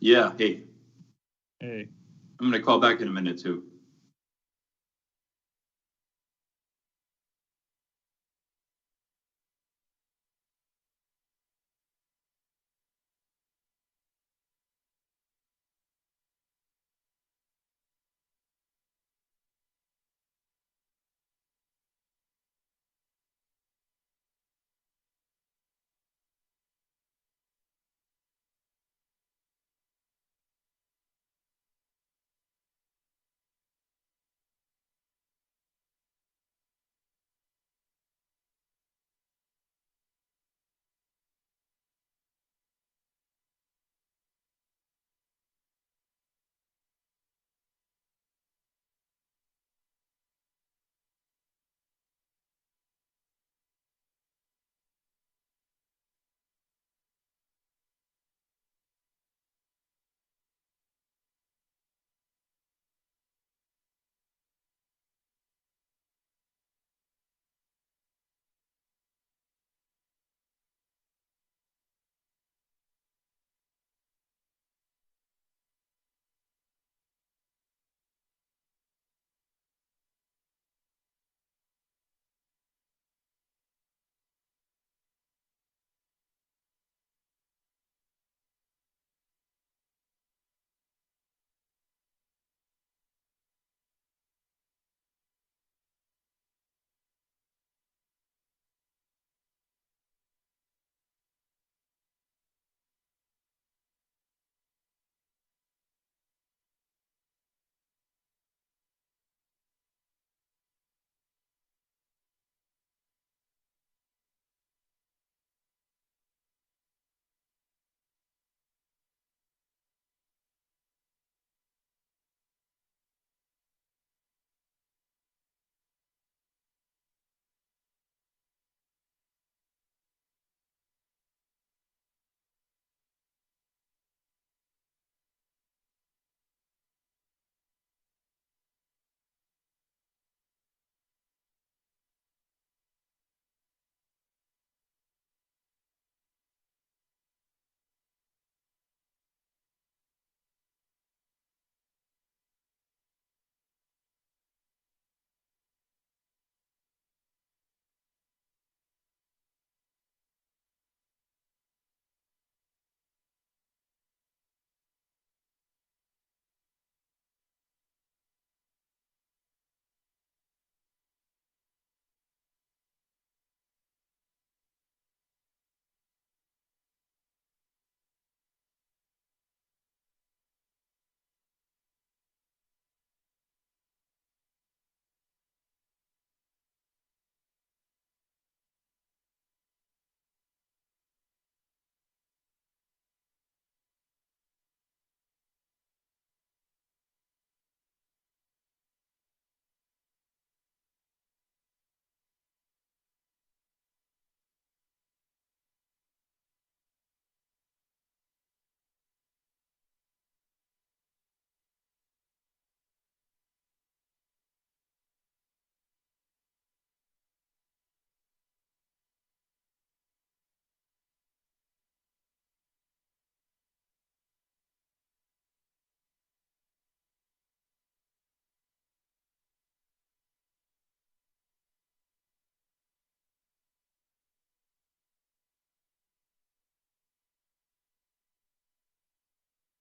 Yeah, hey, Hey, I'm gonna call back in a minute too.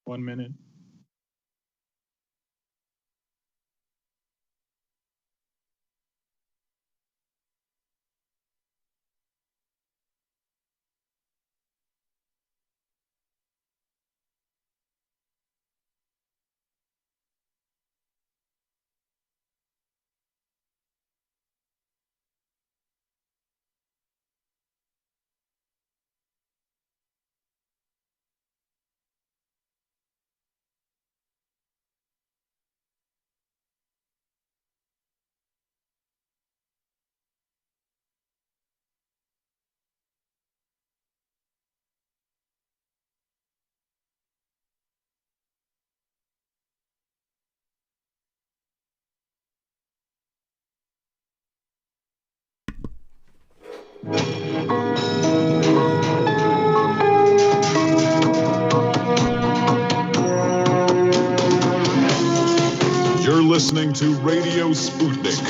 one minute. listening to Radio Sputnik,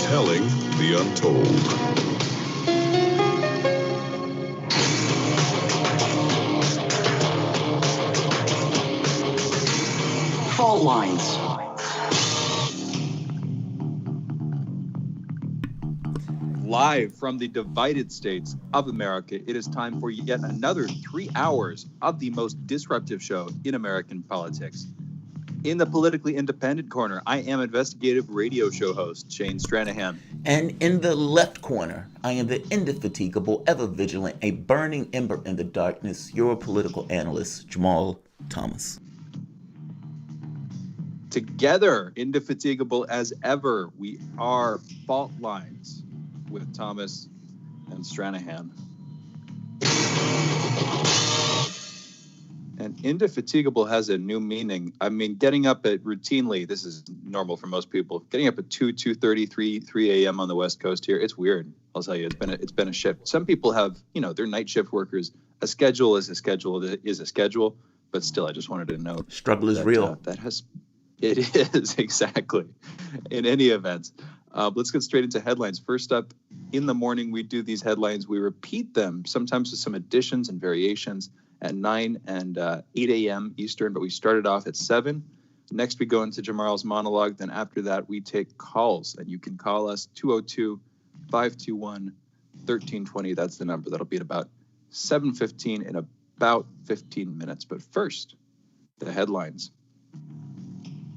telling the untold. Fault lines. Live from the divided states of America, it is time for yet another 3 hours of the most disruptive show in American politics. In the politically independent corner, I am investigative radio show host Shane Stranahan. And in the left corner, I am the indefatigable, ever vigilant, a burning ember in the darkness, your political analyst, Jamarl Thomas. Together, indefatigable as ever, we are Fault Lines with Thomas and Stranahan. And indefatigable has a new meaning. I mean, getting up at routinely, this is normal for most people, getting up at 2:30, 3 a.m. on the West Coast here, it's weird. I'll tell you, it's been a shift. Some people have, they're night shift workers. A schedule is a schedule, but still, I just wanted to note. Struggle is real. It is, exactly. In any event, let's get straight into headlines. First up, in the morning, we do these headlines. We repeat them, sometimes with some additions and variations, at 9 and 8 a.m. Eastern, but we started off at 7. Next, we go into Jamarl's monologue. Then after that, we take calls, and you can call us 202-521-1320. That's the number. That'll be at about 7:15 in about 15 minutes. But first, the headlines.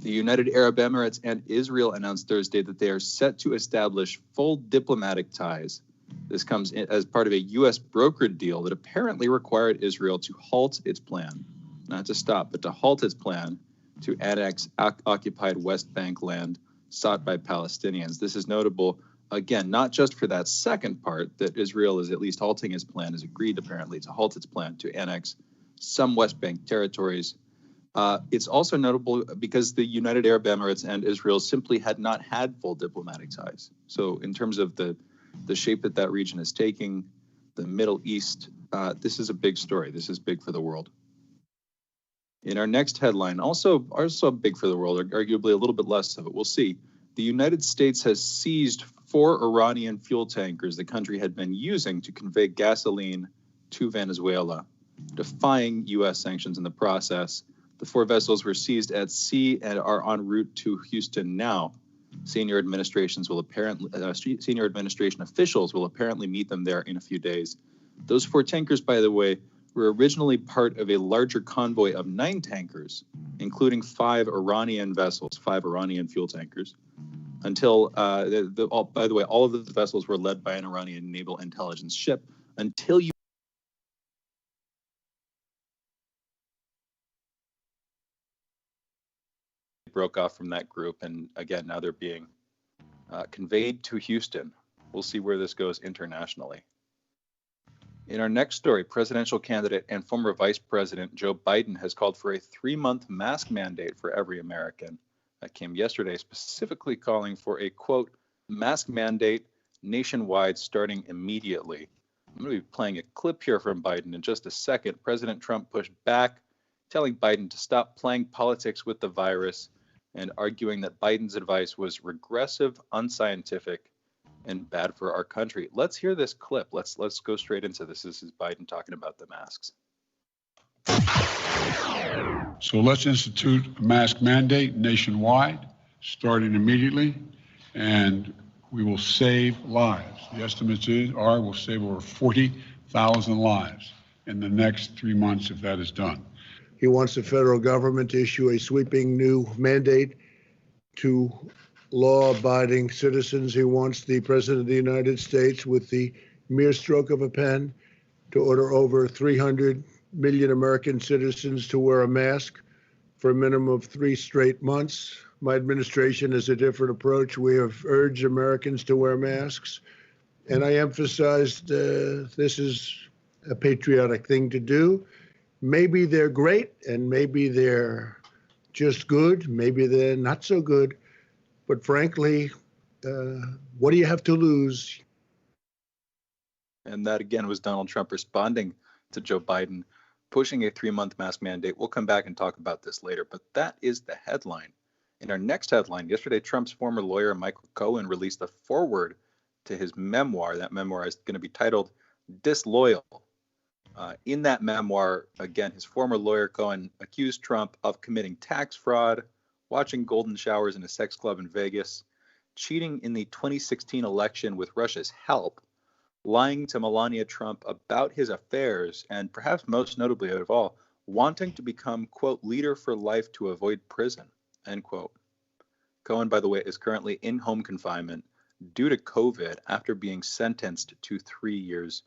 The United Arab Emirates and Israel announced Thursday that they are set to establish full diplomatic ties. This comes as part of a U.S. brokered deal that apparently required Israel to halt its plan, not to stop, but to halt its plan to annex occupied West Bank land sought by Palestinians. This is notable, again, not just for that second part, that Israel is at least halting its plan, has agreed apparently to halt its plan to annex some West Bank territories. It's also notable because the United Arab Emirates and Israel simply had not had full diplomatic ties. So in terms of the shape that region is taking, the Middle East, this is a big story. This is big for the world. In our next headline, also big for the world, arguably a little bit less so, but we'll see. The United States has seized 4 Iranian fuel tankers the country had been using to convey gasoline to Venezuela, defying U.S. sanctions in the process. The 4 vessels were seized at sea and are en route to Houston now. Senior administration officials will apparently meet them there in a few days. Those 4 tankers, by the way, were originally part of a larger convoy of 9 tankers, including 5 Iranian vessels, 5 Iranian fuel tankers. Until, by the way, all of the vessels were led by an Iranian naval intelligence ship until you broke off from that group, and again, now they're being conveyed to Houston. We'll see where this goes internationally. In our next story, presidential candidate and former Vice President Joe Biden has called for a 3-month mask mandate for every American. That came yesterday, specifically calling for a, quote, mask mandate nationwide starting immediately. I'm going to be playing a clip here from Biden in just a second. President Trump pushed back, telling Biden to stop playing politics with the virus and arguing that Biden's advice was regressive, unscientific, and bad for our country. Let's hear this clip. Let's go straight into this. This is Biden talking about the masks. So let's institute a mask mandate nationwide, starting immediately, and we will save lives. The estimates are we'll save over 40,000 lives in the next 3 months if that is done. He wants the federal government to issue a sweeping new mandate to law-abiding citizens. He wants the President of the United States, with the mere stroke of a pen, to order over 300 million American citizens to wear a mask for a minimum of 3 straight months. My administration has a different approach. We have urged Americans to wear masks, and I emphasized this is a patriotic thing to do. Maybe they're great, and maybe they're just good. Maybe they're not so good. But frankly, what do you have to lose? And that, again, was Donald Trump responding to Joe Biden. pushing a 3-month mask mandate. We'll come back and talk about this later, but that is the headline. In our next headline, yesterday, Trump's former lawyer, Michael Cohen, released a foreword to his memoir. That memoir is going to be titled Disloyal. In that memoir, again, his former lawyer, Cohen, accused Trump of committing tax fraud, watching golden showers in a sex club in Vegas, cheating in the 2016 election with Russia's help, lying to Melania Trump about his affairs, and perhaps most notably of all, wanting to become, quote, leader for life to avoid prison, end quote. Cohen, by the way, is currently in home confinement due to COVID after being sentenced to 3 years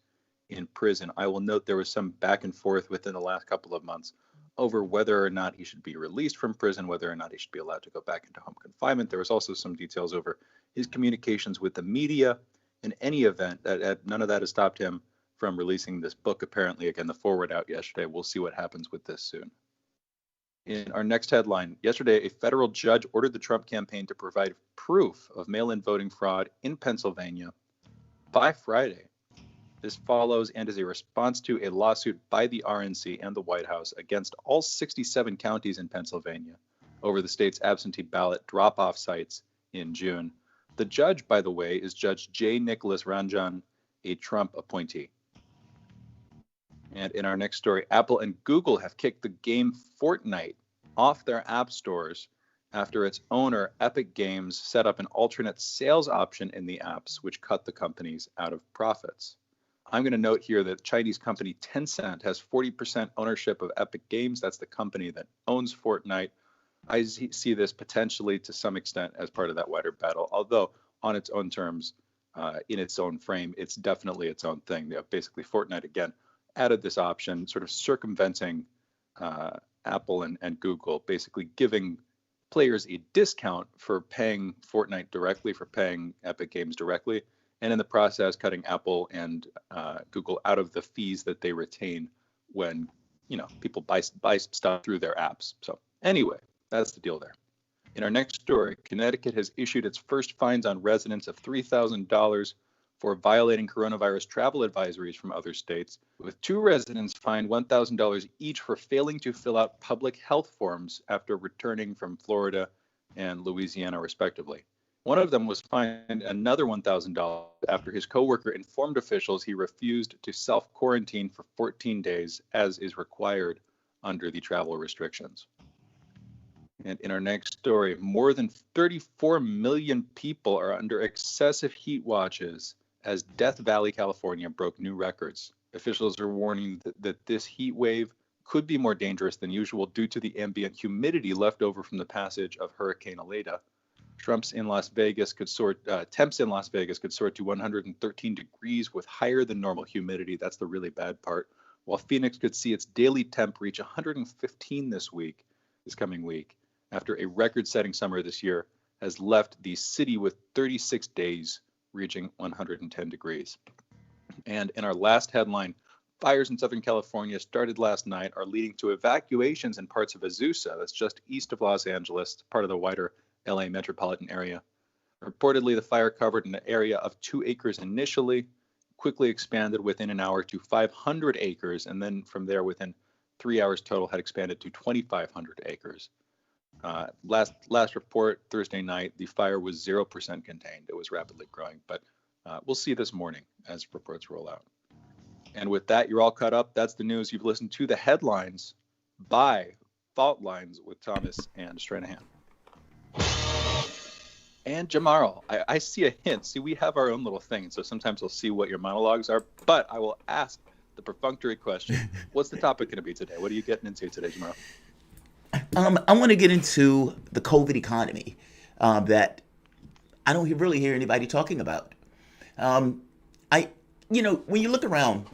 in prison. I will note there was some back and forth within the last couple of months over whether or not he should be released from prison, whether or not he should be allowed to go back into home confinement. There was also some details over his communications with the media. In any event, none of that has stopped him from releasing this book. Apparently, again, the forward out yesterday. We'll see what happens with this soon. In our next headline, yesterday, a federal judge ordered the Trump campaign to provide proof of mail-in voting fraud in Pennsylvania by Friday. This follows and is a response to a lawsuit by the RNC and the White House against all 67 counties in Pennsylvania over the state's absentee ballot drop-off sites in June. The judge, by the way, is Judge J. Nicholas Ranjan, a Trump appointee. And in our next story, Apple and Google have kicked the game Fortnite off their app stores after its owner, Epic Games, set up an alternate sales option in the apps, which cut the companies out of profits. I'm going to note here that Chinese company Tencent has 40% ownership of Epic Games. That's the company that owns Fortnite. I see this potentially to some extent as part of that wider battle, although on its own terms, in its own frame, it's definitely its own thing. Basically, Fortnite, again, added this option, sort of circumventing Apple and Google, basically giving players a discount for paying Fortnite directly, for paying Epic Games directly, and in the process, cutting Apple and Google out of the fees that they retain when people buy stuff through their apps. So anyway, that's the deal there. In our next story, Connecticut has issued its first fines on residents of $3,000 for violating coronavirus travel advisories from other states, with 2 residents fined $1,000 each for failing to fill out public health forms after returning from Florida and Louisiana, respectively. One of them was fined another $1,000 after his coworker informed officials he refused to self-quarantine for 14 days, as is required under the travel restrictions. And in our next story, more than 34 million people are under excessive heat watches as Death Valley, California, broke new records. Officials are warning that this heat wave could be more dangerous than usual due to the ambient humidity left over from the passage of Hurricane Aleta. Temps in Las Vegas could soar to 113 degrees with higher than normal humidity. That's the really bad part. While Phoenix could see its daily temp reach 115 this coming week, after a record-setting summer this year has left the city with 36 days reaching 110 degrees. And in our last headline, fires in Southern California started last night are leading to evacuations in parts of Azusa, that's just east of Los Angeles, part of the wider LA metropolitan area. Reportedly, the fire covered an area of 2 acres initially, quickly expanded within an hour to 500 acres, and then from there, within 3 hours total, had expanded to 2,500 acres. Last report Thursday night, the fire was 0% contained. It was rapidly growing, but we'll see this morning as reports roll out. And with that, you're all caught up. That's the news. You've listened to the headlines by Fault Lines with Thomas and Stranahan. And Jamarl, I see a hint. See, we have our own little thing, so sometimes we'll see what your monologues are, but I will ask the perfunctory question. What's the topic going to be today? What are you getting into today, Jamarl? I want to get into the COVID economy that I don't really hear anybody talking about. When you look around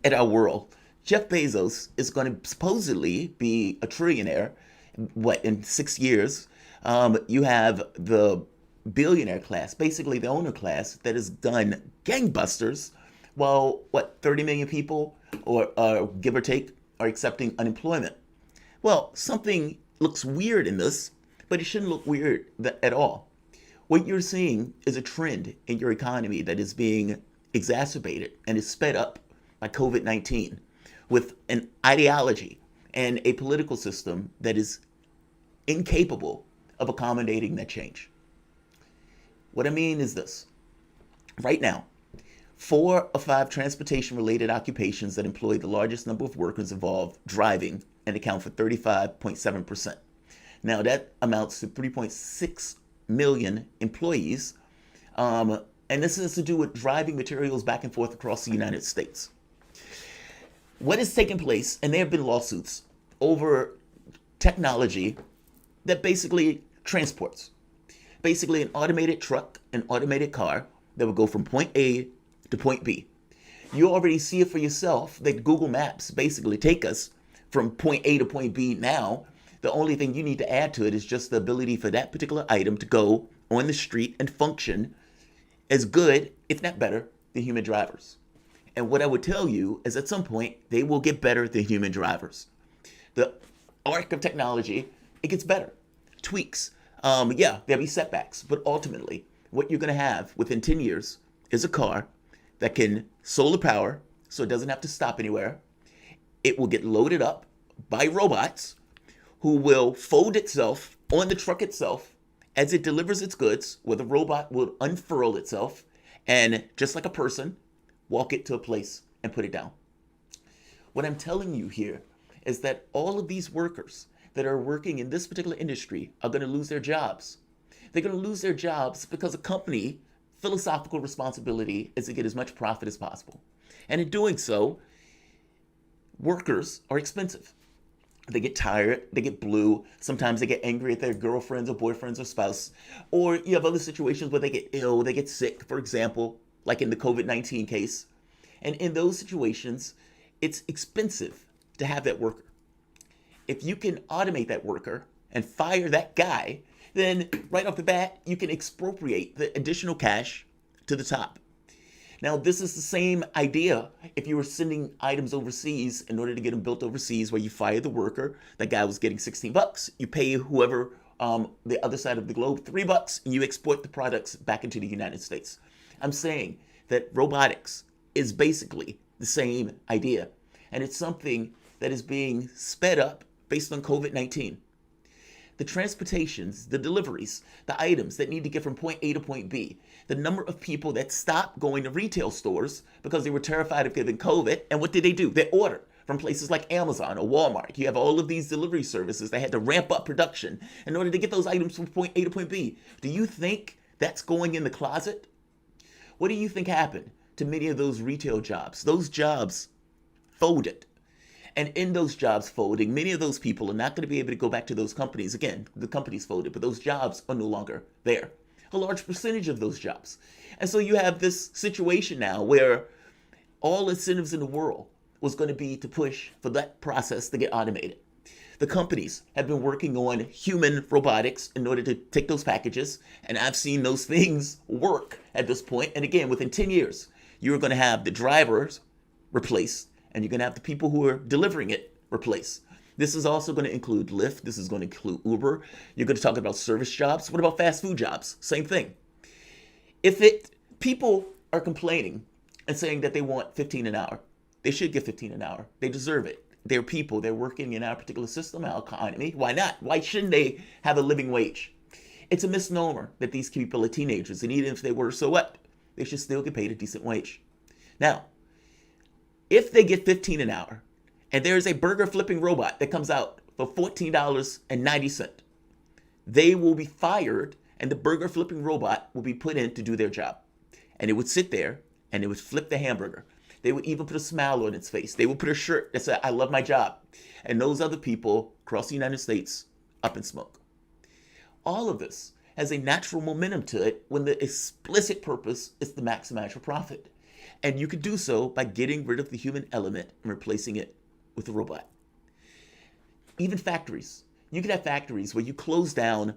at our world, Jeff Bezos is going to supposedly be a trillionaire, in 6 years. You have the billionaire class, basically the owner class, that has done gangbusters, while 30 million people, or give or take, are accepting unemployment. Well, something looks weird in this, but it shouldn't look weird at all. What you're seeing is a trend in your economy that is being exacerbated and is sped up by COVID-19. with an ideology and a political system that is incapable of accommodating that change. What I mean is this. Right now, 4 of 5 transportation-related occupations that employ the largest number of workers involve driving and account for 35.7%. Now, that amounts to 3.6 million employees, and this has to do with driving materials back and forth across the United States. What is taking place, and there have been lawsuits over technology that basically transports. Basically an automated truck, an automated car that will go from point A to point B. You already see it for yourself that Google Maps basically take us from point A to point B now. The only thing you need to add to it is just the ability for that particular item to go on the street and function as good, if not better, than human drivers. And what I would tell you is at some point, they will get better than human drivers. The arc of technology, it gets better. Tweaks. Yeah, there'll be setbacks, but ultimately, what you're going to have within 10 years is a car that can solar power, so it doesn't have to stop anywhere. It will get loaded up by robots who will fold itself on the truck itself as it delivers its goods, where the robot will unfurl itself and, just like a person, walk it to a place and put it down. What I'm telling you here is that all of these workers that are working in this particular industry are going to lose their jobs. They're going to lose their jobs because a company philosophical responsibility is to get as much profit as possible. And in doing so, workers are expensive. They get tired, they get blue, sometimes they get angry at their girlfriends or boyfriends or spouse, or you have other situations where they get ill, they get sick, for example, like in the COVID-19 case. And in those situations, it's expensive to have that worker. If you can automate that worker and fire that guy, then right off the bat, you can expropriate the additional cash to the top. Now, this is the same idea if you were sending items overseas in order to get them built overseas, where you fire the worker. That guy was getting $16. You pay whoever the other side of the globe $3, and you export the products back into the United States. I'm saying that robotics is basically the same idea, and it's something that is being sped up based on COVID-19. The transportations, the deliveries, the items that need to get from point A to point B, the number of people that stopped going to retail stores because they were terrified of getting COVID, and what did? They order from places like Amazon or Walmart. You have all of these delivery services that had to ramp up production in order to get those items from point A to point B. Do you think that's going in the closet? What do you think happened to many of those retail jobs? Those jobs folded. And in those jobs folding, many of those people are not going to be able to go back to those companies. Again, the companies folded, but those jobs are no longer there. A large percentage of those jobs. And so you have this situation now where all incentives in the world was going to be to push for that process to get automated. The companies have been working on human robotics in order to take those packages, and I've seen those things work at this point. And again, within 10 years, you're going to have the drivers replaced, and you're going to have the people who are delivering it replaced. This is also going to include Lyft. This is going to include Uber. You're going to talk about service jobs. What about fast food jobs? Same thing. People are complaining and saying that they want 15 an hour. They should get 15 an hour. They deserve it. They're people. They're working in our particular system, our economy. Why not? Why shouldn't they have a living wage? It's a misnomer that these people are teenagers, and even if they were, so what? They should still get paid a decent wage. Now, if they get 15 an hour, and there's a burger flipping robot that comes out for $14.90, they will be fired, and the burger flipping robot will be put in to do their job. And it would sit there, and it would flip the hamburger. They would even put a smile on its face. They would put a shirt that said, "I love my job." And those other people across the United States up in smoke. All of this has a natural momentum to it when the explicit purpose is to maximize your profit. And you could do so by getting rid of the human element and replacing it with a robot. Even factories. You could have factories where you close down,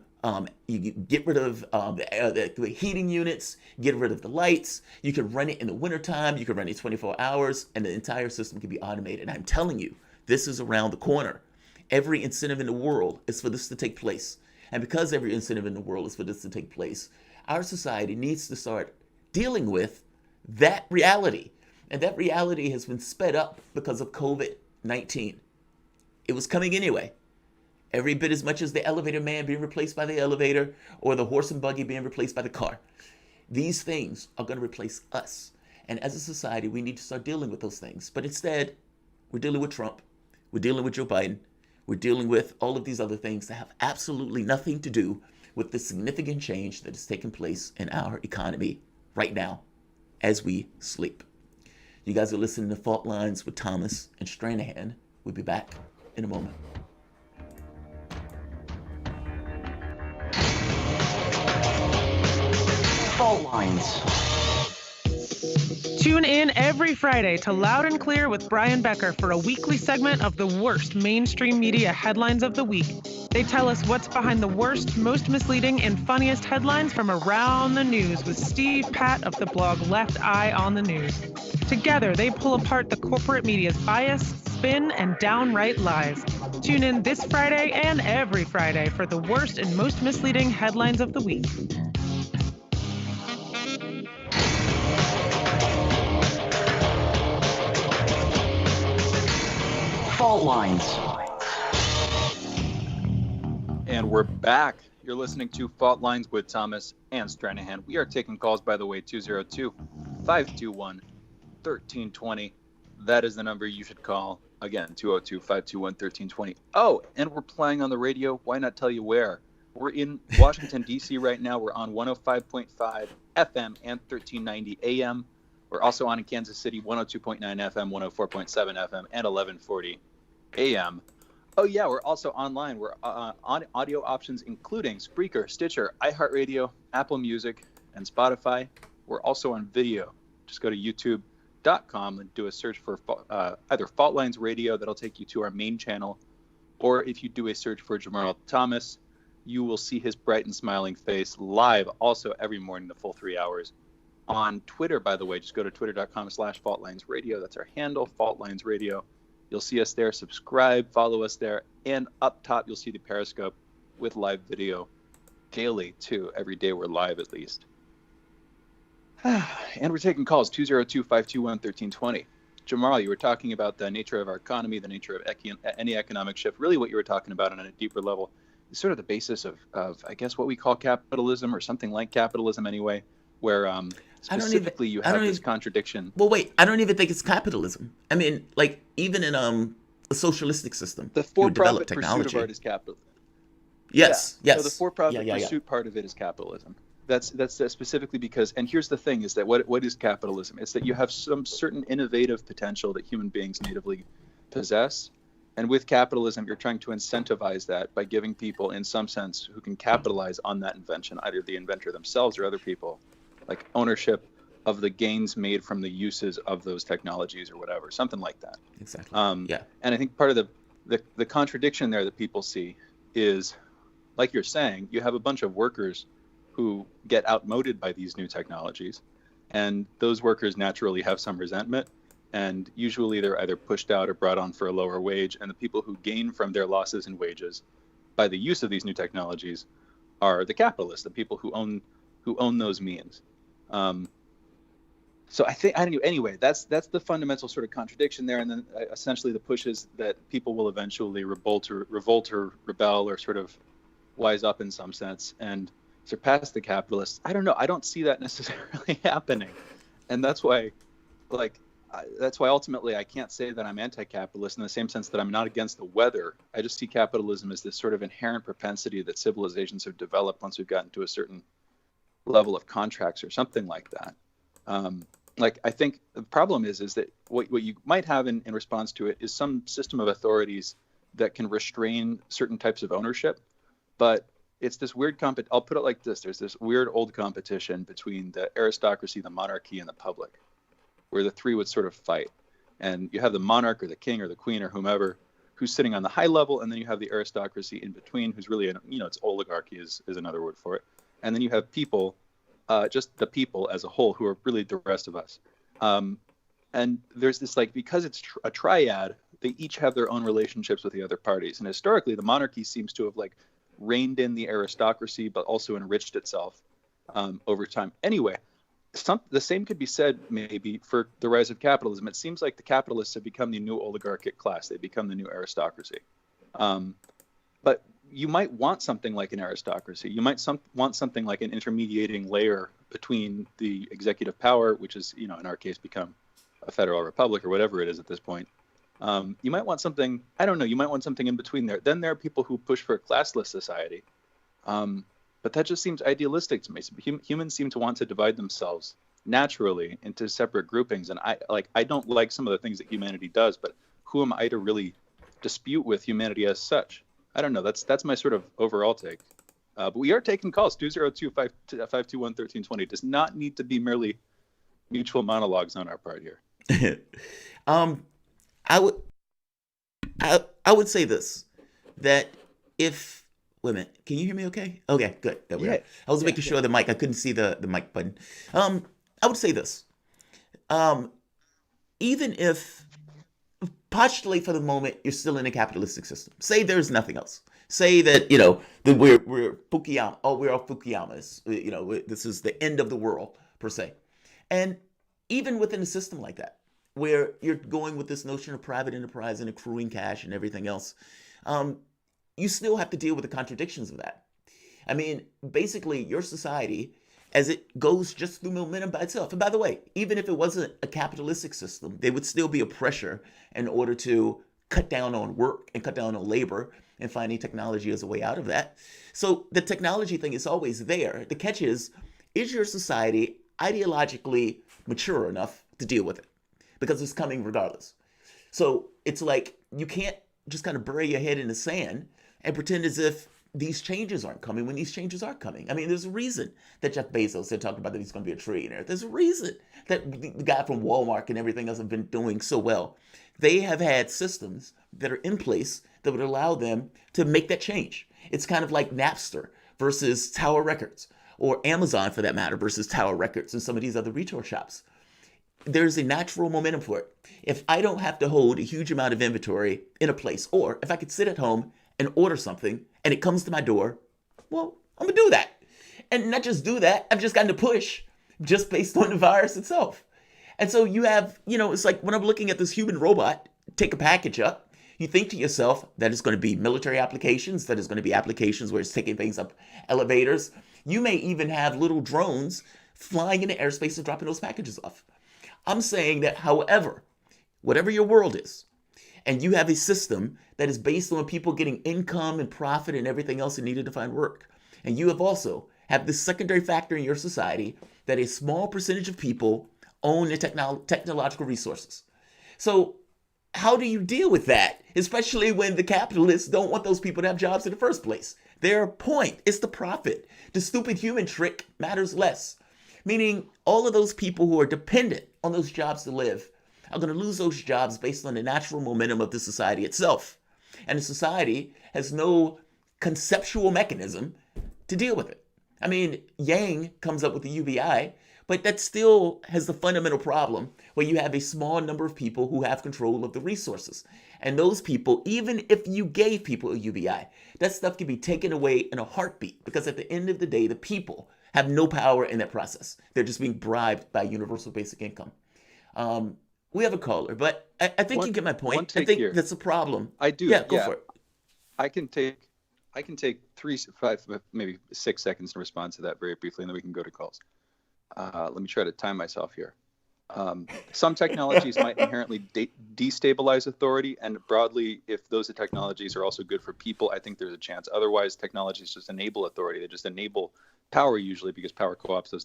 you get rid of the heating units, get rid of the lights. You can run it in the wintertime. You can run it 24 hours, and the entire system can be automated. And I'm telling you, this is around the corner. Every incentive in the world is for this to take place. And because every incentive in the world is for this to take place, our society needs to start dealing with that reality And that reality has been sped up because of COVID-19. It was coming anyway. Every bit as much as the elevator man being replaced by the elevator or the horse and buggy being replaced by the car. These things are going to replace us. And as a society, we need to start dealing with those things. But instead, we're dealing with Trump. We're dealing with Joe Biden. We're dealing with all of these other things that have absolutely nothing to do with the significant change that is taking place in our economy right now as we sleep. You guys are listening to Fault Lines with Thomas and Stranahan. We'll be back in a moment. Fault Lines. Tune in every Friday to Loud and Clear with Brian Becker for a weekly segment of the worst mainstream media headlines of the week. They tell us what's behind the worst, most misleading, and funniest headlines from around the news with Steve Patt of the blog Left Eye on the News. Together, they pull apart the corporate media's bias, spin, and downright lies. Tune in this Friday and every Friday for the worst and most misleading headlines of the week. Fault Lines. And we're back. You're listening to Fault Lines with Thomas and Stranahan. We are taking calls, by the way, 202-521-1320. That is the number you should call. Again, 202-521-1320. Oh, and we're playing on the radio. Why not tell you where? We're in Washington, D.C. right now. We're on 105.5 FM and 1390 AM. We're also on in Kansas City, 102.9 FM, 104.7 FM, and 1140 AM. Oh, yeah, we're also online. We're on audio options, including Spreaker, Stitcher, iHeartRadio, Apple Music, and Spotify. We're also on video. Just go to youtube.com and do a search for either Fault Lines Radio. That'll take you to our main channel. Or if you do a search for Jamarl Thomas, you will see his bright and smiling face live also every morning, the full 3 hours. On Twitter, by the way, just go to twitter.com/FaultLinesRadio. That's our handle, Fault Lines Radio. You'll see us there. Subscribe, follow us there. And up top, you'll see the Periscope with live video daily, too. Every day we're live, at least. And we're taking calls, 202-521-1320. Jamarl, you were talking about the nature of our economy, the nature of any economic shift. Really what you were talking about on a deeper level is sort of the basis of I guess, what we call capitalism, or something like capitalism anyway, where specifically you have this contradiction. Well, wait, I don't even think it's capitalism. I mean, like, even in a socialistic system, the for-profit pursuit of art is capitalism. Yes. So the for-profit pursuit part of it is capitalism. That's specifically because, and here's the thing, is that what is capitalism? It's that you have some certain innovative potential that human beings natively possess. And with capitalism, you're trying to incentivize that by giving people, in some sense, who can capitalize on that invention, either the inventor themselves or other people, like ownership of the gains made from the uses of those technologies or whatever, something like that. Exactly. And I think part of the contradiction there that people see is, like you're saying, you have a bunch of workers who get outmoded by these new technologies, and those workers naturally have some resentment, and usually they're either pushed out or brought on for a lower wage, and the people who gain from their losses in wages by the use of these new technologies are the capitalists, the people who own those means. So I think, anyway, that's the fundamental sort of contradiction there, and then essentially the push is that people will eventually revolt or rebel or sort of wise up in some sense and surpass the capitalists. I don't know. I don't see that necessarily happening, and that's why ultimately I can't say that I'm anti-capitalist in the same sense that I'm not against the weather. I just see capitalism as this sort of inherent propensity that civilizations have developed once we've gotten to a certain level of contracts or something like that. I think the problem is that what you might have in response to it is some system of authorities that can restrain certain types of ownership, but it's this weird I'll put it like this. There's this weird old competition between the aristocracy, the monarchy, and the public, where the three would sort of fight. And you have the monarch or the king or the queen or whomever who's sitting on the high level, and then you have the aristocracy in between, who's really, it's oligarchy is another word for it. And then you have people, just the people as a whole, who are really the rest of us. And there's this, because it's a triad, they each have their own relationships with the other parties. And historically, the monarchy seems to have reined in the aristocracy, but also enriched itself over time. Anyway, the same could be said maybe for the rise of capitalism. It seems like the capitalists have become the new oligarchic class. They become the new aristocracy. But you might want something like an aristocracy. You might want something like an intermediating layer between the executive power, which is, in our case, become a federal republic or whatever it is at this point. You might want something, I don't know, you might want something in between there. Then there are people who push for a classless society. But that just seems idealistic to me. Humans seem to want to divide themselves naturally into separate groupings. And I don't like some of the things that humanity does, but who am I to really dispute with humanity as such? I don't know. That's my sort of overall take. But we are taking calls. 202-521-1320. Does not need to be merely mutual monologues on our part here. I would say this, that if, wait a minute, can you hear me okay? Okay, good. There we are. I was making sure the mic, I couldn't see the mic button. I would say this, even if, postulate for the moment, you're still in a capitalistic system. Say there's nothing else. Say that, that we're Fukuyama. Oh, we're all Fukuyamas. This is the end of the world, per se. And even within a system like that, where you're going with this notion of private enterprise and accruing cash and everything else, you still have to deal with the contradictions of that. I mean, basically, your society, as it goes just through momentum by itself. And by the way, even if it wasn't a capitalistic system, there would still be a pressure in order to cut down on work and cut down on labor and finding technology as a way out of that. So the technology thing is always there. The catch is your society ideologically mature enough to deal with it? Because it's coming regardless. So it's like you can't just kind of bury your head in the sand and pretend as if these changes aren't coming when these changes are coming. I mean, there's a reason that Jeff Bezos said talking about that he's going to be a trillionaire. There's a reason that the guy from Walmart and everything else have been doing so well. They have had systems that are in place that would allow them to make that change. It's kind of like Napster versus Tower Records, or Amazon for that matter versus Tower Records and some of these other retail shops. There's a natural momentum for it. If I don't have to hold a huge amount of inventory in a place, or if I could sit at home and order something and it comes to my door, well, I'm gonna do that. And not just do that, I've just gotten to push just based on the virus itself. And so you have, it's like when I'm looking at this human robot take a package up, you think to yourself that it's going to be military applications, that it's going to be applications where it's taking things up elevators. You may even have little drones flying into airspace and dropping those packages off. I'm saying that, however, whatever your world is, and you have a system that is based on people getting income and profit and everything else needed to find work, and you have also have this secondary factor in your society that a small percentage of people own the technological resources. So how do you deal with that, especially when the capitalists don't want those people to have jobs in the first place? Their point is the profit. The stupid human trick matters less. Meaning all of those people who are dependent on those jobs to live are going to lose those jobs based on the natural momentum of the society itself. And the society has no conceptual mechanism to deal with it. I mean, Yang comes up with the UBI, but that still has the fundamental problem where you have a small number of people who have control of the resources. And those people, even if you gave people a UBI, that stuff can be taken away in a heartbeat, because at the end of the day, the people have no power in that process. They're just being bribed by universal basic income. We have a caller, but I think you get my point. I think that's a problem. I do. Yeah, go for it. I can take 3, 5, maybe 6 seconds to respond to that very briefly, and then we can go to calls. Let me try to time myself here. Some technologies might inherently destabilize authority, and broadly, if those technologies are also good for people, I think there's a chance. Otherwise, technologies just enable authority. They just enable power, usually, because power co-ops those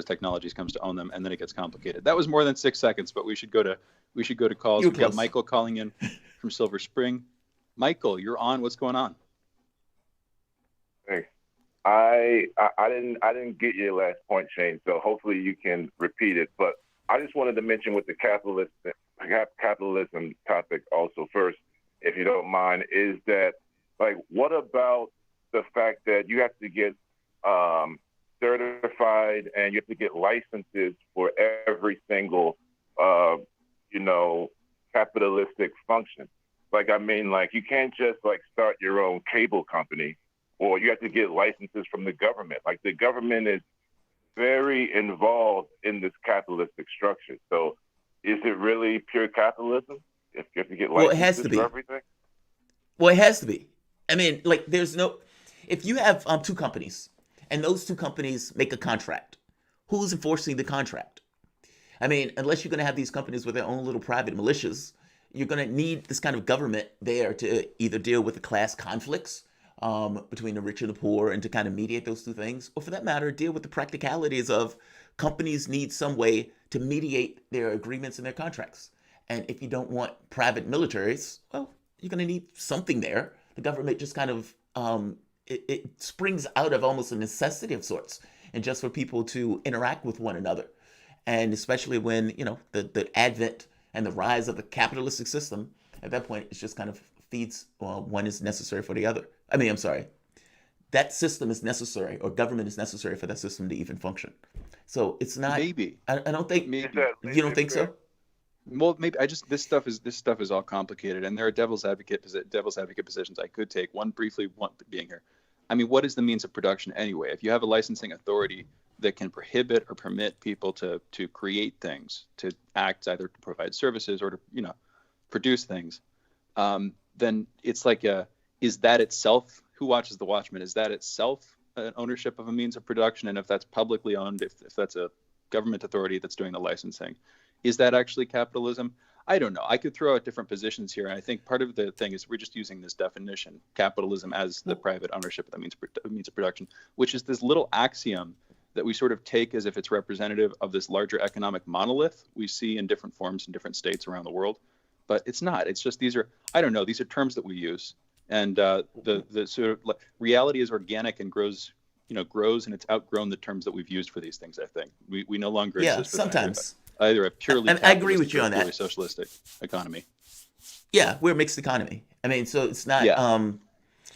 technologies, comes to own them, and then it gets complicated. That was more than 6 seconds, but we should go to calls. We've got Michael calling in from Silver Spring. Michael, you're on. What's going on? Hey, I didn't get your last point, Shane. So hopefully you can repeat it. But I just wanted to mention with the capitalism topic also first, if you don't mind, is that, like, what about the fact that you have to get certified and you have to get licenses for every single capitalistic function? Like, I mean, like, you can't just start your own cable company, or you have to get licenses from the government. Like, the government is very involved in this capitalistic structure. So is it really pure capitalism if you get Well, it has licenses to be. for everything? Well, it has to be. I mean, like, there's no. If you have two companies, and those two companies make a contract, who's enforcing the contract? I mean, unless you're going to have these companies with their own little private militias, you're going to need this kind of government there to either deal with the class conflicts between the rich and the poor and to kind of mediate those two things, or for that matter, deal with the practicalities of companies need some way to mediate their agreements and their contracts. And if you don't want private militaries, well, you're going to need something there. The government just kind of, it springs out of almost a necessity of sorts, and just for people to interact with one another. And especially when, the advent and the rise of the capitalistic system, at that point, it just kind of feeds, one is necessary for the other. I mean, I'm sorry. That system is necessary, or government is necessary for that system to even function. So it's not. Maybe. I don't think. Maybe. You don't think so? Well, maybe this stuff is all complicated, and there are devil's advocate positions I could take. One being here. I mean, what is the means of production anyway? If you have a licensing authority that can prohibit or permit people to create things, to act, either to provide services or to produce things, then it's like is that itself, who watches the Watchmen? Is that itself an ownership of a means of production? And if that's publicly owned, if that's a government authority that's doing the licensing, is that actually capitalism? I don't know. I could throw out different positions here. And I think part of the thing is we're just using this definition, capitalism as the private ownership of the means of production, which is this little axiom that we sort of take as if it's representative of this larger economic monolith we see in different forms in different states around the world. But it's not. It's just these are terms that we use. And the sort of reality is organic and grows, and it's outgrown the terms that we've used for these things, I think. We no longer exist for sometimes. Either a purely I agree with you on that. Purely socialistic economy. Yeah, we're a mixed economy. I mean, so it's not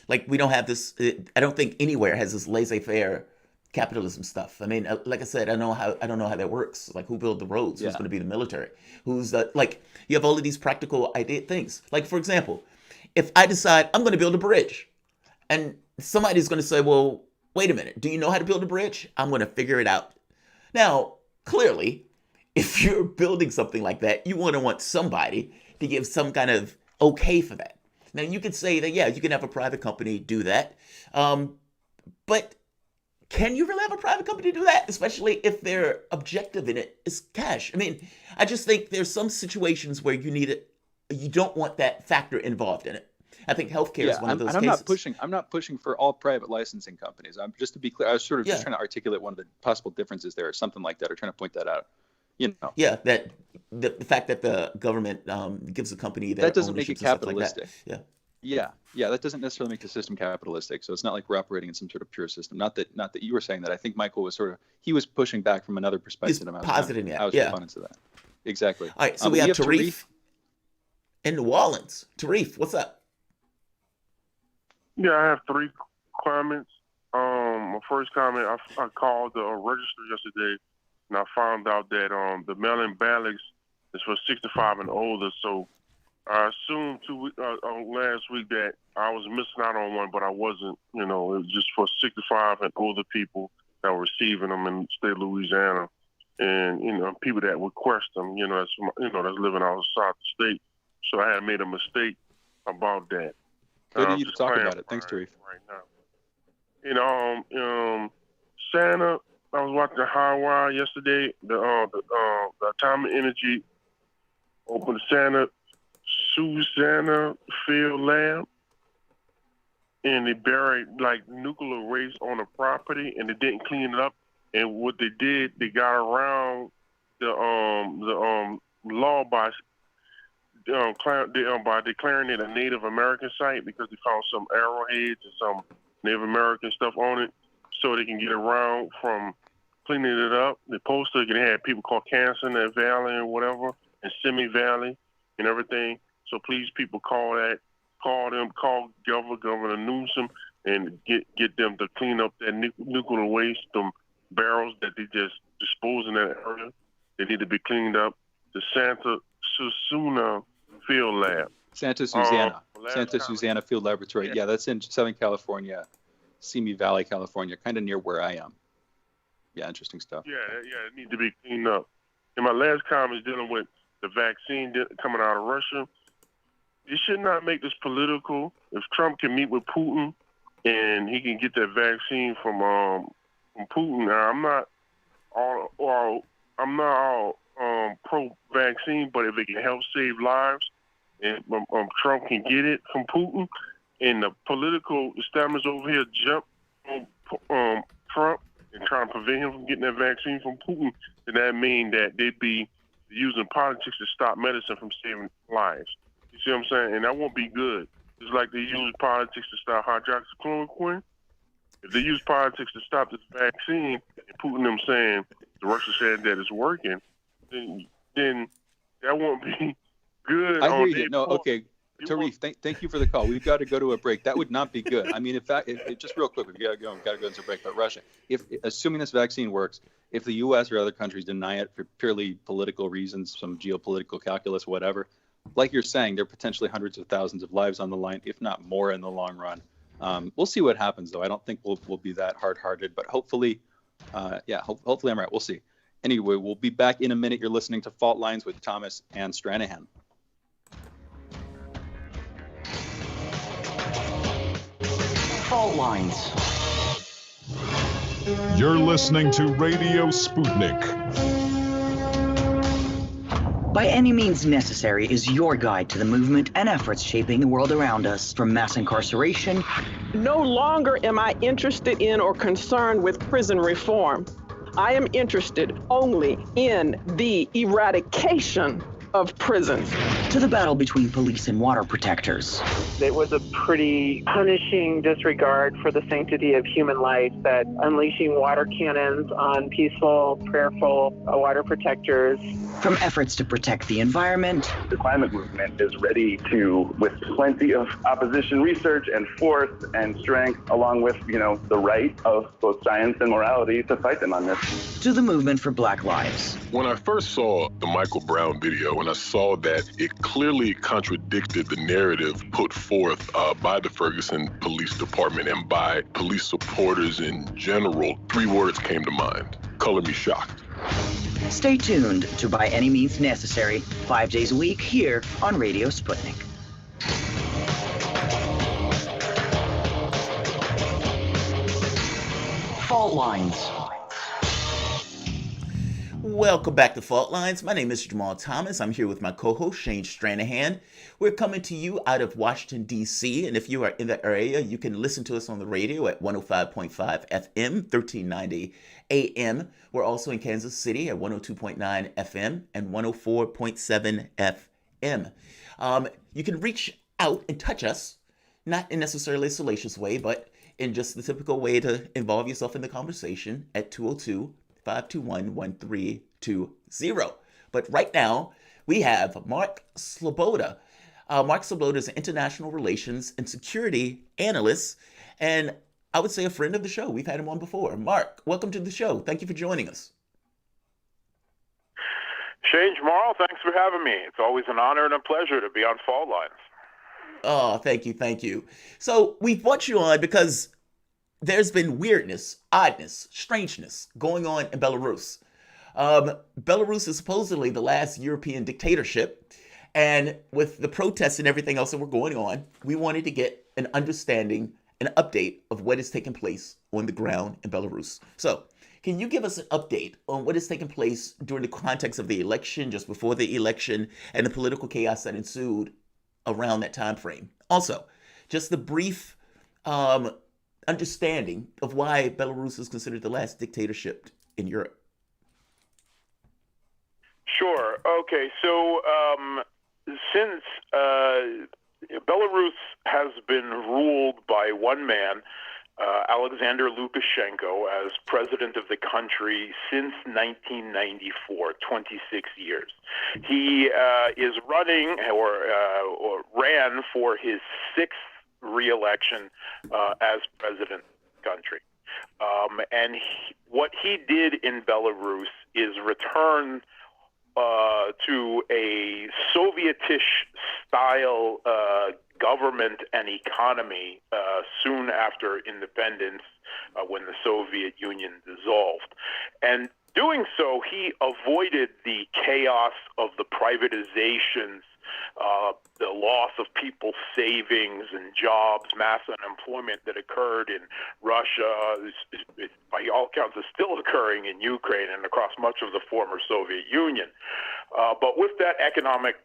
like we don't have this. I don't think anywhere has this laissez-faire capitalism stuff. I mean, like I said, I don't know how that works. Like, who built the roads? Who's going to be the military? Who's like? You have all of these practical things. Like, for example, if I decide I'm going to build a bridge, and somebody's going to say, "Well, wait a minute. Do you know how to build a bridge?" I'm going to figure it out. Now, clearly, if you're building something like that, you want somebody to give some kind of okay for that. Now, you could say that, you can have a private company do that. But can you really have a private company do that? Especially if their objective in it is cash. I mean, I just think there's some situations where you don't want that factor involved in it. I think healthcare is one of those cases. I'm not pushing for all private licensing companies. Just to be clear, I was sort of just trying to articulate one of the possible differences there, or something like that, or trying to point that out. Yeah, that the fact that the government gives a company that doesn't make it capitalistic. Like Yeah, that doesn't necessarily make the system capitalistic. So it's not like we're operating in some sort of pure system. Not that you were saying that. I think Michael was he was pushing back from another perspective. He's positing that. I was responding to that. Exactly. All right, so we have Tarif in New Orleans. Tarif, what's up? Yeah, I have 3 comments. My first comment, I called the register yesterday, and I found out that the mail-in ballots is for 65 and older. So I assumed last week that I was missing out on one, but I wasn't. It was just for 65 and older people that were receiving them in the state of Louisiana, and people that request them. That's living outside the state. So I had made a mistake about that. Good of you to talk about it. Thanks, Tarif. Right now, Santa. I was watching the High Wire yesterday. The Atomic Energy opened the Susanna Field Lab, and they buried nuclear waste on the property, and they didn't clean it up. And what they did, they got around the law by declaring it a Native American site, because they found some arrowheads and some Native American stuff on it, so they can get around from cleaning it up. They posted, they had people called Cancer in that valley and whatever, and Simi Valley and everything. So please, people, call Governor Newsom, and get them to clean up that nuclear waste, them barrels that they just dispose in that area. They need to be cleaned up. The Santa Susuna Field Lab. Santa Susana Field Laboratory. Yeah, that's in Southern California, Simi Valley, California, kind of near where I am. Yeah, interesting stuff. Yeah, it needs to be cleaned up. And my last comment is dealing with the vaccine coming out of Russia. You should not make this political. If Trump can meet with Putin and he can get that vaccine from Putin, now I'm not all pro-vaccine, but if it can help save lives, and Trump can get it from Putin, and the political establishment over here jump on Trump and trying to prevent him from getting that vaccine from Putin, then that means that they'd be using politics to stop medicine from saving lives. You see what I'm saying? And that won't be good. It's like they use politics to stop hydroxychloroquine. If they use politics to stop this vaccine, and Putin them saying, the Russians saying that it's working, then that won't be good. I hear you. No, okay. Tarif, thank you for the call. We've got to go to a break. That would not be good. I mean, in fact, just real quick, we got to go into a break. But Russia, assuming this vaccine works, if the U.S. or other countries deny it for purely political reasons, some geopolitical calculus, whatever, like you're saying, there are potentially hundreds of thousands of lives on the line, if not more, in the long run. We'll see what happens, though. I don't think we'll be that hard-hearted, but hopefully, hopefully I'm right. We'll see. Anyway, we'll be back in a minute. You're listening to Fault Lines with Thomas and Stranahan. Fault Lines. You're listening to Radio Sputnik. By Any Means Necessary is your guide to the movement and efforts shaping the world around us, from mass incarceration. No longer am I interested in or concerned with prison reform. I am interested only in the eradication of prisons. To the battle between police and water protectors. It was a pretty punishing disregard for the sanctity of human life, that unleashing water cannons on peaceful, prayerful water protectors. From efforts to protect the environment. The climate movement is ready to, with plenty of opposition research and force and strength, along with, the right of both science and morality, to fight them on this. To the movement for Black Lives. When I first saw the Michael Brown video, when I saw that it clearly contradicted the narrative put forth by the Ferguson Police Department and by police supporters in general, 3 words came to mind: color me shocked. Stay tuned to By Any Means Necessary, 5 days a week here on Radio Sputnik. Fault Lines. Welcome back to Fault Lines. My name is Jamarl Thomas. I'm here with my co-host, Shane Stranahan. We're coming to you out of Washington, D.C., and if you are in the area, you can listen to us on the radio at 105.5 FM, 1390 AM. We're also in Kansas City at 102.9 FM and 104.7 FM. You can reach out and touch us, not in necessarily a salacious way, but in just the typical way to involve yourself in the conversation at 202-521-1320. But right now, we have Mark Sloboda. Mark Sloboda is an international relations and security analyst, and I would say a friend of the show. We've had him on before. Mark, welcome to the show. Thank you for joining us. Shane, Jamarl, thanks for having me. It's always an honor and a pleasure to be on Fault Lines. Oh, thank you. So we brought you on because there's been weirdness, oddness, strangeness going on in Belarus. Belarus is supposedly the last European dictatorship, and with the protests and everything else that were going on, we wanted to get an understanding, an update of what is taking place on the ground in Belarus. So, can you give us an update on what is taking place during the context of the election, just before the election, and the political chaos that ensued around that time frame? Also, just the brief understanding of why Belarus is considered the last dictatorship in Europe. Sure. Okay. So since Belarus has been ruled by one man, Alexander Lukashenko, as president of the country since 1994, 26 years. He is running or ran for his 6th re-election as president of the country. And what he did in Belarus is return to a Sovietish-style government and economy soon after independence when the Soviet Union dissolved. And doing so, he avoided the chaos of the privatizations, the loss of people's savings and jobs, mass unemployment that occurred in Russia, by all accounts, is still occurring in Ukraine and across much of the former Soviet Union. But with that economic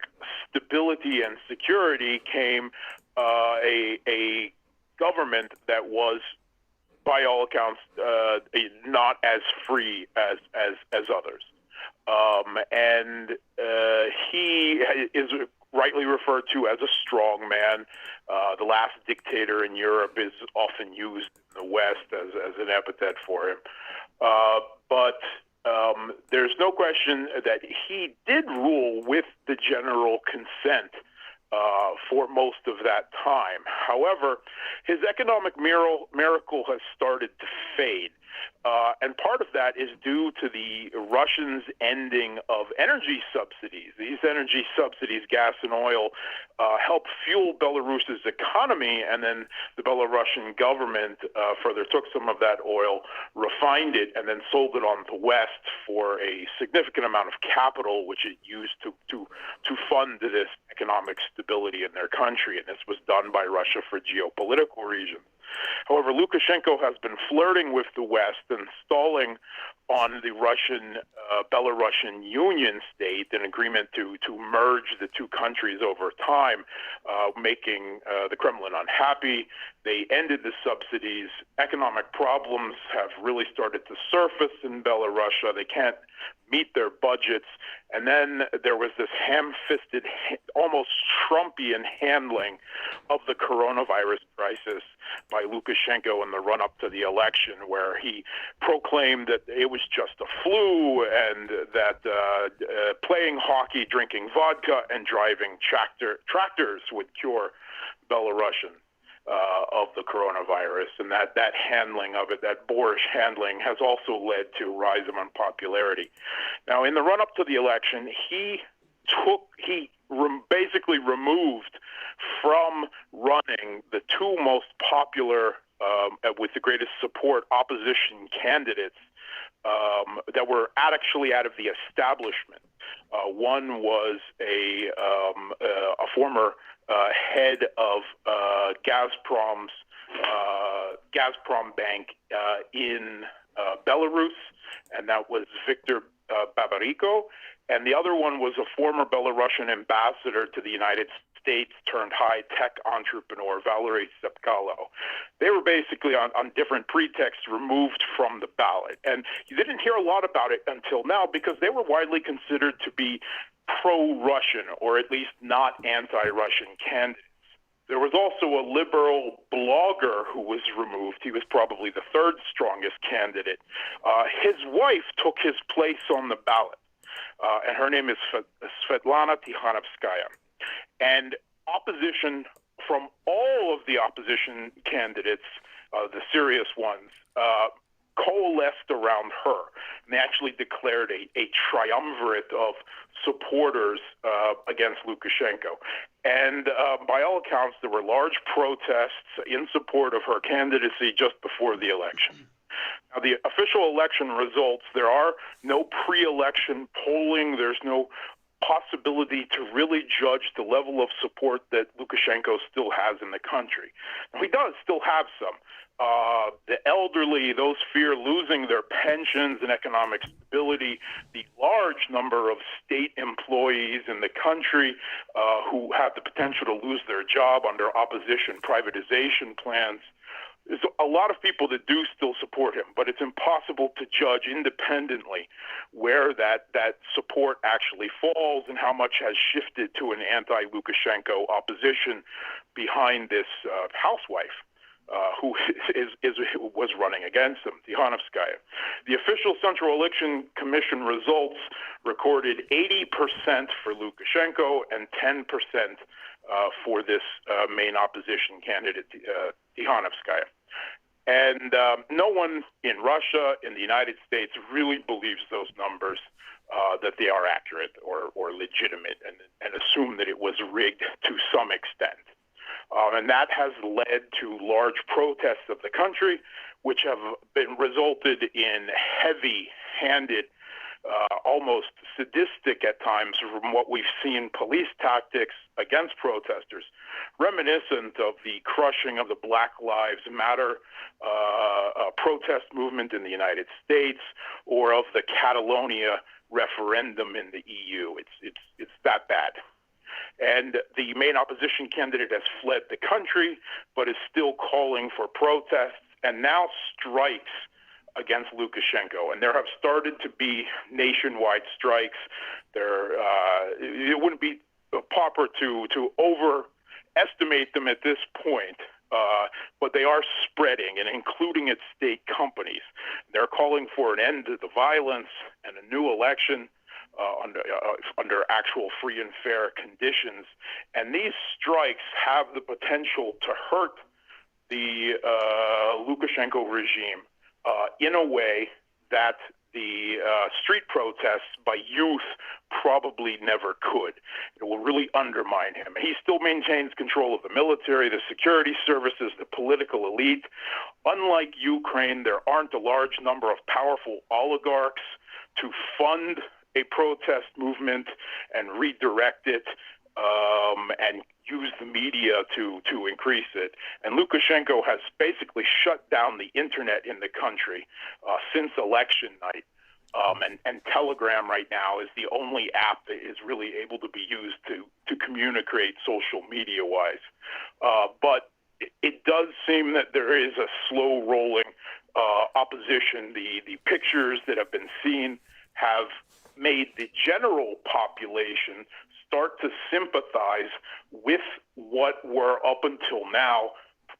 stability and security came a government that was, by all accounts, not as free as others. And he is rightly referred to as a strong man. The last dictator in Europe is often used in the West as an epithet for him. But there's no question that he did rule with the general consent for most of that time. However, his economic miracle has started to fade. And part of that is due to the Russians' ending of energy subsidies. These energy subsidies, gas and oil, help fuel Belarus's economy, and then the Belarusian government further took some of that oil, refined it, and then sold it on the West for a significant amount of capital, which it used to fund this economic stability in their country. And this was done by Russia for geopolitical reasons. However, Lukashenko has been flirting with the West and stalling on the Belarusian Union state, an agreement to merge the two countries over time, making the Kremlin unhappy. They ended the subsidies. Economic problems have really started to surface in Belarus. They can't meet their budgets. And then there was this ham-fisted, almost Trumpian handling of the coronavirus crisis by Lukashenko in the run-up to the election, where he proclaimed that it was just a flu and that playing hockey, drinking vodka, and driving tractors would cure Belarusians of the coronavirus. And that handling of it, that boorish handling, has also led to a rise of unpopularity. Now, in the run-up to the election, he basically removed from running the two most popular, with the greatest support, opposition candidates that were actually out of the establishment. One was a former head of Gazprom Bank in Belarus, and that was Viktor Babariko. And the other one was a former Belarusian ambassador to the United States turned high-tech entrepreneur, Valery Tsepkalo. They were basically on different pretexts removed from the ballot. And you didn't hear a lot about it until now because they were widely considered to be pro-Russian, or at least not anti-Russian candidates. There was also a liberal blogger who was removed. He was probably the third strongest candidate. His wife took his place on the ballot, and her name is Svetlana Tikhanovskaya. And opposition from all of the opposition candidates, the serious ones, coalesced around her. And they actually declared a triumvirate of supporters against Lukashenko. And by all accounts, there were large protests in support of her candidacy just before the election. Now, the official election results, there are no pre-election polling. There's no possibility to really judge the level of support that Lukashenko still has in the country. Now, he does still have some. The elderly, those fear losing their pensions and economic stability, the large number of state employees in the country who have the potential to lose their job under opposition privatization plans. There's a lot of people that do still support him, but it's impossible to judge independently where that support actually falls and how much has shifted to an anti-Lukashenko opposition behind this housewife who was running against him, Tikhanovskaya. The official Central Election Commission results recorded 80% for Lukashenko and 10% for this main opposition candidate, Tikhanovskaya. And no one in Russia, in the United States, really believes those numbers, that they are accurate or legitimate, and assume that it was rigged to some extent. And that has led to large protests of the country, which have been resulted in heavy-handed, almost sadistic at times from what we've seen police tactics against protesters, reminiscent of the crushing of the Black Lives Matter protest movement in the United States, or of the Catalonia referendum in the EU. It's that bad. And the main opposition candidate has fled the country, but is still calling for protests and now strikes against Lukashenko. And there have started to be nationwide strikes. It wouldn't be proper to overestimate them at this point, but they are spreading, and including at state companies. They're calling for an end to the violence and a new election under actual free and fair conditions. And these strikes have the potential to hurt the Lukashenko regime in a way that the street protests by youth probably never could. It will really undermine him. He still maintains control of the military, the security services, the political elite. Unlike Ukraine, there aren't a large number of powerful oligarchs to fund a protest movement and redirect it and use the media to increase it. And Lukashenko has basically shut down the internet in the country since election night. And Telegram right now is the only app that is really able to be used to communicate social media-wise. But it does seem that there is a slow-rolling opposition. The pictures that have been seen have made the general population start to sympathize with what were up until now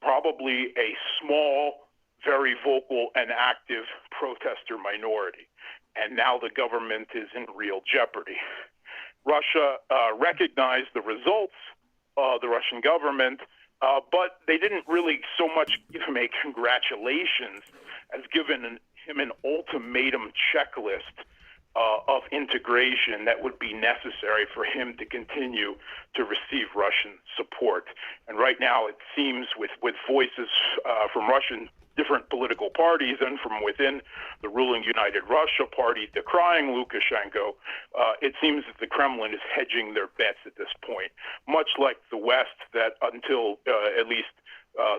probably a small, very vocal and active protester minority. And now the government is in real jeopardy. Russia recognized the results of the Russian government, but they didn't really so much give him a congratulations as given him an ultimatum checklist of integration that would be necessary for him to continue to receive Russian support. And right now it seems with voices from Russian different political parties and from within the ruling United Russia party decrying Lukashenko, it seems that the Kremlin is hedging their bets at this point, much like the West that until at least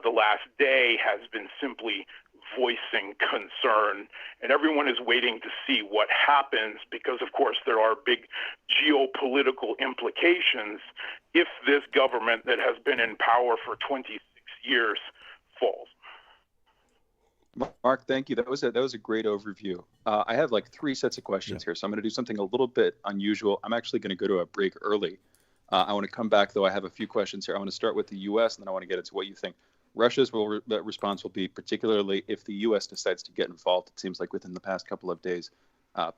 the last day has been simply voicing concern, and everyone is waiting to see what happens because, of course, there are big geopolitical implications if this government that has been in power for 26 years falls. Mark, thank you. That was a great overview. I have like 3 sets of questions here, so I'm going to do something a little bit unusual. I'm actually going to go to a break early. I want to come back, though. I have a few questions here. I want to start with the U.S., and then I want to get into what you think Russia's response will be, particularly if the U.S. decides to get involved. It seems like within the past couple of days,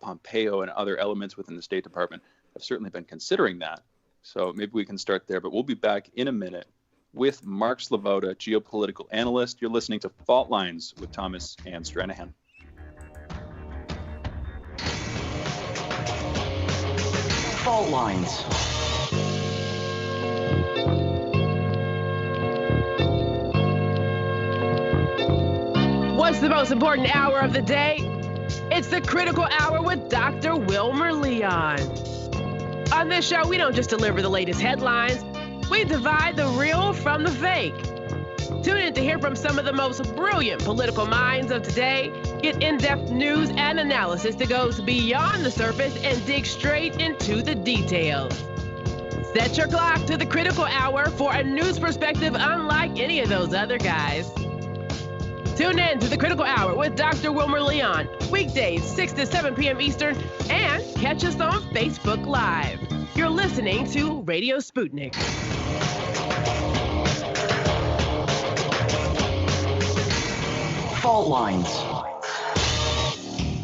Pompeo and other elements within the State Department have certainly been considering that. So maybe we can start there. But we'll be back in a minute with Mark Sloboda, geopolitical analyst. You're listening to Fault Lines with Thomas and Stranahan. Fault Lines. What's the most important hour of the day? It's the Critical Hour with Dr. Wilmer Leon. On this show, we don't just deliver the latest headlines, we divide the real from the fake. Tune in to hear from some of the most brilliant political minds of today, get in-depth news and analysis that goes beyond the surface and dig straight into the details. Set your clock to the Critical Hour for a news perspective unlike any of those other guys. Tune in to the Critical Hour with Dr. Wilmer Leon, weekdays 6 to 7 p.m. Eastern, and catch us on Facebook Live. You're listening to Radio Sputnik. Fault Lines.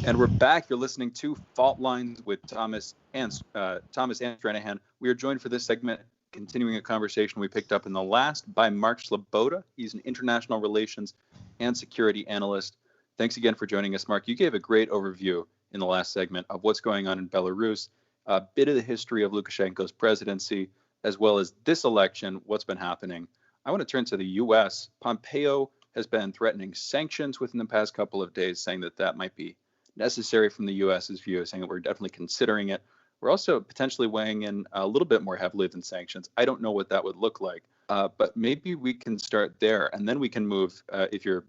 And we're back. You're listening to Fault Lines with Thomas and Stranahan. We are joined for this segment, continuing a conversation we picked up in the last by Mark Sloboda. He's an international relations and security analyst. Thanks again for joining us, Mark. You gave a great overview in the last segment of what's going on in Belarus, a bit of the history of Lukashenko's presidency, as well as this election, what's been happening. I want to turn to the U.S. Pompeo has been threatening sanctions within the past couple of days, saying that that might be necessary from the U.S.'s view, saying that we're definitely considering it. We're also potentially weighing in a little bit more heavily than sanctions. I don't know what that would look like, but maybe we can start there, and then we can move. If you're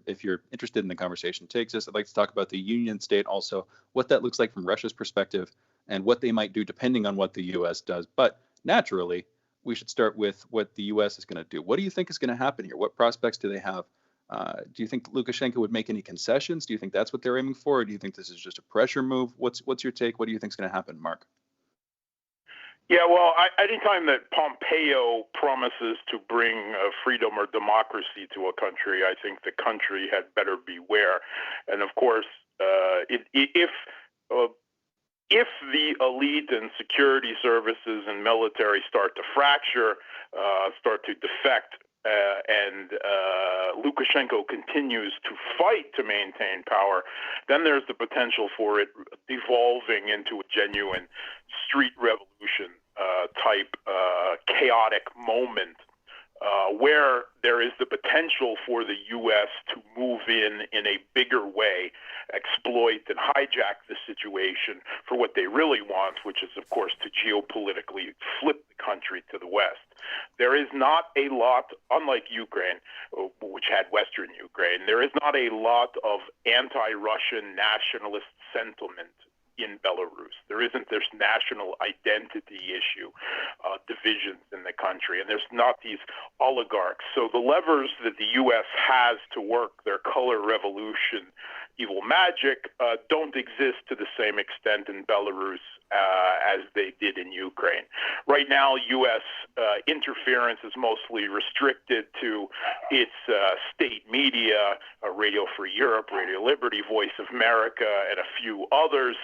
interested in the conversation takes us, I'd like to talk about the Union State, also what that looks like from Russia's perspective, and what they might do depending on what the U.S. does. But naturally, we should start with what the U.S. is going to do. What do you think is going to happen here? What prospects do they have? Do you think Lukashenko would make any concessions? Do you think that's what they're aiming for? Or do you think this is just a pressure move? What's your take? What do you think is going to happen, Mark? Yeah, well, anytime that Pompeo promises to bring freedom or democracy to a country, I think the country had better beware. And of course, if the elite and security services and military start to fracture, start to defect, and Lukashenko continues to fight to maintain power, then there's the potential for it devolving into a genuine street revolution type chaotic moment where there is the potential for the U.S. to move in a bigger way, exploit and hijack the situation for what they really want, which is, of course, to geopolitically flip the country to the West. There is not a lot, unlike Ukraine, which had Western Ukraine, there is not a lot of anti-Russian nationalist sentiment in Belarus. There's national identity issue, divisions in the country, and there's not these oligarchs. So the levers that the U.S. has to work their color revolution evil magic don't exist to the same extent in Belarus as they did in Ukraine. Right now, U.S. Interference is mostly restricted to its state media, Radio Free Europe, Radio Liberty, Voice of America, and a few others,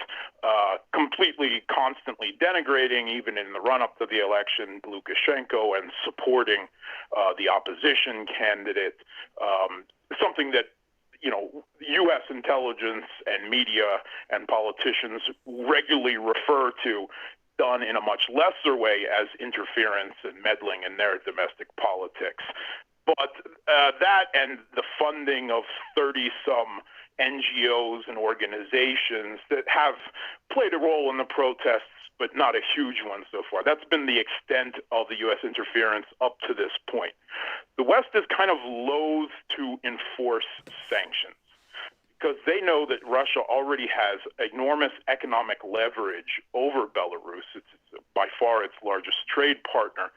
completely, constantly denigrating, even in the run-up to the election, Lukashenko and supporting the opposition candidate, something that U.S. intelligence and media and politicians regularly refer to, done in a much lesser way, as interference and meddling in their domestic politics. But that and the funding of 30-some NGOs and organizations that have played a role in the protests, but not a huge one so far. That's been the extent of the U.S. interference up to this point. The West is kind of loath to enforce sanctions because they know that Russia already has enormous economic leverage over Belarus. It's by far its largest trade partner.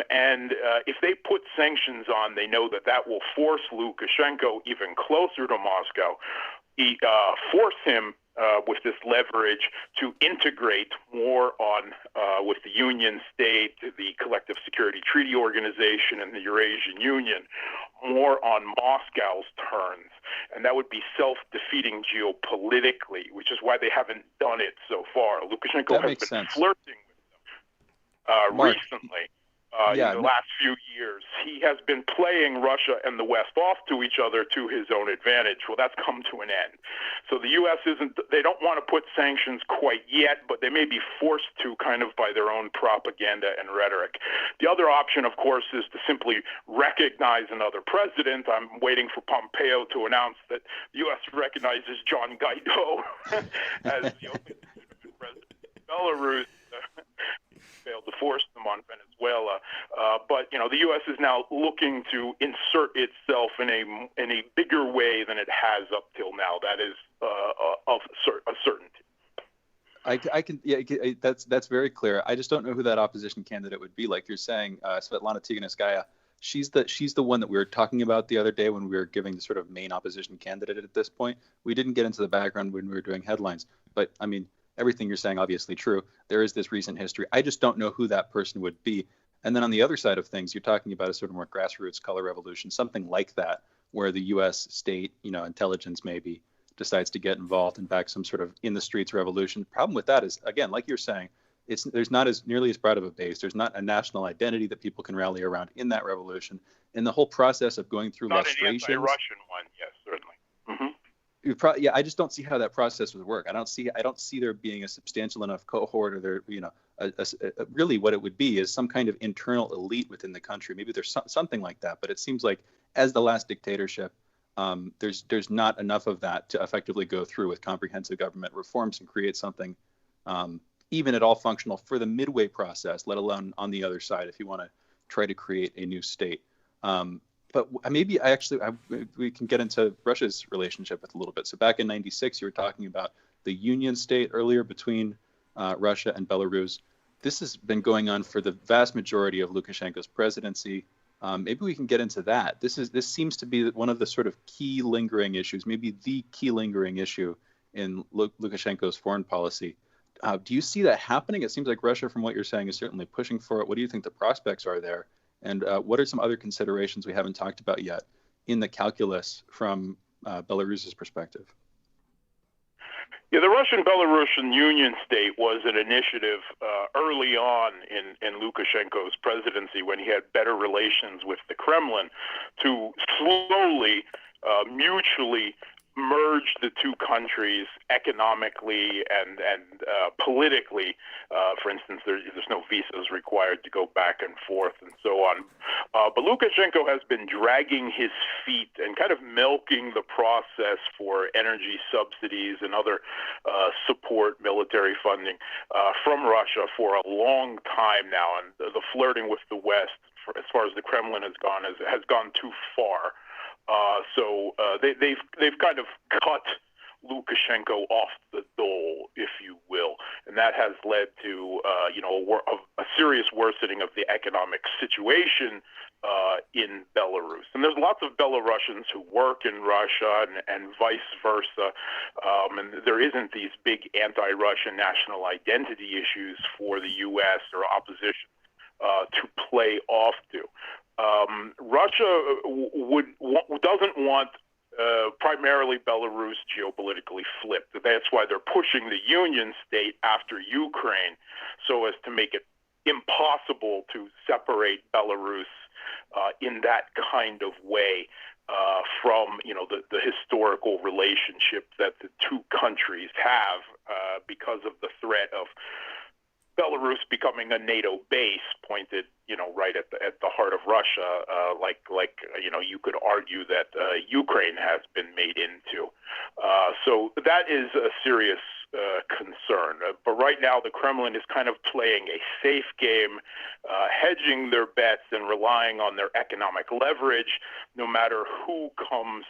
And if they put sanctions on, they know that will force Lukashenko even closer to Moscow, force him with this leverage to integrate more on with the Union State, the Collective Security Treaty Organization, and the Eurasian Union, more on Moscow's terms. And that would be self-defeating geopolitically, which is why they haven't done it so far. Lukashenko has been flirting with them recently. In the last few years, he has been playing Russia and the West off to each other to his own advantage. Well, that's come to an end. So the U.S. they don't want to put sanctions quite yet, but they may be forced to kind of by their own propaganda and rhetoric. The other option, of course, is to simply recognize another president. I'm waiting for Pompeo to announce that the U.S. recognizes John Guaido as the only president of Belarus. Failed to force them on Venezuela, but the U.S. is now looking to insert itself in a bigger way than it has up till now. That is of a certainty. I can that's very clear. I just don't know who that opposition candidate would be. Like you're saying, Svetlana Tikhanovskaya. She's the one that we were talking about the other day when we were giving the sort of main opposition candidate at this point. We didn't get into the background when we were doing headlines, but I mean, everything you're saying, obviously true. There is this recent history. I just don't know who that person would be. And then on the other side of things, you're talking about a sort of more grassroots color revolution, something like that, where the U.S. state, intelligence maybe decides to get involved and back some sort of in the streets revolution. The problem with that is, again, like you're saying, there's not nearly as broad of a base. There's not a national identity that people can rally around in that revolution. And the whole process of going through not lustrations. Not an anti-Russian one, yes, certainly. Mm-hmm. Yeah, I just don't see how that process would work. I don't see there being a substantial enough cohort, or there, really what it would be is some kind of internal elite within the country. Maybe there's something like that, but it seems like as the last dictatorship, there's not enough of that to effectively go through with comprehensive government reforms and create something even at all functional for the midway process, let alone on the other side if you want to try to create a new state. But maybe we can get into Russia's relationship with a little bit. So back in '96, you were talking about the Union State earlier between Russia and Belarus. This has been going on for the vast majority of Lukashenko's presidency. Maybe we can get into that. This seems to be one of the sort of key lingering issues, maybe the key lingering issue in Lukashenko's foreign policy. Do you see that happening? It seems like Russia, from what you're saying, is certainly pushing for it. What do you think the prospects are there? And what are some other considerations we haven't talked about yet in the calculus from Belarus's perspective? Yeah, the Russian-Belarusian Union State was an initiative early on in Lukashenko's presidency when he had better relations with the Kremlin to slowly, mutually merge the two countries economically and politically. For instance, there's no visas required to go back and forth and so on. But Lukashenko has been dragging his feet and kind of milking the process for energy subsidies and other support, military funding from Russia for a long time now. And the flirting with the West, as far as the Kremlin has gone too far. So they've kind of cut Lukashenko off the dole, if you will, and that has led to a serious worsening of the economic situation in Belarus. And there's lots of Belarusians who work in Russia and vice versa, and there isn't these big anti-Russian national identity issues for the U.S. or opposition to play off to. Russia doesn't want primarily Belarus geopolitically flipped. That's why they're pushing the Union State after Ukraine, so as to make it impossible to separate Belarus in that kind of way from the historical relationship that the two countries have because of the threat of Belarus becoming a NATO base pointed, right at the heart of Russia, you could argue that Ukraine has been made into. So that is a serious concern. But right now, the Kremlin is kind of playing a safe game, hedging their bets and relying on their economic leverage, no matter who comes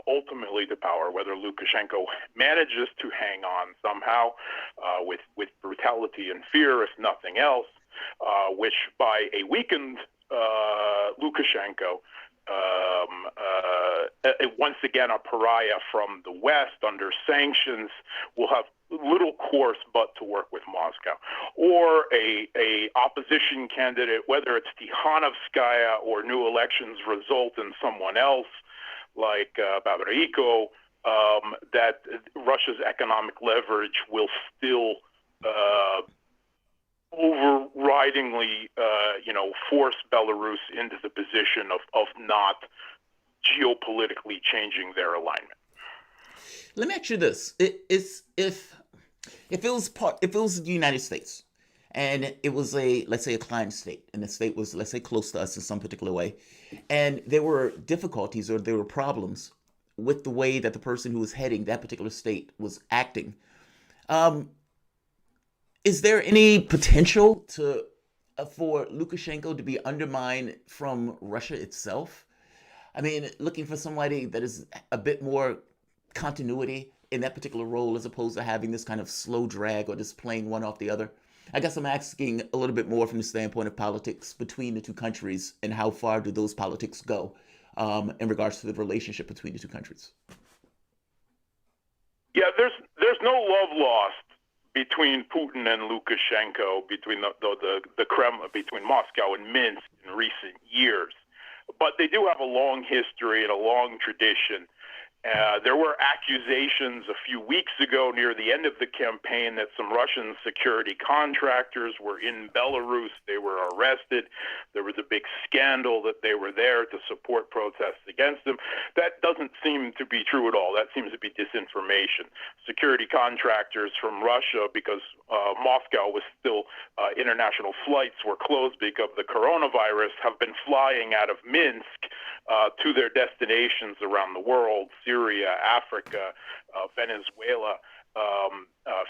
ultimately to power, whether Lukashenko manages to hang on somehow with brutality and fear, if nothing else, which by a weakened Lukashenko, once again a pariah from the West under sanctions, will have little course but to work with Moscow. Or a opposition candidate, whether it's Tikhanovskaya or new elections result in someone else, like Babariko, that Russia's economic leverage will still overridingly, force Belarus into the position of not geopolitically changing their alignment. Let me ask you this: if it was the United States, and it was let's say a client state, and the state was, let's say, close to us in some particular way, and there were difficulties or there were problems with the way that the person who was heading that particular state was acting, is there any potential for Lukashenko to be undermined from Russia itself? I mean, looking for somebody that is a bit more continuity in that particular role as opposed to having this kind of slow drag or just playing one off the other. I guess I'm asking a little bit more from the standpoint of politics between the two countries and how far do those politics go in regards to the relationship between the two countries. Yeah, there's no love lost between Putin and Lukashenko, between the Kremlin, between Moscow and Minsk in recent years. But they do have a long history and a long tradition. There were accusations a few weeks ago near the end of the campaign that some Russian security contractors were in Belarus. They were arrested. There was a big scandal that they were there to support protests against them. That doesn't seem to be true at all. That seems to be disinformation. Security contractors from Russia, because Moscow was still, international flights were closed because of the coronavirus, have been flying out of Minsk to their destinations around the world, Syria, Africa, Venezuela,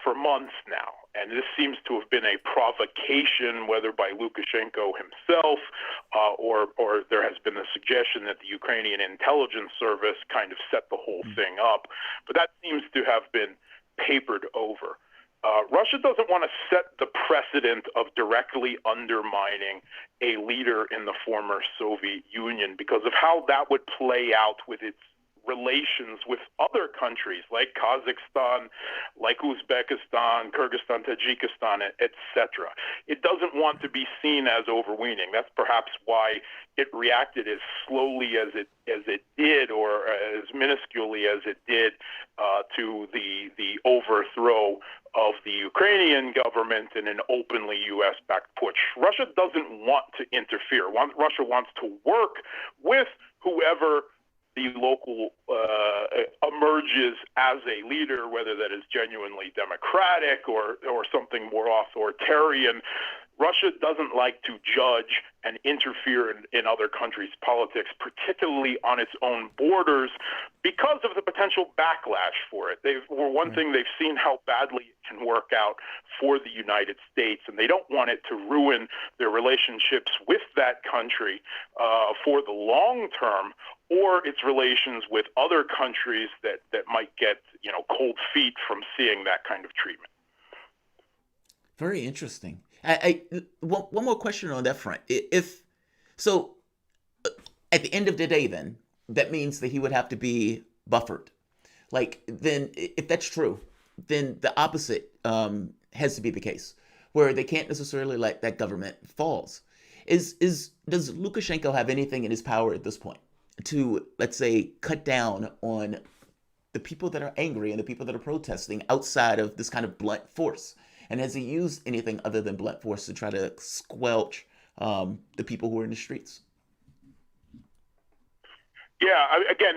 for months now. And this seems to have been a provocation, whether by Lukashenko himself, or there has been a suggestion that the Ukrainian intelligence service kind of set the whole thing up. But that seems to have been papered over. Russia doesn't want to set the precedent of directly undermining a leader in the former Soviet Union because of how that would play out with its relations with other countries like Kazakhstan, like Uzbekistan, Kyrgyzstan, Tajikistan, etc. It doesn't want to be seen as overweening. That's perhaps why it reacted as slowly as it did, or as minusculely as it did, to the overthrow of the Ukrainian government in an openly U.S.-backed putsch. Russia doesn't want to interfere. Russia wants to work with whoever the local emerges as a leader, whether that is genuinely democratic or something more authoritarian. Russia doesn't like to judge and interfere in other countries' politics, particularly on its own borders, because of the potential backlash for it. One thing, they've seen how badly it can work out for the United States, and they don't want it to ruin their relationships with that country for the long term, or its relations with other countries that might get cold feet from seeing that kind of treatment. Very interesting. One more question on that front. At the end of the day, then that means that he would have to be buffered. Then, if that's true, then the opposite has to be the case, where they can't necessarily let that government falls. Does Lukashenko have anything in his power at this point to, let's say, cut down on the people that are angry and the people that are protesting outside of this kind of blunt force? And has he used anything other than blunt force to try to squelch the people who are in the streets? Yeah, again,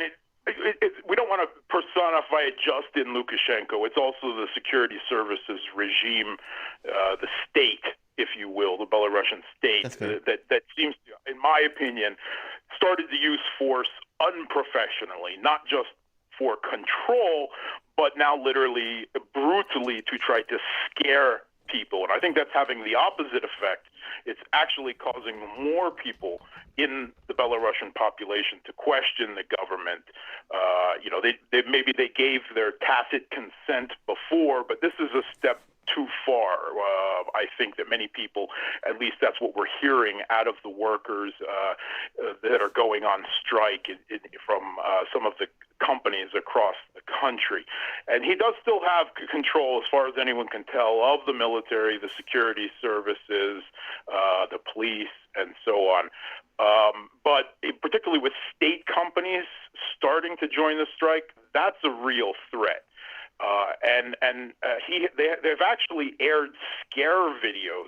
we don't want to personify it just in Lukashenko. It's also the security services regime, the state, if you will, the Belarusian state, that seems to, in my opinion, started to use force unprofessionally, not just for control, but now literally brutally to try to scare people. And I think that's having the opposite effect. It's actually causing more people in the Belarusian population to question the government. Maybe they gave their tacit consent before, but this is a step too far. I think that many people, at least that's what we're hearing out of the workers that are going on strike from some of the companies across the country. And he does still have control, as far as anyone can tell, of the military, the security services, the police, and so on. But particularly with state companies starting to join the strike, that's a real threat. They've actually aired scare videos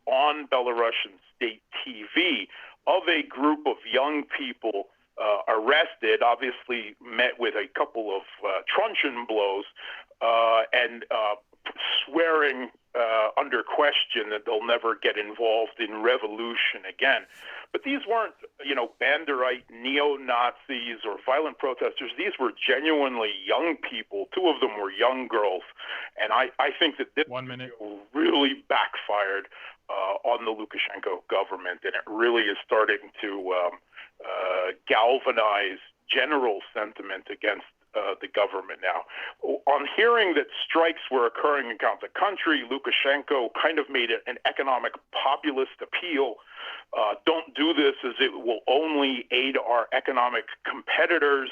on Belarusian state TV of a group of young people arrested, obviously met with a couple of truncheon blows, and swearing under question that they'll never get involved in revolution again. But these weren't, Banderite neo-Nazis or violent protesters. These were genuinely young people. Two of them were young girls. And I think that this really backfired on the Lukashenko government, and it really is starting to galvanize general sentiment against the government now. On hearing that strikes were occurring across the country, Lukashenko kind of made an economic populist appeal. Don't do this, as it will only aid our economic competitors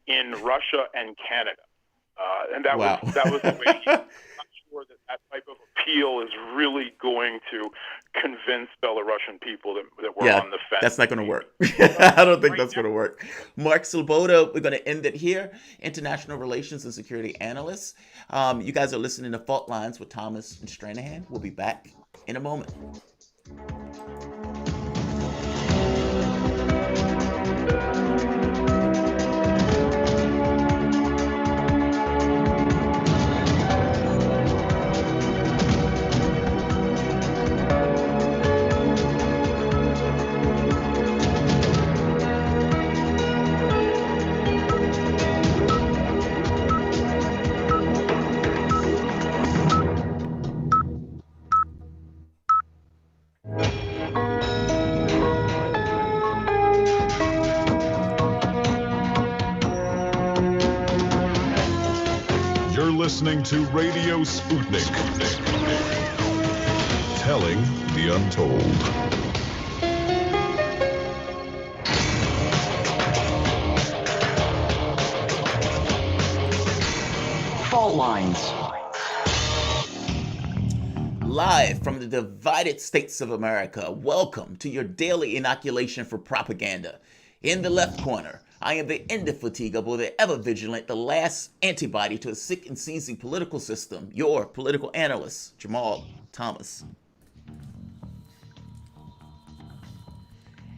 in Russia and Canada. And that was the way he sure that that type of appeal is really going to convince Belarusian people that we're on the fence. That's not going to work. I don't think that's going to work. Mark Sloboda, we're going to end it here. International Relations and Security Analyst. You guys are listening to Fault Lines with Thomas and Stranahan. We'll be back in a moment. Listening to Radio Sputnik, telling the untold. Fault Lines. Live from the divided states of America, welcome to your daily inoculation for propaganda. In the left corner, I am the indefatigable, the ever-vigilant, the last antibody to a sick and seizing political system, your political analyst, Jamarl Thomas.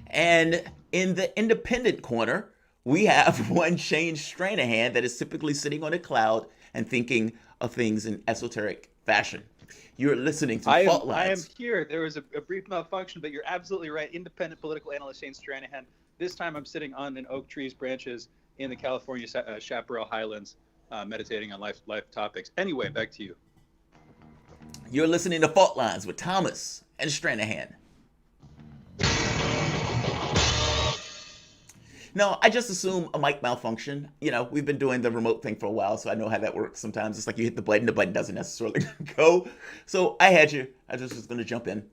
And in the independent corner, we have one Shane Stranahan that is typically sitting on a cloud and thinking of things in esoteric fashion. You're listening to Fault Lines. I am here. There was a brief malfunction, but you're absolutely right. Independent political analyst Shane Stranahan. This time I'm sitting on an oak tree's branches in the California Chaparral Highlands, meditating on life topics. Anyway, back to you. You're listening to Fault Lines with Thomas and Stranahan. No, I just assume a mic malfunction. You know, we've been doing the remote thing for a while, so I know how that works. Sometimes it's like you hit the button doesn't necessarily go. So I had you. I just was going to jump in.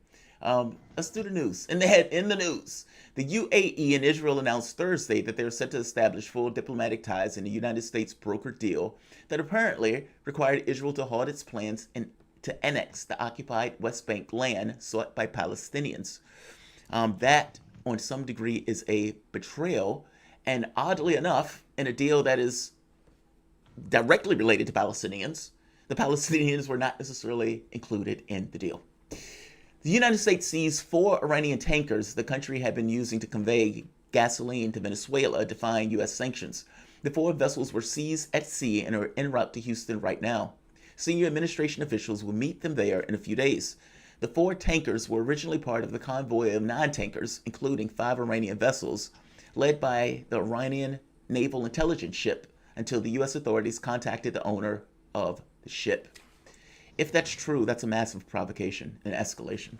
Let's do the news. In the news, the UAE and Israel announced Thursday that they're set to establish full diplomatic ties in a United States brokered deal that apparently required Israel to halt its plans to annex the occupied West Bank land sought by Palestinians. That, on some degree, is a betrayal, and oddly enough, in a deal that is directly related to Palestinians, the Palestinians were not necessarily included in the deal. The United States seized 4 Iranian tankers the country had been using to convey gasoline to Venezuela, defying U.S. sanctions. The 4 vessels were seized at sea and are en route to Houston right now. Senior administration officials will meet them there in a few days. The 4 tankers were originally part of the convoy of 9 tankers, including 5 Iranian vessels, led by the Iranian naval intelligence ship, until the U.S. authorities contacted the owner of the ship. If that's true, that's a massive provocation and escalation.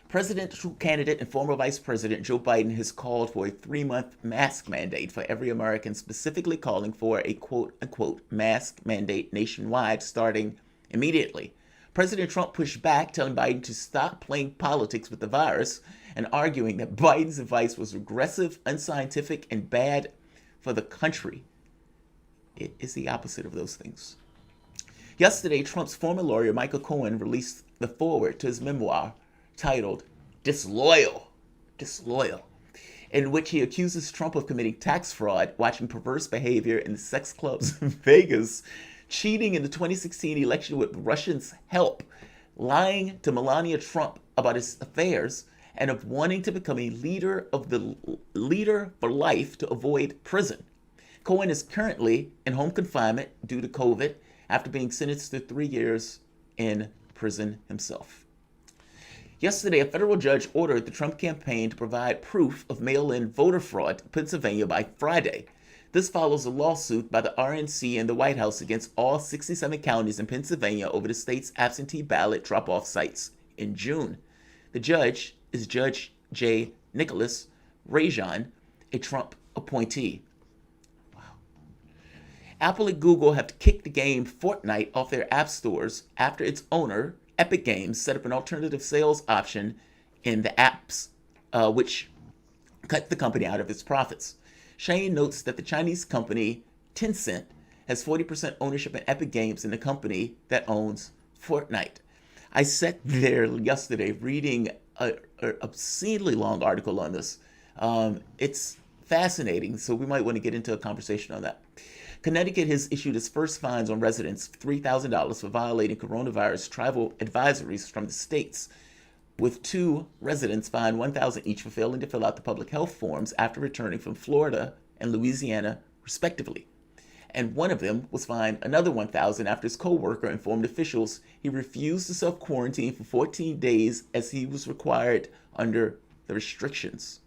Presidential candidate and former Vice President Joe Biden has called for a 3-month mask mandate for every American, specifically calling for a quote-unquote mask mandate nationwide starting immediately. President Trump pushed back, telling Biden to stop playing politics with the virus and arguing that Biden's advice was regressive, unscientific, and bad for the country. It is the opposite of those things. Yesterday, Trump's former lawyer, Michael Cohen, released the foreword to his memoir titled Disloyal, in which he accuses Trump of committing tax fraud, watching perverse behavior in the sex clubs in Vegas, cheating in the 2016 election with Russians' help, lying to Melania Trump about his affairs, and of wanting to become a leader for life to avoid prison. Cohen is currently in home confinement due to COVID, after being sentenced to 3 years in prison himself. Yesterday, a federal judge ordered the Trump campaign to provide proof of mail-in voter fraud in Pennsylvania by Friday. This follows a lawsuit by the RNC and the White House against all 67 counties in Pennsylvania over the state's absentee ballot drop-off sites in June. The judge is Judge J. Nicholas Rajan, a Trump appointee. Apple and Google have kicked the game Fortnite off their app stores after its owner, Epic Games, set up an alternative sales option in the apps, which cut the company out of its profits. Shane notes that the Chinese company Tencent has 40% ownership in Epic Games, and the company that owns fortnight. I sat there yesterday reading an obscenely long article on this. It's fascinating, so we might want to get into a conversation on that. Connecticut has issued its first fines on residents of $3,000 for violating coronavirus travel advisories from the states, with 2 residents fined $1,000 each for failing to fill out the public health forms after returning from Florida and Louisiana, respectively. And one of them was fined another $1,000 after his co-worker informed officials he refused to self-quarantine for 14 days as he was required under the restrictions.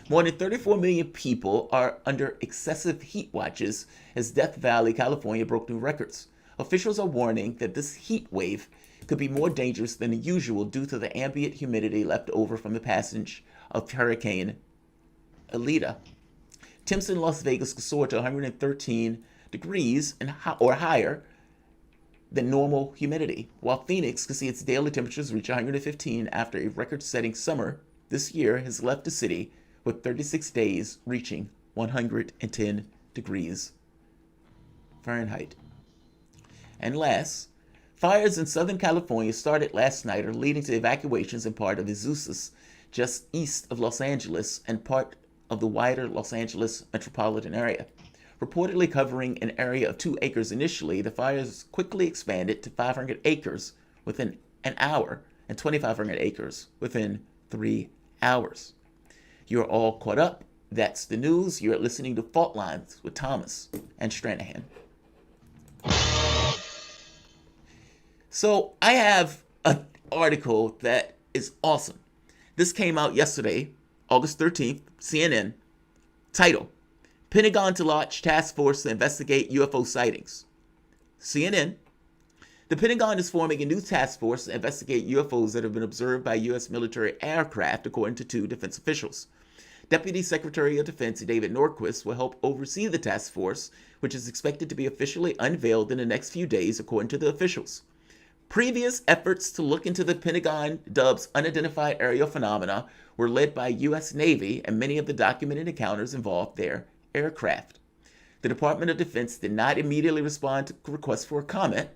More than 34 million people are under excessive heat watches as Death Valley, California broke new records. Officials are warning that this heat wave could be more dangerous than usual due to the ambient humidity left over from the passage of Hurricane Alita. Temps in Las Vegas could soar to 113 degrees or higher than normal humidity, while Phoenix could see its daily temperatures reach 115 after a record-setting summer this year has left the city with 36 days reaching 110 degrees Fahrenheit. And last, fires in Southern California started last night are leading to evacuations in part of Azusa, just east of Los Angeles and part of the wider Los Angeles metropolitan area. Reportedly covering an area of 2 acres initially, the fires quickly expanded to 500 acres within an hour and 2,500 acres within 3 hours. You're all caught up. That's the news. You're listening to Fault Lines with Thomas and Stranahan. So I have an article that is awesome. This came out yesterday, August 13th, CNN. Title: Pentagon to launch task force to investigate UFO sightings. CNN. The Pentagon is forming a new task force to investigate UFOs that have been observed by U.S. military aircraft, according to 2 defense officials. Deputy Secretary of Defense David Norquist will help oversee the task force, which is expected to be officially unveiled in the next few days, according to the officials. Previous efforts to look into the Pentagon dub's unidentified aerial phenomena were led by U.S. Navy, and many of the documented encounters involved their aircraft. The Department of Defense did not immediately respond to requests for a comment.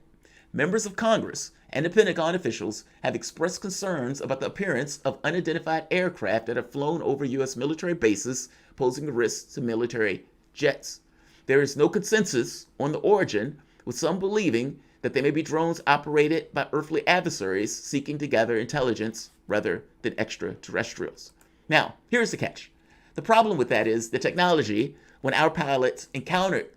Members of Congress and the Pentagon officials have expressed concerns about the appearance of unidentified aircraft that have flown over U.S. military bases, posing a risk to military jets. There is no consensus on the origin, with some believing that they may be drones operated by earthly adversaries seeking to gather intelligence rather than extraterrestrials. Now, here's the catch. The problem with that is the technology, when our pilots encountered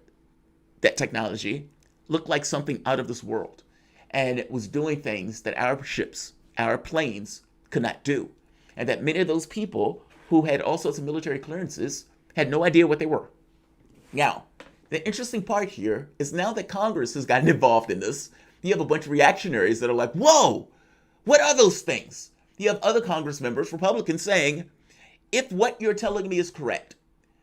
that technology, looked like something out of this world. And it was doing things that our ships, our planes, could not do. And that many of those people who had all sorts of military clearances had no idea what they were. Now, the interesting part here is now that Congress has gotten involved in this, you have a bunch of reactionaries that are like, whoa, what are those things? You have other Congress members, Republicans, saying, if what you're telling me is correct,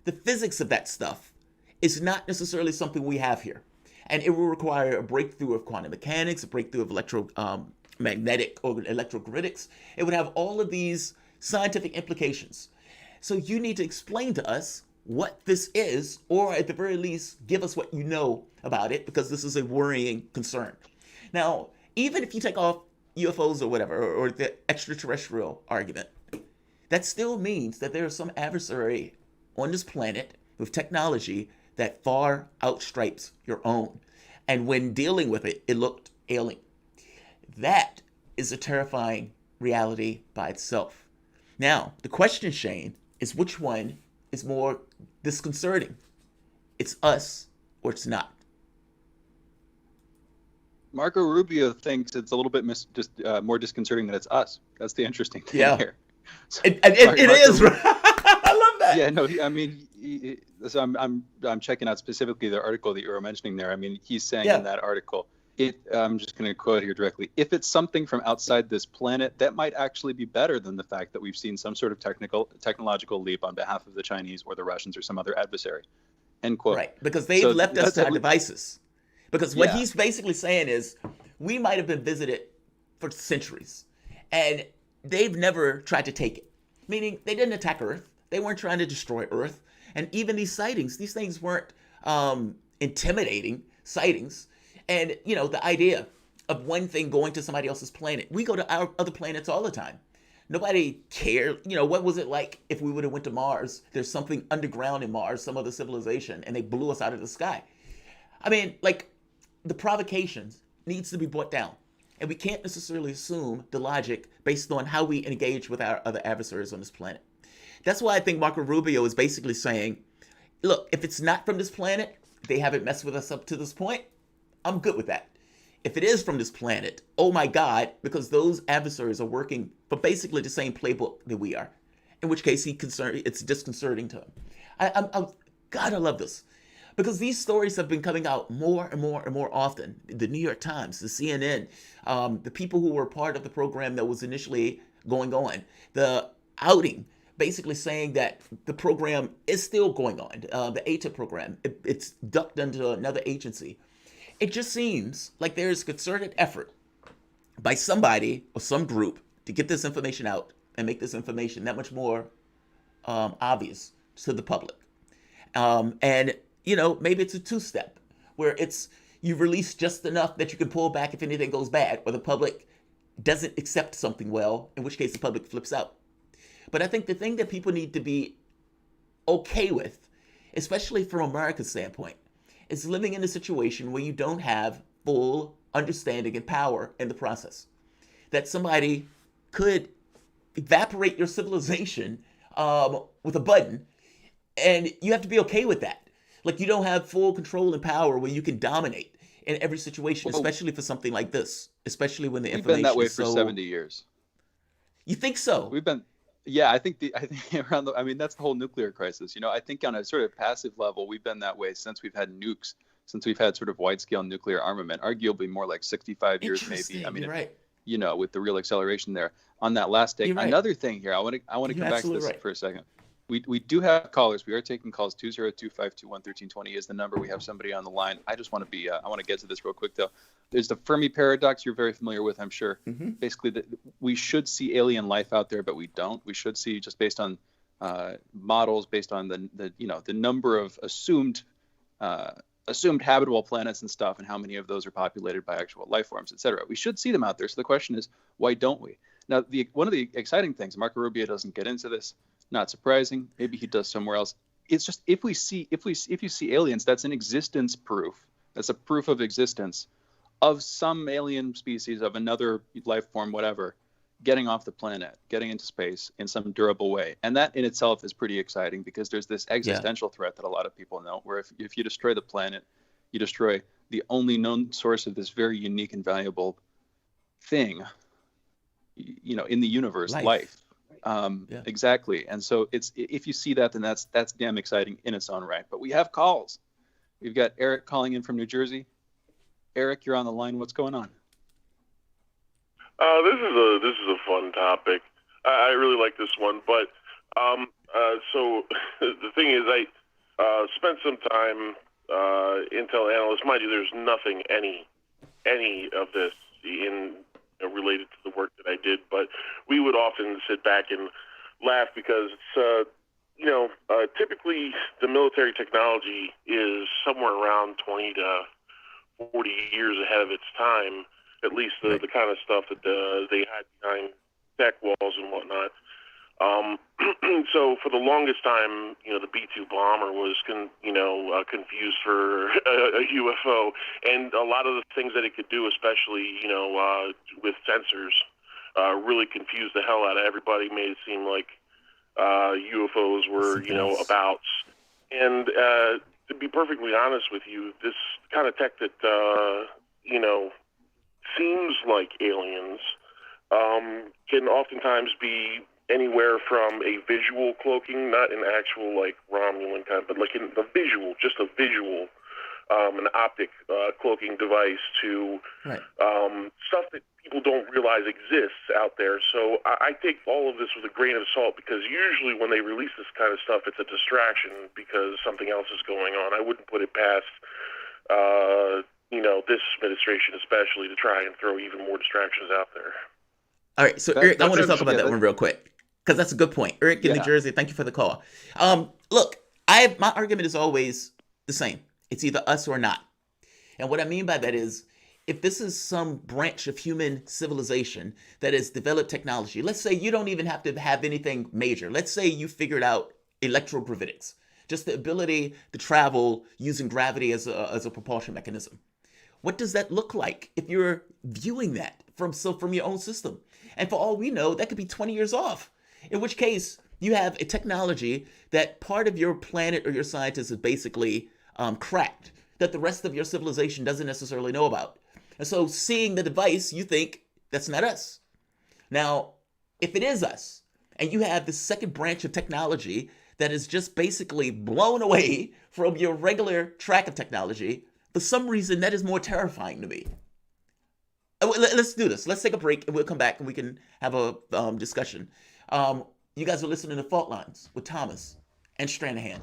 the physics of that stuff is not necessarily something we have here. And it will require a breakthrough of quantum mechanics, a breakthrough of electromagnetic or electroglytics. It would have all of these scientific implications. So you need to explain to us what this is, or at the very least, give us what you know about it, because this is a worrying concern. Now, even if you take off UFOs or whatever, or the extraterrestrial argument, that still means that there is some adversary on this planet with technology that far outstripes your own. And when dealing with it, it looked alien. That is a terrifying reality by itself. Now, the question, Shane, is which one is more disconcerting? It's us or it's not. Marco Rubio thinks it's a little bit more disconcerting that it's us. That's the interesting thing here. So, it is. I love that. Yeah, no, I mean, so I'm checking out specifically the article that you were mentioning there. I mean, he's saying in that article, I'm just going to quote here directly, if it's something from outside this planet, that might actually be better than the fact that we've seen some sort of technological leap on behalf of the Chinese or the Russians or some other adversary. End quote. Right, because they've left us to our devices. Because what he's basically saying is, we might have been visited for centuries, and they've never tried to take it. Meaning, they didn't attack Earth. They weren't trying to destroy Earth. And even these sightings, these things weren't intimidating sightings. And, you know, the idea of one thing going to somebody else's planet. We go to our other planets all the time. Nobody cared. What was it like if we would have went to Mars? There's something underground in Mars, some other civilization, and they blew us out of the sky. I mean, the provocations needs to be brought down. And we can't necessarily assume the logic based on how we engage with our other adversaries on this planet. That's why I think Marco Rubio is basically saying, look, if it's not from this planet, they haven't messed with us up to this point, I'm good with that. If it is from this planet, oh my God, because those adversaries are working for basically the same playbook that we are, in which case it's disconcerting to him. God, I love this. Because these stories have been coming out more and more and more often. The New York Times, the CNN, the people who were part of the program that was initially going on, the outing, basically saying that the program is still going on, the ATIP program. It's ducked into another agency. It just seems like there is a concerted effort by somebody or some group to get this information out and make this information that much more obvious to the public. And maybe it's a two-step where you release just enough that you can pull back if anything goes bad, or the public doesn't accept something well, in which case the public flips out. But I think the thing that people need to be okay with, especially from America's standpoint, is living in a situation where you don't have full understanding and power in the process. That somebody could evaporate your civilization with a button, and you have to be okay with that. You don't have full control and power where you can dominate in every situation, especially for something like this, especially when the information is so... We've been that way for 70 years. You think so? We've been... Yeah, I think around that's the whole nuclear crisis. I think on a sort of passive level, we've been that way since we've had nukes, since we've had sort of wide-scale nuclear armament, arguably more like 65 years maybe. You're right. With the real acceleration there. On that last day, right. Another thing here, I want to come back to this for a second. We do have callers. We are taking calls. 202-521-1320 is the number. We have somebody on the line. I just want to be. I want to get to this real quick though. There's the Fermi Paradox. You're very familiar with, I'm sure. Mm-hmm. Basically, we should see alien life out there, but we don't. We should see, just based on models, based on the number of assumed habitable planets and stuff, and how many of those are populated by actual life forms, etc. We should see them out there. So the question is, why don't we? Now, one of the exciting things, Marco Rubio doesn't get into this. Not surprising. Maybe he does somewhere else. It's just if you see aliens, that's an existence proof. That's a proof of existence of some alien species of another life form, whatever, getting off the planet, getting into space in some durable way. And that in itself is pretty exciting because there's this existential threat that a lot of people know, where if you destroy the planet, you destroy the only known source of this very unique and valuable thing, in the universe, life. Exactly. And so if you see that, then that's damn exciting in its own right. But we have calls. We've got Eric calling in from New Jersey. Eric, you're on the line. What's going on? This is a fun topic. I really like this one. But so the thing is, I spent some time intel analyst. Mind you, there's nothing any of this in related to the work that I did, but we would often sit back and laugh because it's typically the military technology is somewhere around 20 to 40 years ahead of its time, at least the kind of stuff that they had behind tech walls and whatnot. So for the longest time, the B-2 bomber was confused for a UFO, and a lot of the things that it could do, especially with sensors, really confused the hell out of everybody. Made it seem like UFOs were abouts. And to be perfectly honest with you, this kind of tech that seems like aliens can oftentimes be anywhere from a visual cloaking, not an actual Romulan kind, but in the visual, just a visual, an optic cloaking device to stuff that people don't realize exists out there. So I take all of this with a grain of salt because usually when they release this kind of stuff, it's a distraction because something else is going on. I wouldn't put it past this administration especially to try and throw even more distractions out there. All right, so Eric, I want to talk about that one real quick because that's a good point. Eric in New Jersey, thank you for the call. Look, my argument is always the same. It's either us or not. And what I mean by that is if this is some branch of human civilization that has developed technology, let's say you don't even have to have anything major. Let's say you figured out electrogravitics, just the ability to travel using gravity as a propulsion mechanism. What does that look like if you're viewing that from your own system? And for all we know, that could be 20 years off, in which case you have a technology that part of your planet or your scientists has basically cracked, that the rest of your civilization doesn't necessarily know about. And so seeing the device, you think that's not us. Now, if it is us, and you have the second branch of technology that is just basically blown away from your regular track of technology, for some reason that is more terrifying to me. Let's do this. Let's take a break and we'll come back and we can have a discussion. You guys are listening to Fault Lines with Thomas and Stranahan.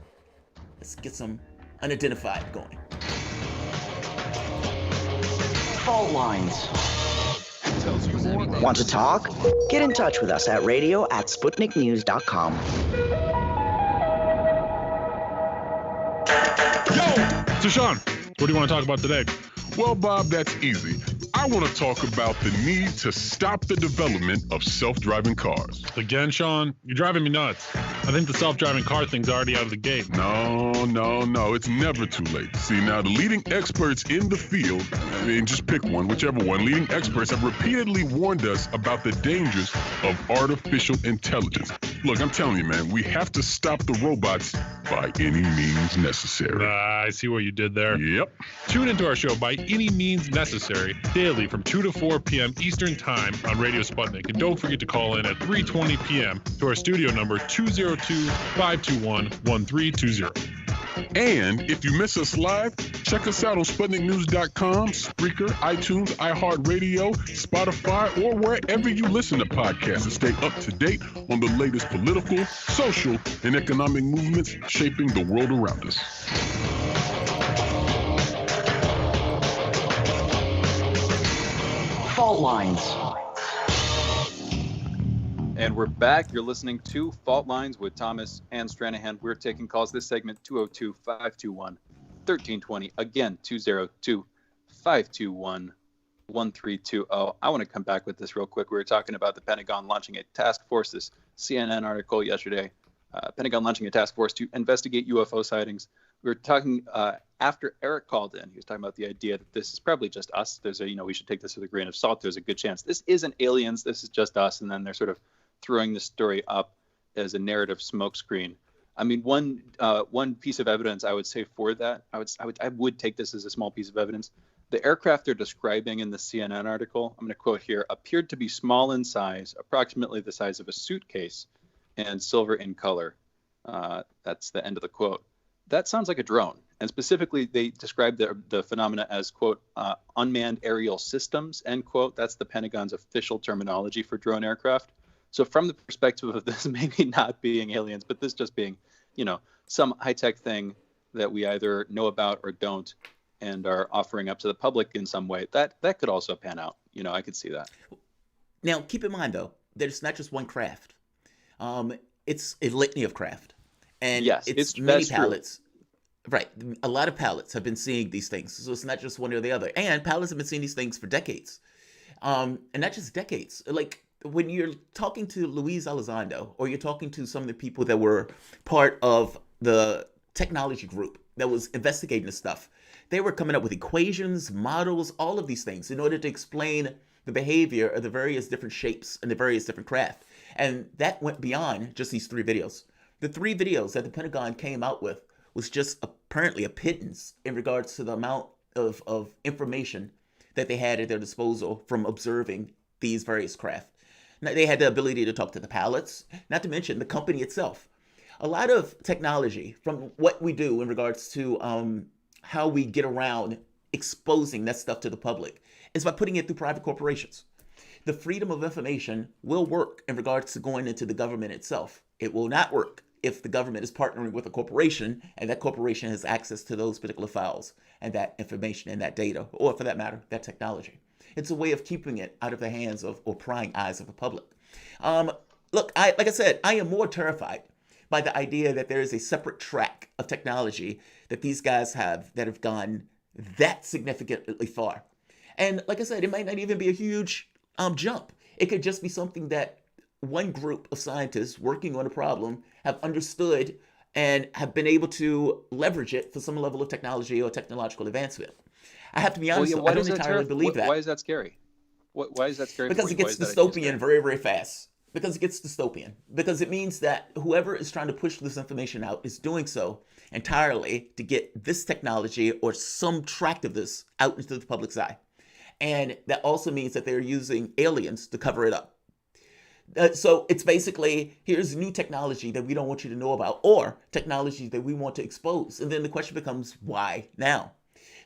Let's get some unidentified going. Fault Lines. Want to talk? Get in touch with us at radio@sputniknews.com. Yo! So Sean, what do you want to talk about today? Well, Bob, that's easy. I want to talk about the need to stop the development of self-driving cars. Again, Sean, you're driving me nuts. I think the self-driving car thing's already out of the gate. No, it's never too late. See, now the leading experts in the field, I mean, just pick one, whichever one, leading experts have repeatedly warned us about the dangers of artificial intelligence. Look, I'm telling you, man, we have to stop the robots by any means necessary. I see what you did there. Yep. Tune into our show By Any Means Necessary daily from 2 to 4 p.m. Eastern Time on Radio Sputnik. And don't forget to call in at 3:20 p.m. to our studio number 202-521-1320. And if you miss us live, check us out on SputnikNews.com, Spreaker, iTunes, iHeartRadio, Spotify, or wherever you listen to podcasts to stay up to date on the latest political, social, and economic movements shaping the world around us. Fault Lines. And we're back. You're listening to Fault Lines with Thomas and Stranahan. We're taking calls this segment, 202-521-1320. Again, 202-521-1320. I want to come back with this real quick. We were talking about the Pentagon launching a task force, this CNN article yesterday. Pentagon launching a task force to investigate UFO sightings. We were talking after Eric called in. He was talking about the idea that this is probably just us. There's we should take this with a grain of salt. There's a good chance this isn't aliens. This is just us. And then they're sort of throwing the story up as a narrative smokescreen. I mean, one piece of evidence I would say for that, I would take this as a small piece of evidence. The aircraft they're describing in the CNN article, I'm going to quote here, appeared to be small in size, approximately the size of a suitcase, and silver in color. That's the end of the quote. That sounds like a drone. And specifically, they describe the phenomena as, quote, unmanned aerial systems, end quote. That's the Pentagon's official terminology for drone aircraft. So from the perspective of this maybe not being aliens, but this just being, some high-tech thing that we either know about or don't and are offering up to the public in some way, that could also pan out. I could see that. Now, keep in mind, though, that it's not just one craft. It's a litany of craft. And yes, it's many pilots. Right. A lot of pilots have been seeing these things. So it's not just one or the other. And pilots have been seeing these things for decades. And not just decades. Like, when you're talking to Luis Elizondo, or you're talking to some of the people that were part of the technology group that was investigating this stuff, they were coming up with equations, models, all of these things in order to explain the behavior of the various different shapes and the various different craft. And that went beyond just these 3 videos. The 3 videos that the Pentagon came out with was just apparently a pittance in regards to the amount of information that they had at their disposal from observing these various craft. Now, they had the ability to talk to the pilots, not to mention the company itself. A lot of technology from what we do in regards to how we get around exposing that stuff to the public is by putting it through private corporations. The freedom of information will work in regards to going into the government itself. It will not work if the government is partnering with a corporation and that corporation has access to those particular files and that information and that data, or for that matter, that technology. It's a way of keeping it out of the hands of or prying eyes of the public. Look, like I said, I am more terrified by the idea that there is a separate track of technology that these guys have that have gone that significantly far. And like I said, it might not even be a huge jump. It could just be something that one group of scientists working on a problem have understood and have been able to leverage it for some level of technology or technological advancement. I have to be honest, I don't entirely believe that. Why is that scary? Why is that scary? Because it gets dystopian very, very fast. Because it gets dystopian. Because it means that whoever is trying to push this information out is doing so entirely to get this technology or some tract of this out into the public's eye. And that also means that they're using aliens to cover it up. So it's basically, here's new technology that we don't want you to know about, or technology that we want to expose. And then the question becomes, why now?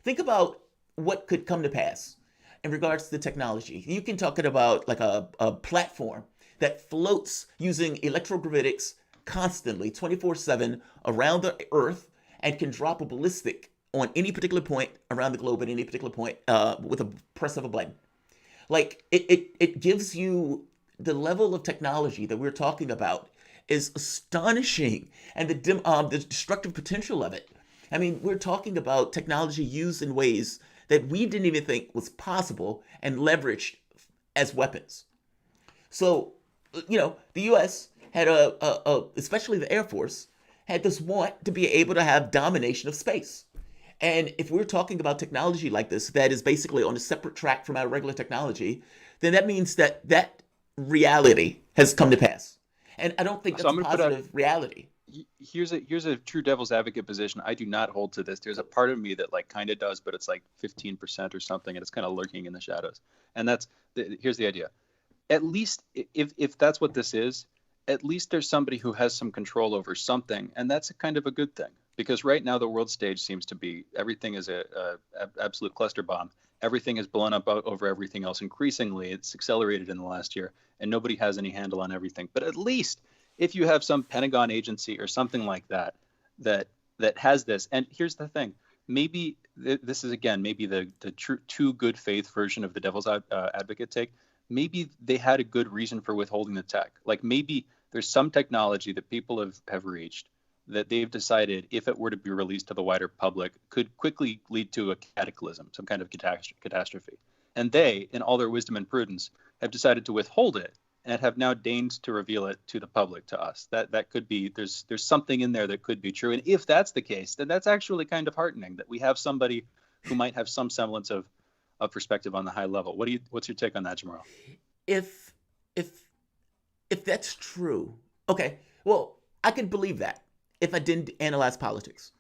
Think about what could come to pass in regards to technology. You can talk about like a platform that floats using electrogravitics constantly, 24/7 around the Earth, and can drop a ballistic on any particular point around the globe at any particular point with a press of a button. Like it gives you the level of technology that we're talking about is astonishing, and the destructive potential of it. I mean, we're talking about technology used in ways that we didn't even think was possible and leveraged as weapons. So, you know, the U.S. had especially the Air Force, had this want to be able to have domination of space. And if we're talking about technology like this, that is basically on a separate track from our regular technology, then that means that that reality has come to pass. And I don't think that's a positive reality. Here's a true devil's advocate position. I do not hold to this. There's a part of me that like kind of does, but it's like 15% or something, and it's kind of lurking in the shadows. And here's the idea. At least if that's what this is, at least there's somebody who has some control over something, and that's a kind of a good thing. Because right now the world stage seems to be everything is a absolute cluster bomb. Everything is blown up over everything else. Increasingly, it's accelerated in the last year, and nobody has any handle on everything. But at least if you have some Pentagon agency or something like that has this, and here's the thing, maybe this is again maybe the true too good faith version of the devil's advocate take. Maybe they had a good reason for withholding the tech. Like maybe there's some technology that people have reached that they've decided, if it were to be released to the wider public, could quickly lead to a cataclysm, some kind of catastrophe. And they, in all their wisdom and prudence, have decided to withhold it and have now deigned to reveal it to the public, to us. That could be, there's something in there that could be true. And if that's the case, then that's actually kind of heartening that we have somebody who might have some semblance of perspective on the high level. What's your take on that, Jamarl? If that's true, okay, well, I could believe that if I didn't analyze politics.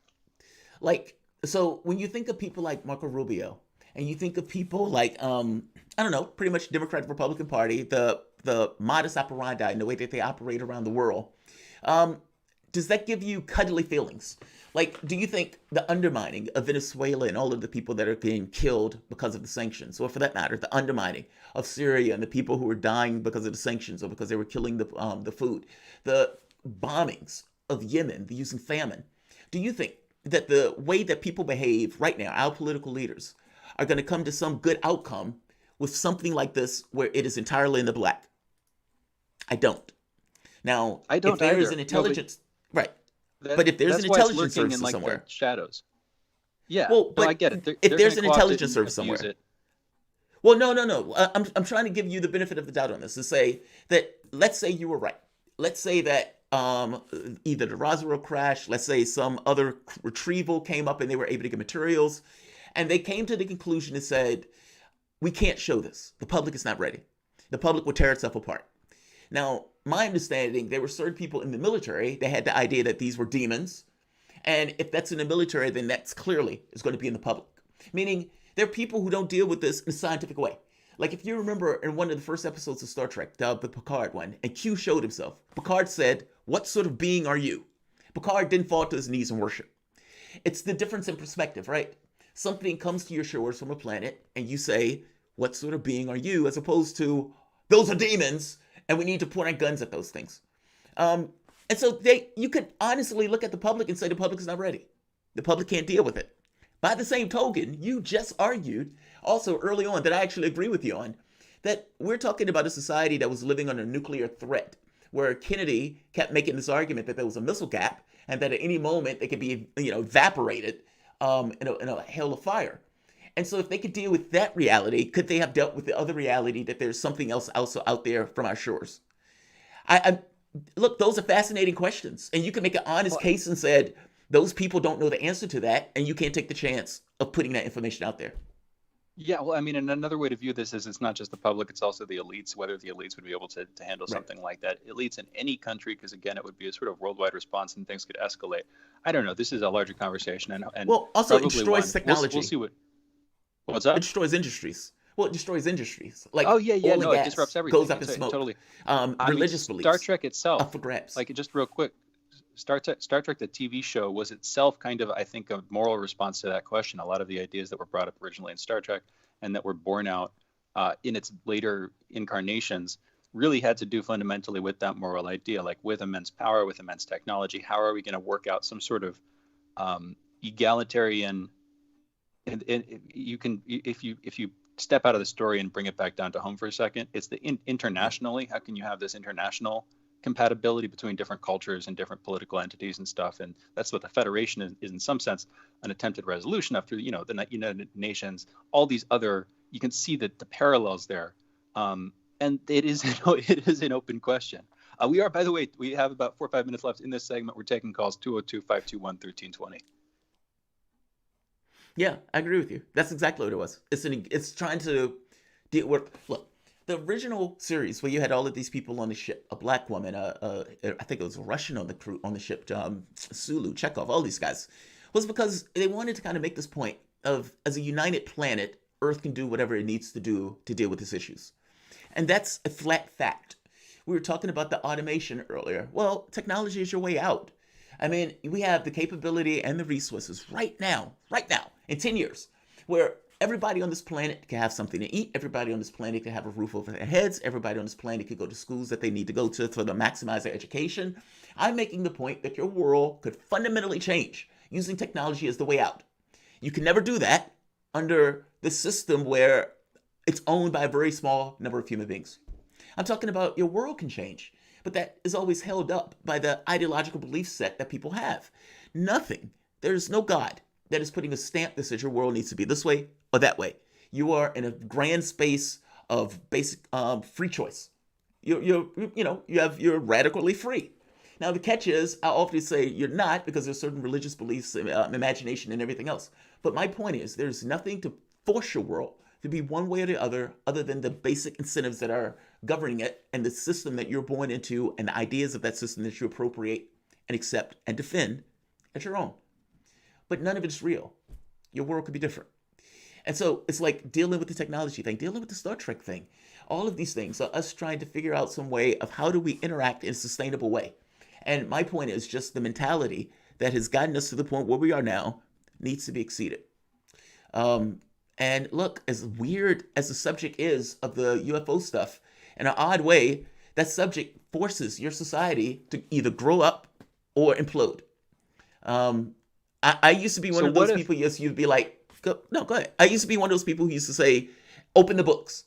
Like, so when you think of people like Marco Rubio, and you think of people like, I don't know, pretty much Democratic Republican Party, the modus operandi and the way that they operate around the world, does that give you cuddly feelings? Like, do you think the undermining of Venezuela and all of the people that are being killed because of the sanctions, or for that matter, the undermining of Syria and the people who are dying because of the sanctions or because they were killing the food, the bombings of Yemen, the using famine, do you think that the way that people behave right now, our political leaders, are going to come to some good outcome with something like this where it is entirely in the black? I don't. Now, if there is an intelligence, right? But if there's an intelligence service in, like, somewhere, the shadows. Yeah. Well, but I get it. If there's an intelligence service somewhere. Well, no. I'm trying to give you the benefit of the doubt on this to say that, let's say you were right. Let's say that either the Roswell crash, let's say some other retrieval came up and they were able to get materials, and they came to the conclusion and said, we can't show this. The public is not ready. The public will tear itself apart. Now, my understanding, there were certain people in the military that had the idea that these were demons. And if that's in the military, then that's clearly is going to be in the public. Meaning, there are people who don't deal with this in a scientific way. Like, if you remember in one of the first episodes of Star Trek, the Picard one, and Q showed himself, Picard said, what sort of being are you? Picard didn't fall to his knees and worship. It's the difference in perspective, right? Something comes to your shores from a planet, and you say, what sort of being are you? As opposed to, those are demons, and we need to point our guns at those things. And so you could honestly look at the public and say the public is not ready. The public can't deal with it. By the same token, you just argued also early on that I actually agree with you on, that we're talking about a society that was living under nuclear threat, where Kennedy kept making this argument that there was a missile gap and that at any moment they could be, evaporated in a hail of fire. And so if they could deal with that reality, could they have dealt with the other reality that there's something else also out there from our shores? I look, those are fascinating questions. And you can make an honest case and said, those people don't know the answer to that, and you can't take the chance of putting that information out there. Yeah, well, I mean, and another way to view this is it's not just the public, it's also the elites, whether the elites would be able to handle something like that. Elites in any country, because again, it would be a sort of worldwide response and things could escalate. I don't know. This is a larger conversation. And well, also it destroys technology. We'll see what's up? It destroys industries. Well, it destroys industries. Like oil and gas it disrupts everything. Goes up in smoke. Totally. Religious beliefs. Star Trek itself, up for grabs. Like just real quick, Star Trek, the TV show, was itself kind of, I think, a moral response to that question. A lot of the ideas that were brought up originally in Star Trek and that were borne out in its later incarnations really had to do fundamentally with that moral idea, like with immense power, with immense technology, how are we going to work out some sort of egalitarian, and you can, if you step out of the story and bring it back down to home for a second, it's the internationally, how can you have this international compatibility between different cultures and different political entities and stuff? And that's what the Federation is in some sense, an attempted resolution after, the United Nations, all these other, you can see that the parallels there. And it is an open question. We are, by the way, we have about 4 or 5 minutes left in this segment. We're taking calls 202-521-1320. Yeah, I agree with you. That's exactly what it was. It's trying to deal with, look, the original series where you had all of these people on the ship, a black woman, I think it was a Russian on the crew on the ship, Sulu, Chekhov, all these guys, was because they wanted to kind of make this point of, as a united planet, Earth can do whatever it needs to do to deal with these issues. And that's a flat fact. We were talking about the automation earlier. Well, technology is your way out. I mean, we have the capability and the resources right now, in 10 years, where everybody on this planet can have something to eat. Everybody on this planet can have a roof over their heads. Everybody on this planet can go to schools that they need to go to maximize their education. I'm making the point that your world could fundamentally change using technology as the way out. You can never do that under the system where it's owned by a very small number of human beings. I'm talking about your world can change, but that is always held up by the ideological belief set that people have. Nothing. There's no God that is putting a stamp that says your world needs to be this way or that way. You are in a grand space of basic free choice. You're radically free. Now the catch is, I often say you're not, because there's certain religious beliefs, imagination, and everything else. But my point is, there's nothing to force your world to be one way or the other than the basic incentives that are governing it and the system that you're born into and the ideas of that system that you appropriate and accept and defend as your own. But none of it's real. Your world could be different. And so it's like dealing with the technology thing, dealing with the Star Trek thing. All of these things are us trying to figure out some way of how do we interact in a sustainable way. And my point is just the mentality that has gotten us to the point where we are now needs to be exceeded. And look, as weird as the subject is of the UFO stuff, in an odd way, that subject forces your society to either grow up or implode. I used to be one of those people, yes, you'd be like, go ahead. I used to be one of those people who used to say, open the books.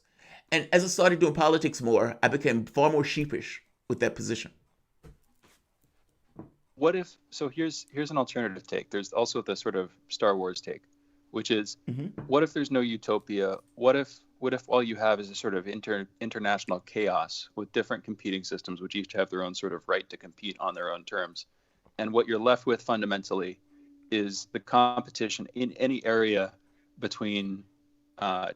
And as I started doing politics more, I became far more sheepish with that position. What if, so here's an alternative take. There's also the sort of Star Wars take, which is, what if there's no utopia? What if all you have is a sort of international chaos with different competing systems, which each have their own sort of right to compete on their own terms? And what you're left with fundamentally is the competition in any area between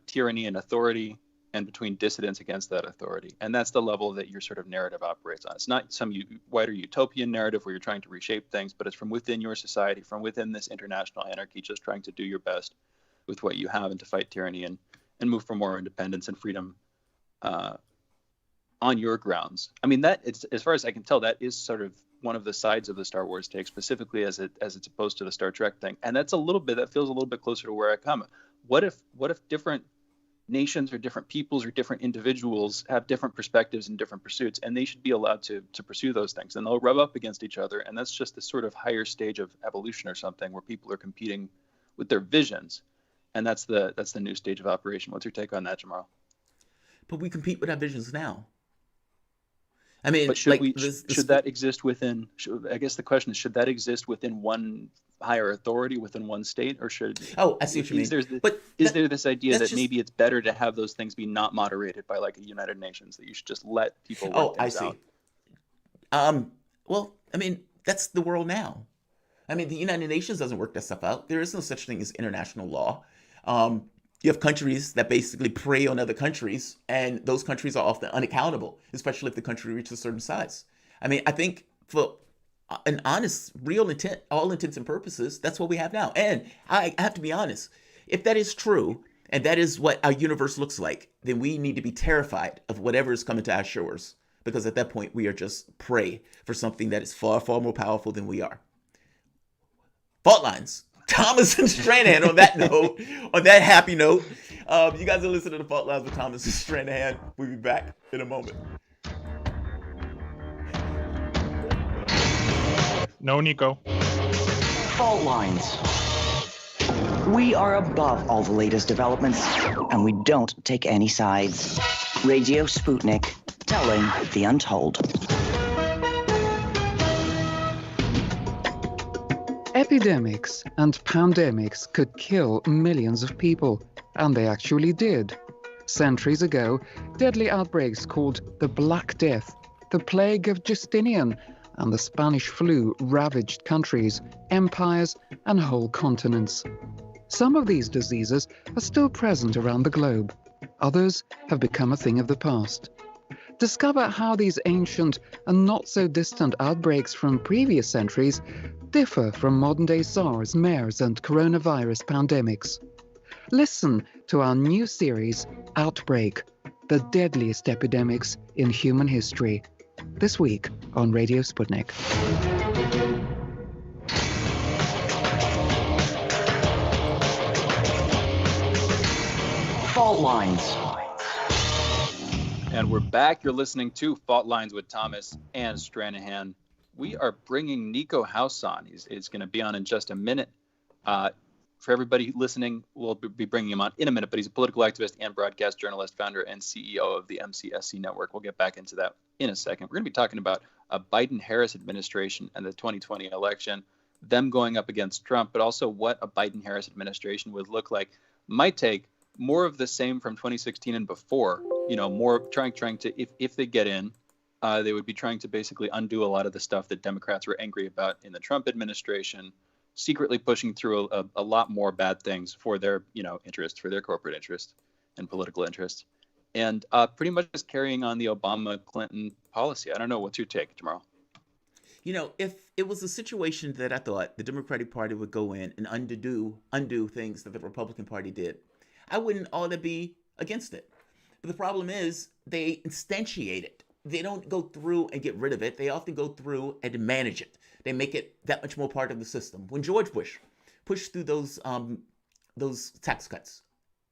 tyranny and authority and between dissidents against that authority. And that's the level that your sort of narrative operates on. It's not some wider utopian narrative where you're trying to reshape things, but it's from within your society, from within this international anarchy, just trying to do your best with what you have and to fight tyranny and move for more independence and freedom on your grounds. I mean, that it's, as far as I can tell, that is sort of one of the sides of the Star Wars take, specifically as it's opposed to the Star Trek thing. And that feels a little bit closer to where I come. What if different nations or different peoples or different individuals have different perspectives and different pursuits, and they should be allowed to pursue those things, and they'll rub up against each other, and that's just this sort of higher stage of evolution or something where people are competing with their visions, and that's the new stage of operation. What's your take on that, Jamarl? But we compete with our visions now. I mean, but should that exist within? I guess the question is, should that exist within one higher authority within one state, or should? Oh, I see what you mean. Is there this idea that just, maybe it's better to have those things be not moderated by like a United Nations, that you should just let people work things out? Well, I mean, that's the world now. I mean, the United Nations doesn't work that stuff out. There is no such thing as international law. You have countries that basically prey on other countries, and those countries are often unaccountable, especially if the country reaches a certain size. I mean, I think for an honest, real intent, all intents and purposes, that's what we have now. And I have to be honest, if that is true, and that is what our universe looks like, then we need to be terrified of whatever is coming to our shores, because at that point, we are just prey for something that is far, far more powerful than we are. Fault lines. Thomas and Stranahan on that note, on that happy note. You guys are listening to the Fault Lines with Thomas and Stranahan. We'll be back in a moment. No, Nico. Fault lines. We are above all the latest developments, and we don't take any sides. Radio Sputnik, telling the untold. Epidemics and pandemics could kill millions of people, and they actually did. Centuries ago, deadly outbreaks called the Black Death, the plague of Justinian, and the Spanish flu ravaged countries, empires, and whole continents. Some of these diseases are still present around the globe. Others have become a thing of the past. Discover how these ancient and not so distant outbreaks from previous centuries differ from modern-day SARS, MERS, and coronavirus pandemics. Listen to our new series, Outbreak, the deadliest epidemics in human history, this week on Radio Sputnik. Fault lines. And we're back. You're listening to Fault Lines with Thomas and Stranahan. We are bringing Nico House on. He's going to be on in just a minute. For everybody listening, we'll be bringing him on in a minute, but he's a political activist and broadcast journalist, founder and CEO of the MCSC Network. We'll get back into that in a second. We're going to be talking about a Biden-Harris administration and the 2020 election, them going up against Trump, but also what a Biden-Harris administration would look like. Might take more of the same from 2016 and before, more trying to, if they get in, they would be trying to basically undo a lot of the stuff that Democrats were angry about in the Trump administration, secretly pushing through a lot more bad things for their, interest, for their corporate interest and political interest, and pretty much just carrying on the Obama-Clinton policy. I don't know. What's your take, Jamarl? If it was a situation that I thought the Democratic Party would go in and undo things that the Republican Party did, I wouldn't all that be against it. But the problem is they instantiate it. They don't go through and get rid of it. They often go through and manage it. They make it that much more part of the system. When George Bush pushed through those tax cuts,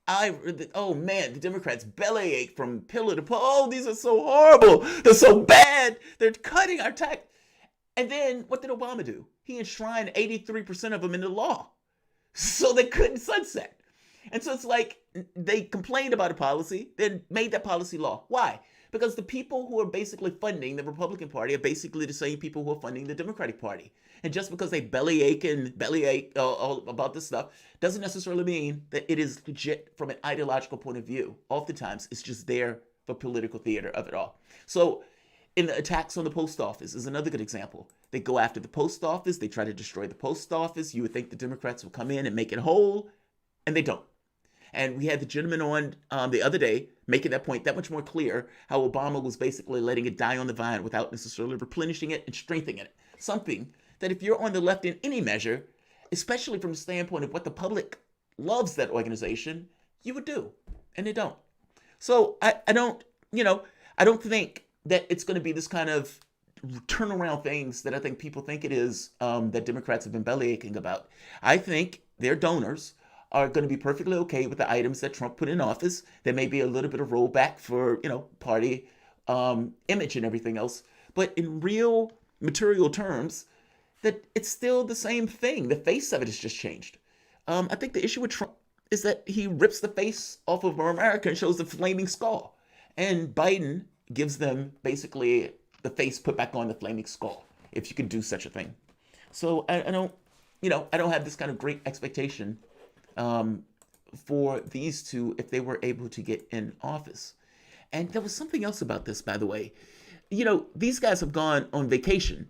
the Democrats bellyache from pillar to post. Oh, these are so horrible. They're so bad. They're cutting our tax. And then what did Obama do? He enshrined 83% of them into law, so they couldn't sunset. And so it's like they complained about a policy, then made that policy law. Why? Because the people who are basically funding the Republican Party are basically the same people who are funding the Democratic Party. And just because they bellyache all about this stuff doesn't necessarily mean that it is legit from an ideological point of view. Oftentimes, it's just there for political theater of it all. So in the attacks on the post office is another good example. They go after the post office. They try to destroy the post office. You would think the Democrats will come in and make it whole, and they don't. And we had the gentleman on the other day making that point that much more clear, how Obama was basically letting it die on the vine without necessarily replenishing it and strengthening it. Something that if you're on the left in any measure, especially from the standpoint of what the public loves that organization, you would do. And they don't. So I don't think that it's going to be this kind of turnaround things that I think people think it is, that Democrats have been bellyaching about. I think their donors are going to be perfectly okay with the items that Trump put in office. There may be a little bit of rollback for, party image and everything else. But in real material terms, that it's still the same thing. The face of it has just changed. I think the issue with Trump is that he rips the face off of America and shows the flaming skull. And Biden gives them basically the face put back on the flaming skull, if you could do such a thing. So I don't, I don't have this kind of great expectation for these two if they were able to get in office. And there was something else about this, by the way. These guys have gone on vacation.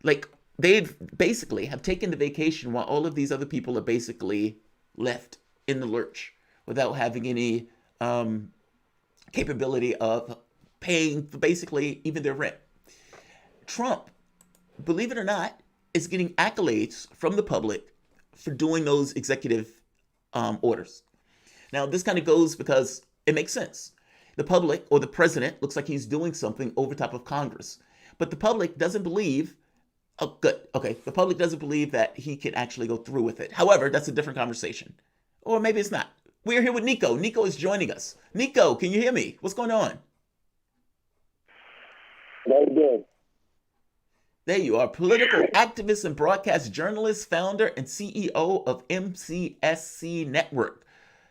Like, they've basically have taken the vacation while all of these other people are basically left in the lurch without having any capability of paying for basically even their rent. Trump, believe it or not, is getting accolades from the public for doing those executive orders. Now, this kind of goes because it makes sense. The public or the president looks like he's doing something over top of Congress, but the public doesn't believe. Oh, good. Okay. The public doesn't believe that he can actually go through with it. However, that's a different conversation. Or maybe it's not. We're here with Nico. Nico is joining us. Nico, can you hear me? What's going on? Very good. There you are. Political activist and broadcast journalist, founder and CEO of MCSC Network.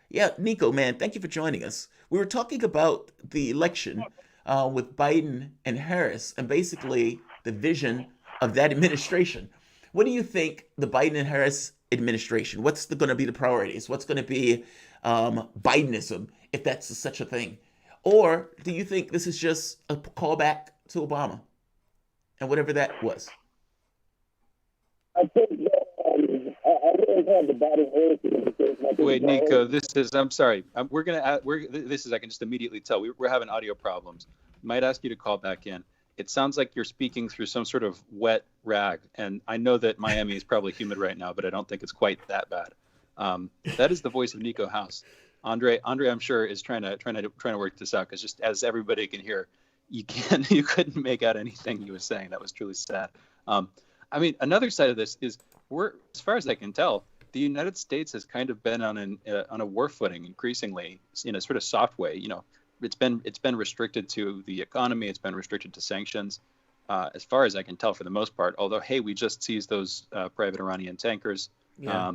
Yeah, Nico, man, thank you for joining us. We were talking about the election with Biden and Harris and basically the vision of that administration. What do you think the Biden and Harris administration, what's going to be the priorities? What's going to be Bidenism, if that's such a thing? Or do you think this is just a callback to Obama and whatever that was? I think that I really have the Biden Harris. Wait, Nico, I'm sorry. I can just immediately tell we're having audio problems. Might ask you to call back in. It sounds like you're speaking through some sort of wet rag, and I know that Miami is probably humid right now, but I don't think it's quite that bad. That is the voice of Nico House. Andre, I'm sure is trying to work this out because just as everybody can hear, you couldn't make out anything he was saying. That was truly sad. Another side of this is as far as I can tell, the United States has kind of been on a war footing increasingly in a sort of soft way. It's been restricted to the economy. It's been restricted to sanctions, as far as I can tell, for the most part. Although, hey, we just seized those private Iranian tankers. Yeah.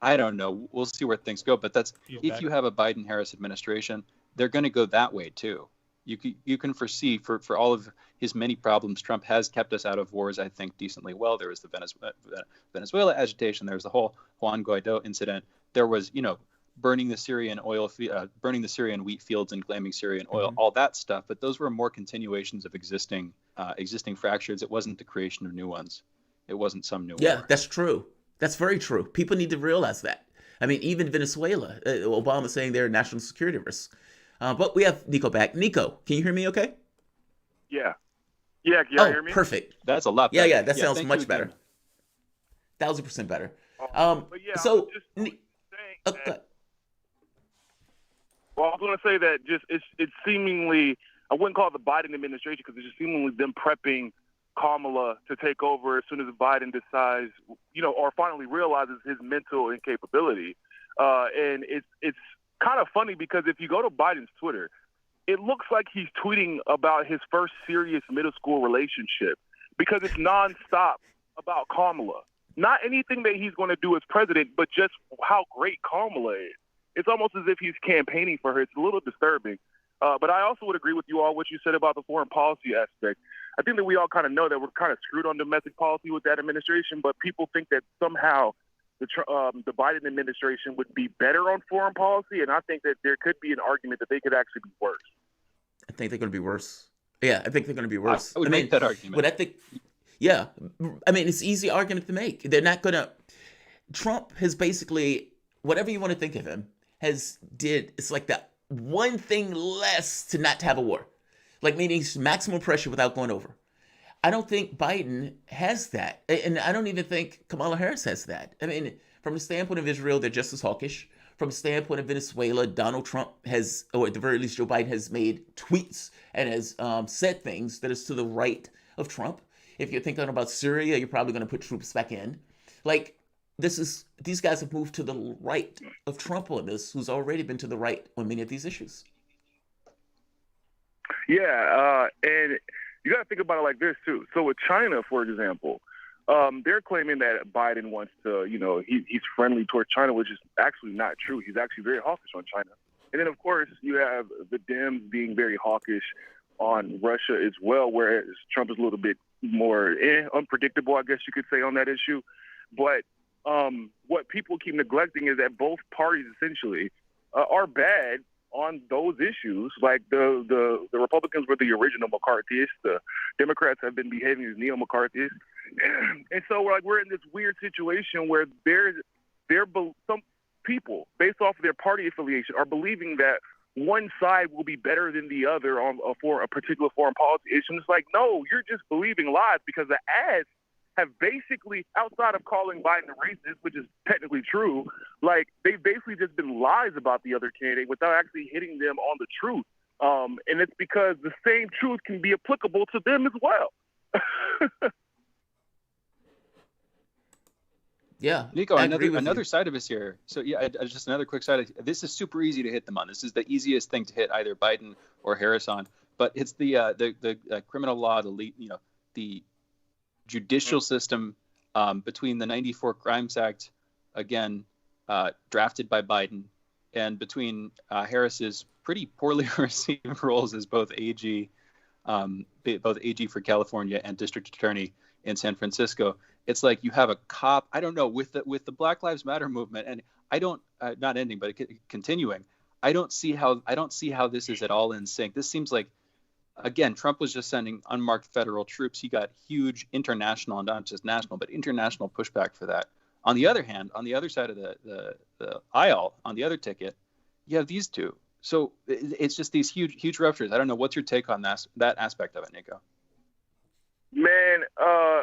I don't know. We'll see where things go. But if you have a Biden-Harris administration, they're going to go that way too. You can foresee for all of his many problems, Trump has kept us out of wars, I think, decently well. There was the Venezuela agitation. There was the whole Juan Guaido incident. There was, burning the Syrian wheat fields and claiming Syrian oil, all that stuff. But those were more continuations of existing fractures. It wasn't the creation of new ones. It wasn't some new war. That's true. That's very true. People need to realize that. I mean, even Venezuela, Obama saying they're a national security risk. But we have Nico back. Nico, can you hear me okay? Yeah. Yeah, can you hear me? Perfect. That's a lot better. Yeah, that sounds much better. 1,000% better. Well, I was going to say that it's seemingly, I wouldn't call it the Biden administration because it's just seemingly them prepping Kamala to take over as soon as Biden decides, or finally realizes his mental incapability. And it's kind of funny because if you go to Biden's Twitter, it looks like he's tweeting about his first serious middle school relationship because it's nonstop about Kamala. Not anything that he's going to do as president, but just how great Kamala is. It's almost as if he's campaigning for her. It's a little disturbing. But I also would agree with you all what you said about the foreign policy aspect. I think that we all kind of know that we're kind of screwed on domestic policy with that administration, but people think that somehow the Biden administration would be better on foreign policy, and I think that there could be an argument that they could actually be worse. I think they're going to be worse. Yeah, I think they're going to be worse. I would make that argument. But I think, it's an easy argument to make. They're not going to. Trump has basically, whatever you want to think of him, it's like that one thing less to not have a war. Like meaning maximum pressure without going over. I don't think Biden has that. And I don't even think Kamala Harris has that. I mean, from the standpoint of Israel, they're just as hawkish. From the standpoint of Venezuela, Donald Trump has, or at the very least, Joe Biden has made tweets and has said things that is to the right of Trump. If you're thinking about Syria, you're probably going to put troops back in. Like, these guys have moved to the right of Trump on this, who's already been to the right on many of these issues. Yeah, and you got to think about it like this, too. So with China, for example, they're claiming that Biden wants to, he's friendly toward China, which is actually not true. He's actually very hawkish on China. And then, of course, you have the Dems being very hawkish on Russia as well, whereas Trump is a little bit more unpredictable, I guess you could say, on that issue. But what people keep neglecting is that both parties essentially are bad on those issues. Like the Republicans were the original McCarthyists. The Democrats have been behaving as neo-McCarthyists. And so we're in this weird situation where some people, based off of their party affiliation, are believing that one side will be better than the other for a particular foreign policy issue. And it's like, no, you're just believing lies, because the ads have basically, outside of calling Biden a racist, which is technically true, like they've basically just been lies about the other candidate without actually hitting them on the truth. And it's because the same truth can be applicable to them as well. Yeah, Nico, another side of us here. So yeah, just another quick side. This is super easy to hit them on. This is the easiest thing to hit either Biden or Harris on. But it's the criminal law, the judicial system between the '94 Crimes Act, again drafted by Biden, and between Harris's pretty poorly received roles as both AG for California and district attorney in San Francisco. It's like you have a cop, I don't know, with the Black Lives Matter movement, and I don't not ending but continuing. I don't see how this is at all in sync. This seems like, again, Trump was just sending unmarked federal troops. He got huge international, not just national, but international pushback for that. On the other hand, on the other side of the aisle, on the other ticket, you have these two. So it's just these huge ruptures. I don't know. What's your take on that aspect of it, Nico? Man,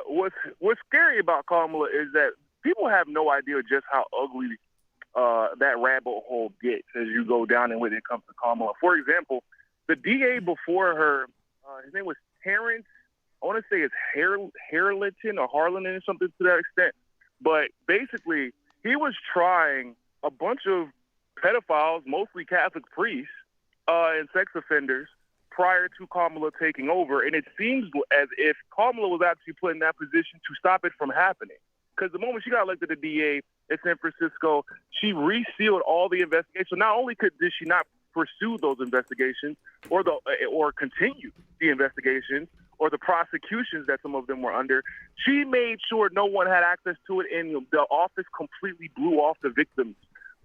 what's scary about Kamala is that people have no idea just how ugly that rabbit hole gets as you go down and when it comes to Kamala. For example, the DA before her, his name was Terrence. I want to say it's Harleton or Harlan or something to that extent. But basically, he was trying a bunch of pedophiles, mostly Catholic priests, and sex offenders prior to Kamala taking over. And it seems as if Kamala was actually put in that position to stop it from happening. Because the moment she got elected to DA in San Francisco, she resealed all the investigations. So not only did she not pursue those investigations or continue the investigations or the prosecutions that some of them were under, she made sure no one had access to it, and the office completely blew off the victims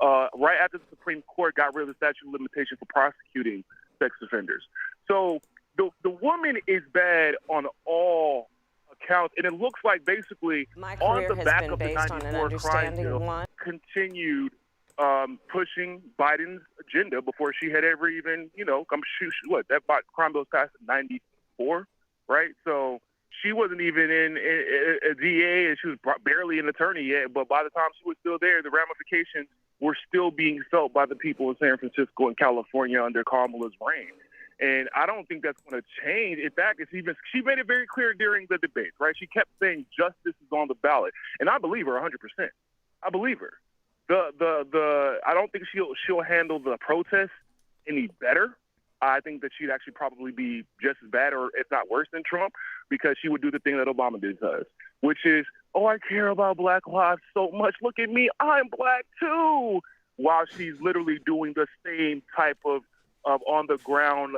right after the Supreme Court got rid of the statute of limitation for prosecuting sex offenders. So the woman is bad on all accounts, and it looks like basically on the back of the 94 crime bill continued pushing Biden's agenda before she had ever even, that crime bill was passed in 94, right? So she wasn't even in a DA, and she was barely an attorney yet, but by the time she was still there, the ramifications were still being felt by the people of San Francisco and California under Kamala's reign. And I don't think that's going to change. In fact, she made it very clear during the debate, right? She kept saying justice is on the ballot, and I believe her 100%. I believe her. I don't think she'll handle the protests any better. I think that she'd actually probably be just as bad, or if not worse, than Trump, because she would do the thing that Obama did to us, which is, oh, I care about Black lives so much. Look at me, I'm Black too. While she's literally doing the same type of on-the-ground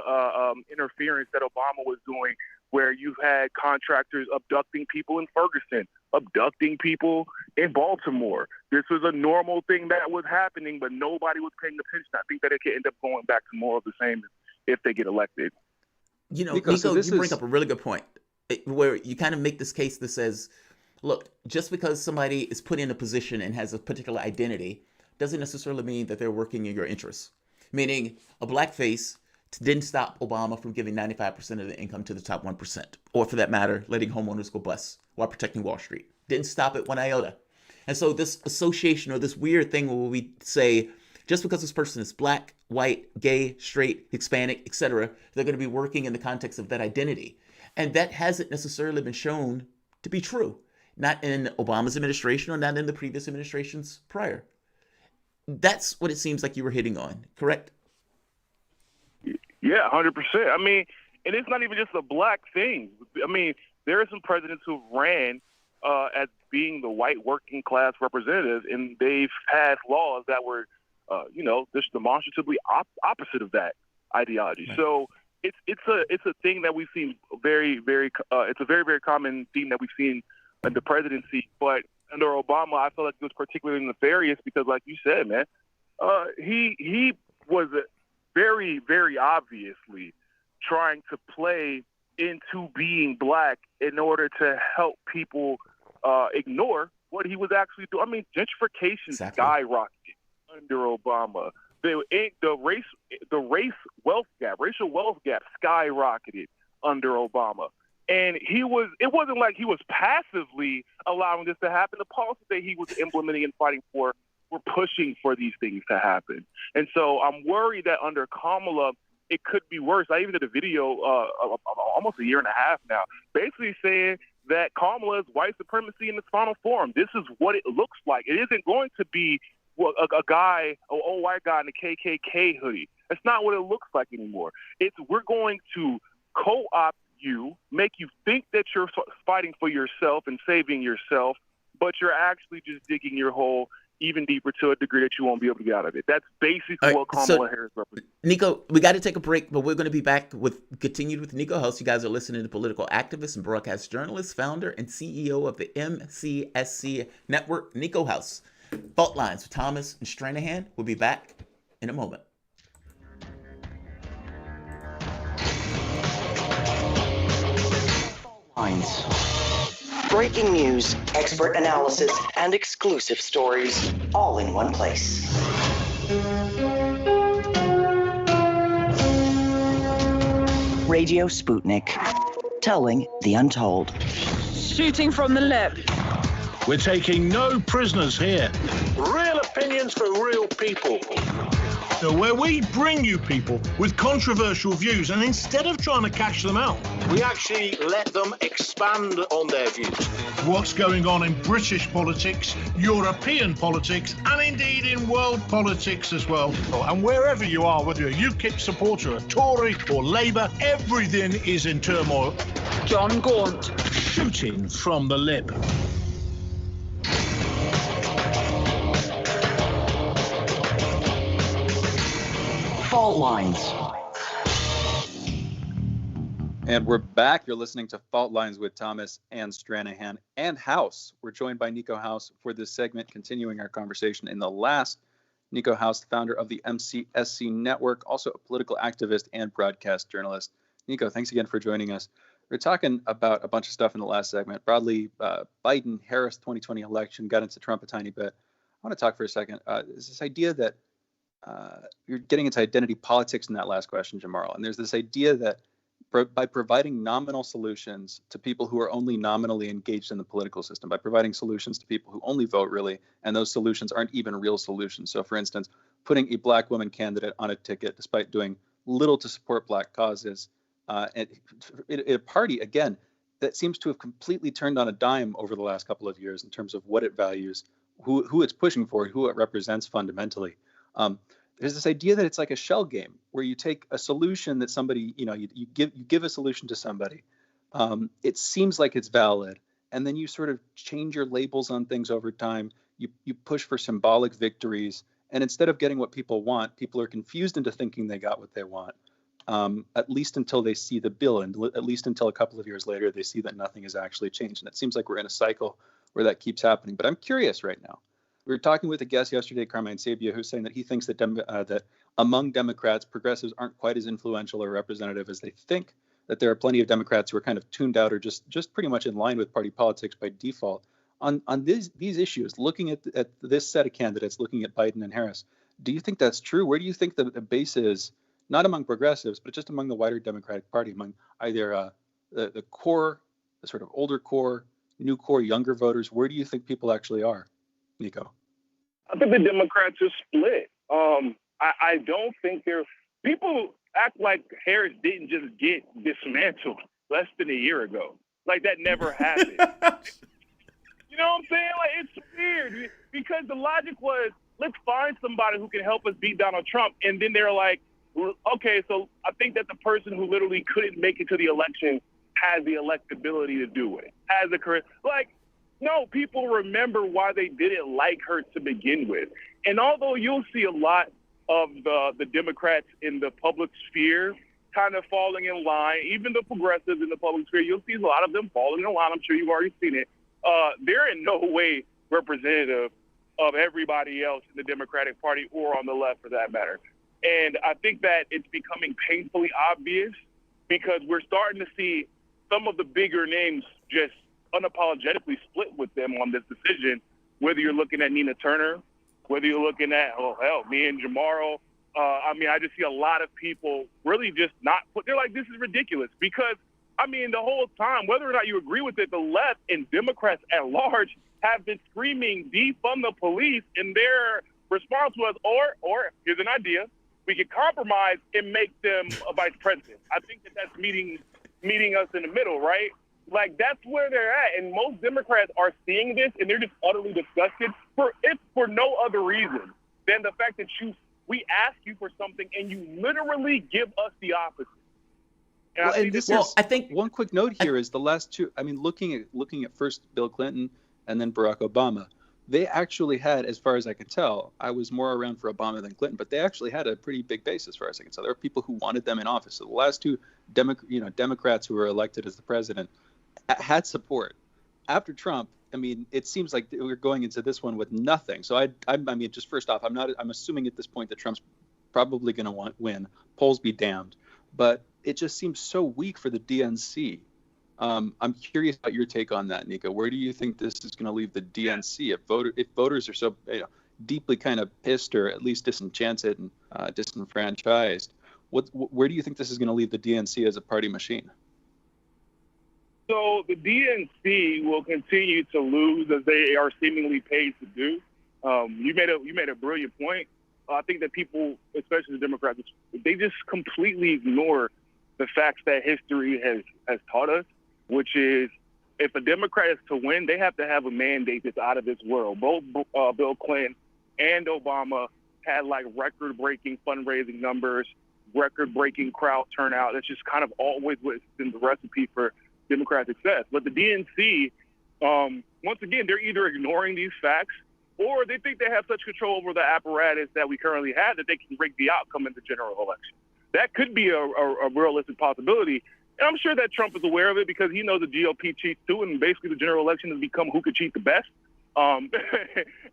interference that Obama was doing, where you've had contractors abducting people in Ferguson, abducting people in Baltimore. This was a normal thing that was happening, but nobody was paying attention. I think that it could end up going back to more of the same if they get elected. Nico, you bring up a really good point, where you kind of make this case that says, look, just because somebody is put in a position and has a particular identity doesn't necessarily mean that they're working in your interests. Meaning a blackface didn't stop Obama from giving 95% of the income to the top 1%, or for that matter, letting homeowners go bust while protecting Wall Street. Didn't stop it one iota. And so this association, or this weird thing where we say, just because this person is black, white, gay, straight, Hispanic, etc., they're going to be working in the context of that identity. And that hasn't necessarily been shown to be true. Not in Obama's administration or not in the previous administrations prior. That's what it seems like you were hitting on, correct? Yeah, 100%. I mean, and it's not even just a black thing. I mean, there are some presidents who ran as being the white working class representative, and they've passed laws that were, just demonstratively opposite of that ideology. Right. So it's a thing that we've seen it's a very, very common theme that we've seen in the presidency. But under Obama, I feel like it was particularly nefarious because, like you said, man, he was very, very obviously trying to play into being black in order to help people ignore what he was actually doing. I mean, gentrification skyrocketed under Obama. The racial wealth gap skyrocketed under Obama. And it wasn't like he was passively allowing this to happen. The policies that he was implementing and fighting for were pushing for these things to happen. And so I'm worried that under Kamala, it could be worse. I even did a video almost a year and a half now, basically saying that Kamala is white supremacy in its final form. This is what it looks like. It isn't going to be an old white guy in a KKK hoodie. That's not what it looks like anymore. We're going to co-opt you, make you think that you're fighting for yourself and saving yourself, but you're actually just digging your hole even deeper to a degree that you won't be able to get out of it. That's basically what Kamala Harris represents. Nico, we got to take a break, but we're going to be back continued with Nico House. You guys are listening to political activist and broadcast journalist, founder and CEO of the MCSC Network, Nico House. Fault Lines with Thomas and Stranahan. We'll be back in a moment. Lines. Breaking news, expert analysis, and exclusive stories, all in one place. Radio Sputnik, telling the untold. Shooting from the lip. We're taking no prisoners here. Real opinions for real people. Where we bring you people with controversial views, and instead of trying to cash them out, we actually let them expand on their views. What's going on in British politics, European politics, and indeed in world politics as well. And wherever you are, whether you're a UKIP supporter, a Tory, or Labour, everything is in turmoil. John Gaunt. Shooting from the lip. Fault Lines. And we're back. You're listening to Fault Lines with Thomas and Stranahan and House. We're joined by Nico House for this segment, continuing our conversation in the last. Nico House, the founder of the MCSC Network, also a political activist and broadcast journalist. Nico, thanks again for joining us. We're talking about a bunch of stuff in the last segment. Broadly, Biden, Harris 2020 election, got into Trump a tiny bit. I want to talk for a second. There's this idea that you're getting into identity politics in that last question, Jamarl. And there's this idea that by providing nominal solutions to people who are only nominally engaged in the political system, by providing solutions to people who only vote really, and those solutions aren't even real solutions. So, for instance, putting a black woman candidate on a ticket despite doing little to support black causes, at a party, again, that seems to have completely turned on a dime over the last couple of years in terms of what it values, who it's pushing for, who it represents fundamentally. There's this idea that it's like a shell game where you take a solution that somebody, you give a solution to somebody. It seems like it's valid, and then you sort of change your labels on things over time. You push for symbolic victories, and instead of getting what people want, people are confused into thinking they got what they want. At least until they see the bill, and at least until a couple of years later, they see that nothing has actually changed. And it seems like we're in a cycle where that keeps happening. But I'm curious right now. We were talking with a guest yesterday, Carmine Sabia, who's saying that he thinks that that among Democrats, progressives aren't quite as influential or representative as they think, that there are plenty of Democrats who are kind of tuned out or just pretty much in line with party politics by default. On these issues, looking at this set of candidates, looking at Biden and Harris, do you think that's true? Where do you think the base is, not among progressives, but just among the wider Democratic Party, among either the core, the sort of older core, new core, younger voters? Where do you think people actually are? Nico? I think the Democrats are split. I don't think people act like Harris didn't just get dismantled less than a year ago. Like that never happened. You know what I'm saying? Like it's weird because the logic was, let's find somebody who can help us beat Donald Trump. And then they're like, okay, so I think that the person who literally couldn't make it to the election has the electability to do it. Has the career. Like, no, people remember why they didn't like her to begin with. And although you'll see a lot of the Democrats in the public sphere kind of falling in line. Even the progressives in the public sphere, you'll see a lot of them falling in line. I'm sure you've already seen it. They're in no way representative of everybody else in the Democratic Party or on the left for that matter. And I think that it's becoming painfully obvious because we're starting to see some of the bigger names just unapologetically split with them on this decision, whether you're looking at Nina Turner, whether you're looking at, me and Jamarl. I just see a lot of people really just not put, they're like, this is ridiculous because, the whole time, whether or not you agree with it, the left and Democrats at large have been screaming, defund the police, and their response was, or here's an idea, we could compromise and make them a vice president. I think that's meeting us in the middle, right? Like, that's where they're at. And most Democrats are seeing this, and they're just utterly disgusted for no other reason than the fact that we ask you for something, and you literally give us the opposite. And I think one quick note here is the last two. Looking at first Bill Clinton and then Barack Obama, they actually had, as far as I can tell, I was more around for Obama than Clinton, but they actually had a pretty big base as far as I can tell. There were people who wanted them in office. So the last two Democrats who were elected as the president had support. After Trump, it seems like we're going into this one with nothing. So just first off, I'm assuming at this point that Trump's probably going to win. Polls be damned, but it just seems so weak for the DNC. I'm curious about your take on that, Nika. Where do you think this is going to leave the DNC if voters are so deeply kind of pissed or at least disenchanted and disenfranchised? Where do you think this is going to leave the DNC as a party machine? So the DNC will continue to lose as they are seemingly paid to do. You made a brilliant point. I think that people, especially the Democrats, they just completely ignore the facts that history has taught us, which is if a Democrat is to win, they have to have a mandate that's out of this world. Both Bill Clinton and Obama had like record-breaking fundraising numbers, record-breaking crowd turnout. That's just kind of always what's been the recipe for Democratic success. But the DNC, once again, they're either ignoring these facts or they think they have such control over the apparatus that we currently have that they can rig the outcome in the general election. That could be a realistic possibility. And I'm sure that Trump is aware of it because he knows the GOP cheats too, and basically the general election has become who could cheat the best. And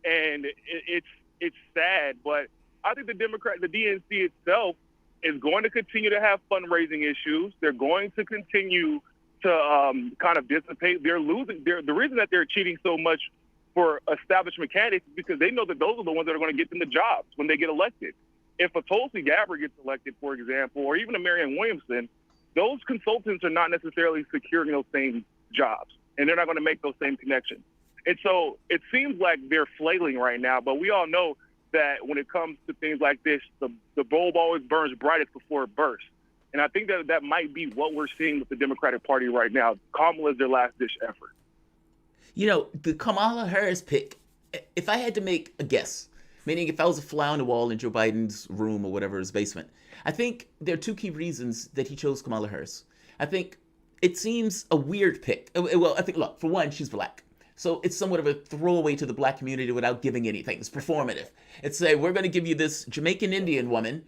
it's sad, but I think the DNC itself is going to continue to have fundraising issues. They're going to continue to kind of dissipate. They're losing. The reason that they're cheating so much for establishment candidates is because they know that those are the ones that are going to get them the jobs when they get elected. If a Tulsi Gabbard gets elected, for example, or even a Marianne Williamson, those consultants are not necessarily securing those same jobs, and they're not going to make those same connections. And so it seems like they're flailing right now, but we all know that when it comes to things like this, the bulb always burns brightest before it bursts. And I think that might be what we're seeing with the Democratic Party right now. Kamala is their last-ditch effort. The Kamala Harris pick, if I had to make a guess, meaning if I was a fly on the wall in Joe Biden's room or whatever, his basement, I think there are two key reasons that he chose Kamala Harris. I think it seems a weird pick. Well, I think, look, for one, she's black. So it's somewhat of a throwaway to the black community without giving anything. It's performative. It's we're going to give you this Jamaican Indian woman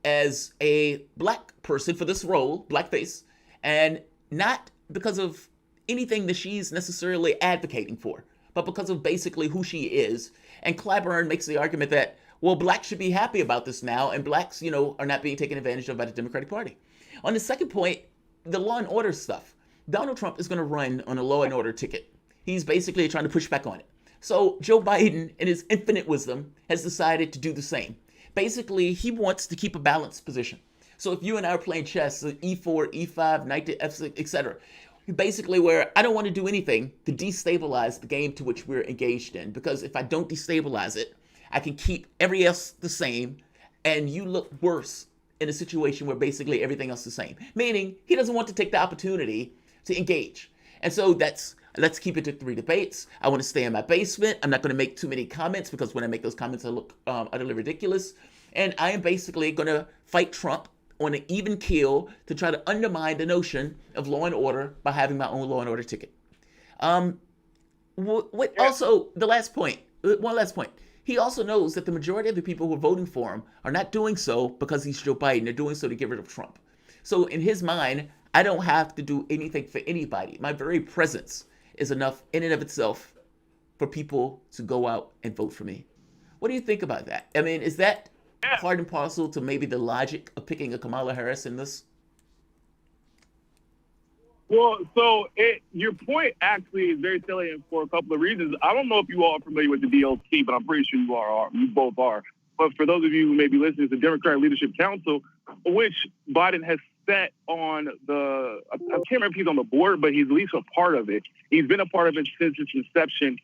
as a black person for this role, blackface, and not because of anything that she's necessarily advocating for, but because of basically who she is. And Clyburn makes the argument that, well, blacks should be happy about this now, and blacks, are not being taken advantage of by the Democratic Party. On the second point, the law and order stuff. Donald Trump is going to run on a law and order ticket. He's basically trying to push back on it. So Joe Biden, in his infinite wisdom, has decided to do the same. Basically, he wants to keep a balanced position. So if you and I are playing chess, E4, E5, knight to F6, etc., basically where I don't want to do anything to destabilize the game to which we're engaged in, because if I don't destabilize it, I can keep everything else the same, and you look worse in a situation where basically everything else is the same. Meaning, he doesn't want to take the opportunity to engage. And so let's keep it to 3 debates. I want to stay in my basement. I'm not going to make too many comments because when I make those comments, I look utterly ridiculous. And I am basically going to fight Trump on an even keel to try to undermine the notion of law and order by having my own law and order ticket. Also, the last point, one last point. he also knows that the majority of the people who are voting for him are not doing so because he's Joe Biden. They're doing so to get rid of Trump. So in his mind, I don't have to do anything for anybody. My very presence is enough in and of itself for people to go out and vote for me. What do you think about that? I mean, is that part and parcel to maybe the logic of picking a Kamala Harris in this? Well, so your point actually is very salient for a couple of reasons. I don't know if you all are familiar with the DLC, but I'm pretty sure you are. You both are. But for those of you who may be listening, it's the Democratic Leadership Council, which Biden has set on the, I can't remember if he's on the board, but he's at least a part of it. He's been a part of it since its inception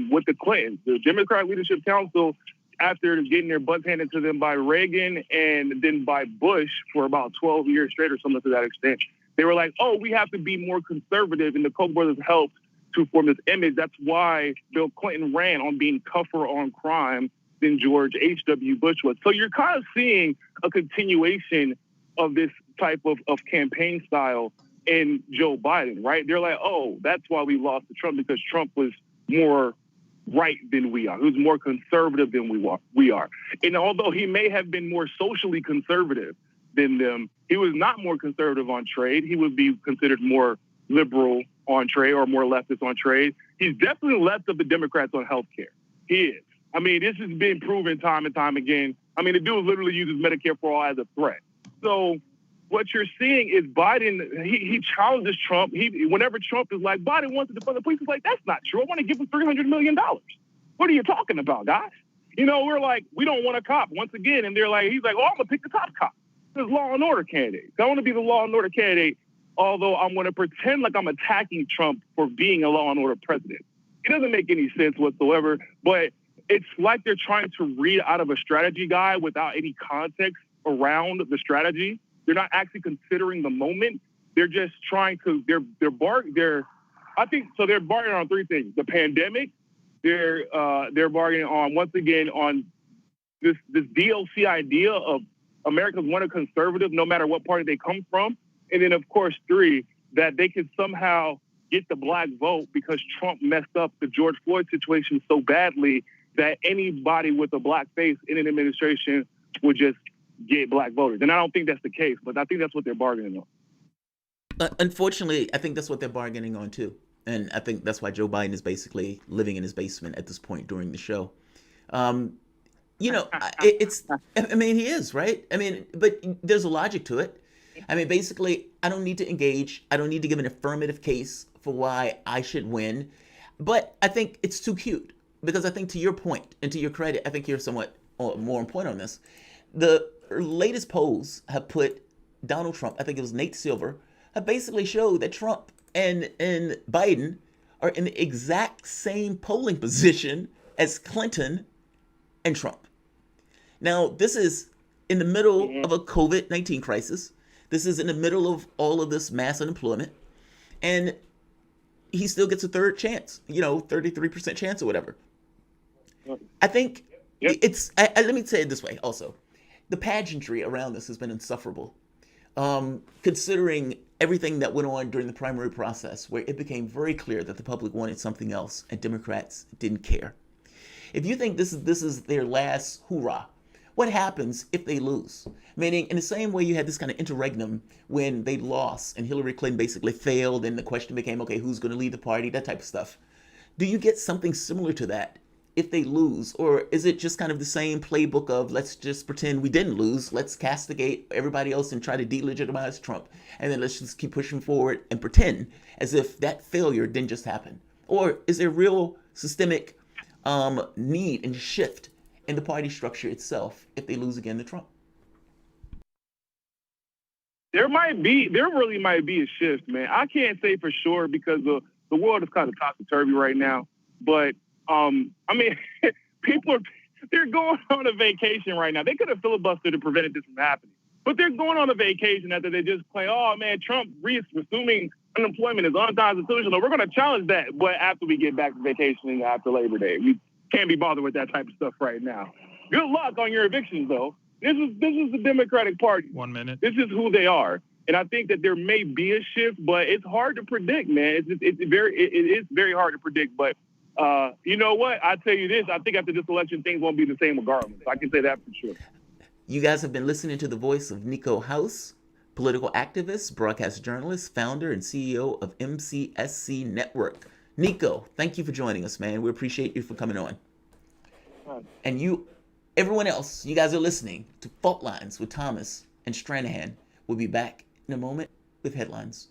with the Clintons. The Democratic Leadership Council, after getting their butts handed to them by Reagan and then by Bush for about 12 years straight or something to that extent, they were like, oh, we have to be more conservative, and the Koch brothers helped to form this image. That's why Bill Clinton ran on being tougher on crime than George H.W. Bush was. So you're kind of seeing a continuation of this type of campaign style in Joe Biden, right? They're like, oh, that's why we lost to Trump, because Trump was more right than we are. He was more conservative than we are. And although he may have been more socially conservative than them, he was not more conservative on trade. He would be considered more liberal on trade or more leftist on trade. He's definitely left of the Democrats on healthcare. He is. I mean, this has been proven time and time again. I mean, the dude literally uses Medicare for all as a threat. So what you're seeing is Biden, he challenges Trump. Whenever Trump is like, Biden wants to defund the police, he's like, that's not true. I want to give him $300 million. What are you talking about, guys? You know, we're like, we don't want a cop once again. And they're like, he's like, oh, I'm going to pick the top cop. This law and order candidate. So I want to be the law and order candidate, although I'm going to pretend like I'm attacking Trump for being a law and order president. It doesn't make any sense whatsoever, but it's like they're trying to read out of a strategy guide without any context around the strategy. They're not actually considering the moment. They're just trying to, they're bargaining on three things. The pandemic, they're bargaining on, once again, on this DLC idea of Americans want a conservative no matter what party they come from. And then, of course, three, that they can somehow get the black vote because Trump messed up the George Floyd situation so badly that anybody with a black face in an administration would just get black voters. And I don't think that's the case, but I think that's what they're bargaining on. Unfortunately, I think that's what they're bargaining on, too. And I think that's why Joe Biden is basically living in his basement at this point during the show. You know, I mean, he is, right? I mean, but there's a logic to it. I mean, basically, I don't need to engage. I don't need to give an affirmative case for why I should win. But I think it's too cute, because I think, to your point and to your credit, I think you're somewhat more on point on this. The latest polls have put Donald Trump, I think it was Nate Silver, have basically showed that Trump and Biden are in the exact same polling position as Clinton and Trump. Now, this is in the middle of a COVID-19 crisis. This is in the middle of all of this mass unemployment. And he still gets a third chance, 33% chance or whatever. I think it's, let me say it this way also. The pageantry around this has been insufferable. Considering everything that went on during the primary process, where it became very clear that the public wanted something else and Democrats didn't care. If you think this is their last hoorah, what happens if they lose? Meaning, in the same way you had this kind of interregnum when they lost and Hillary Clinton basically failed and the question became, okay, who's going to lead the party, that type of stuff. Do you get something similar to that if they lose? Or is it just kind of the same playbook of, let's just pretend we didn't lose, let's castigate everybody else and try to delegitimize Trump, and then let's just keep pushing forward and pretend as if that failure didn't just happen? Or is there real systemic need and shift in the party structure itself if they lose again to Trump? There really might be a shift, man. I can't say for sure because the world is kind of topsy-turvy right now. But, I mean, they're going on a vacation right now. They could have filibustered and prevented this from happening. But they're going on a vacation after they just claim, oh, man, Trump resuming unemployment is unconstitutional. We're going to challenge that. But after we get back to vacation after Labor Day, we can't be bothered with that type of stuff right now. Good luck on your evictions, though. This is the Democratic Party. 1 minute. This is who they are. And I think that there may be a shift, but it's hard to predict, man. It is very hard to predict. But You know what? I tell you this. I think after this election, things won't be the same regardless. I can say that for sure. You guys have been listening to the voice of Nico House, political activist, broadcast journalist, founder, and CEO of MCSC Network. Nico, thank you for joining us, man. We appreciate you for coming on. And you, everyone else, you guys are listening to Fault Lines with Thomas and Stranahan. We'll be back in a moment with headlines.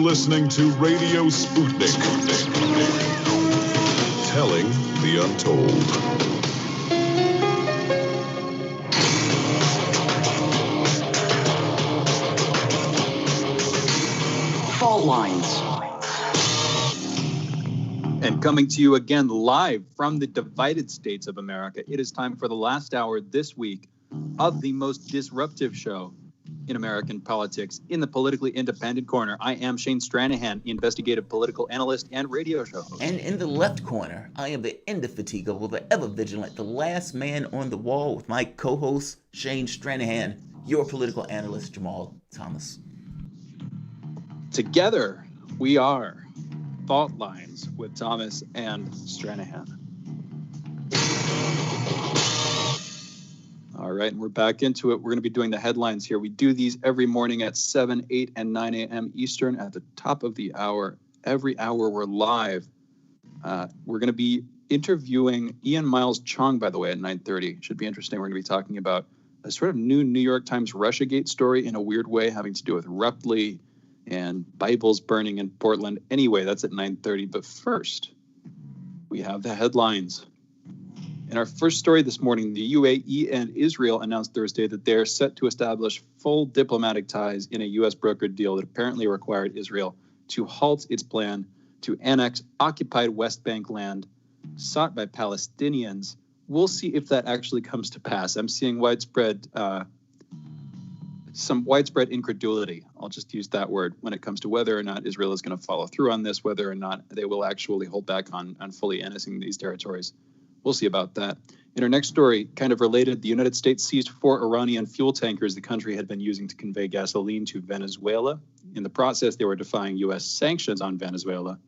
Listening to Radio Sputnik, telling the untold. Fault Lines. And coming to you again live from the divided states of America, it is time for the last hour this week of the most disruptive show in American politics, in the politically independent corner. I am Shane Stranahan, investigative political analyst and radio show host. And in the left corner, I am the indefatigable, the ever vigilant, the last man on the wall with my co-host Shane Stranahan, your political analyst Jamarl Thomas. Together, we are Fault Lines with Thomas and Stranahan. All right, and we're back into it. We're going to be doing the headlines here. We do these every morning at 7, 8, and 9 a.m. Eastern at the top of the hour. Every hour we're live. We're going to be interviewing Ian Miles Chong, by the way, at 9:30. Should be interesting. We're going to be talking about a sort of new New York Times Russiagate story in a weird way, having to do with Rupley and Bibles burning in Portland. Anyway, that's at 9:30. But first, we have the headlines. In our first story this morning, the UAE and Israel announced Thursday that they are set to establish full diplomatic ties in a U.S. brokered deal that apparently required Israel to halt its plan to annex occupied West Bank land sought by Palestinians. We'll see if that actually comes to pass. I'm seeing some widespread incredulity. I'll just use that word when it comes to whether or not Israel is going to follow through on this, whether or not they will actually hold back on fully annexing these territories. We'll see about that. In our next story, kind of related, the United States seized 4 Iranian fuel tankers the country had been using to convey gasoline to Venezuela. In the process, they were defying U.S. sanctions on Venezuela.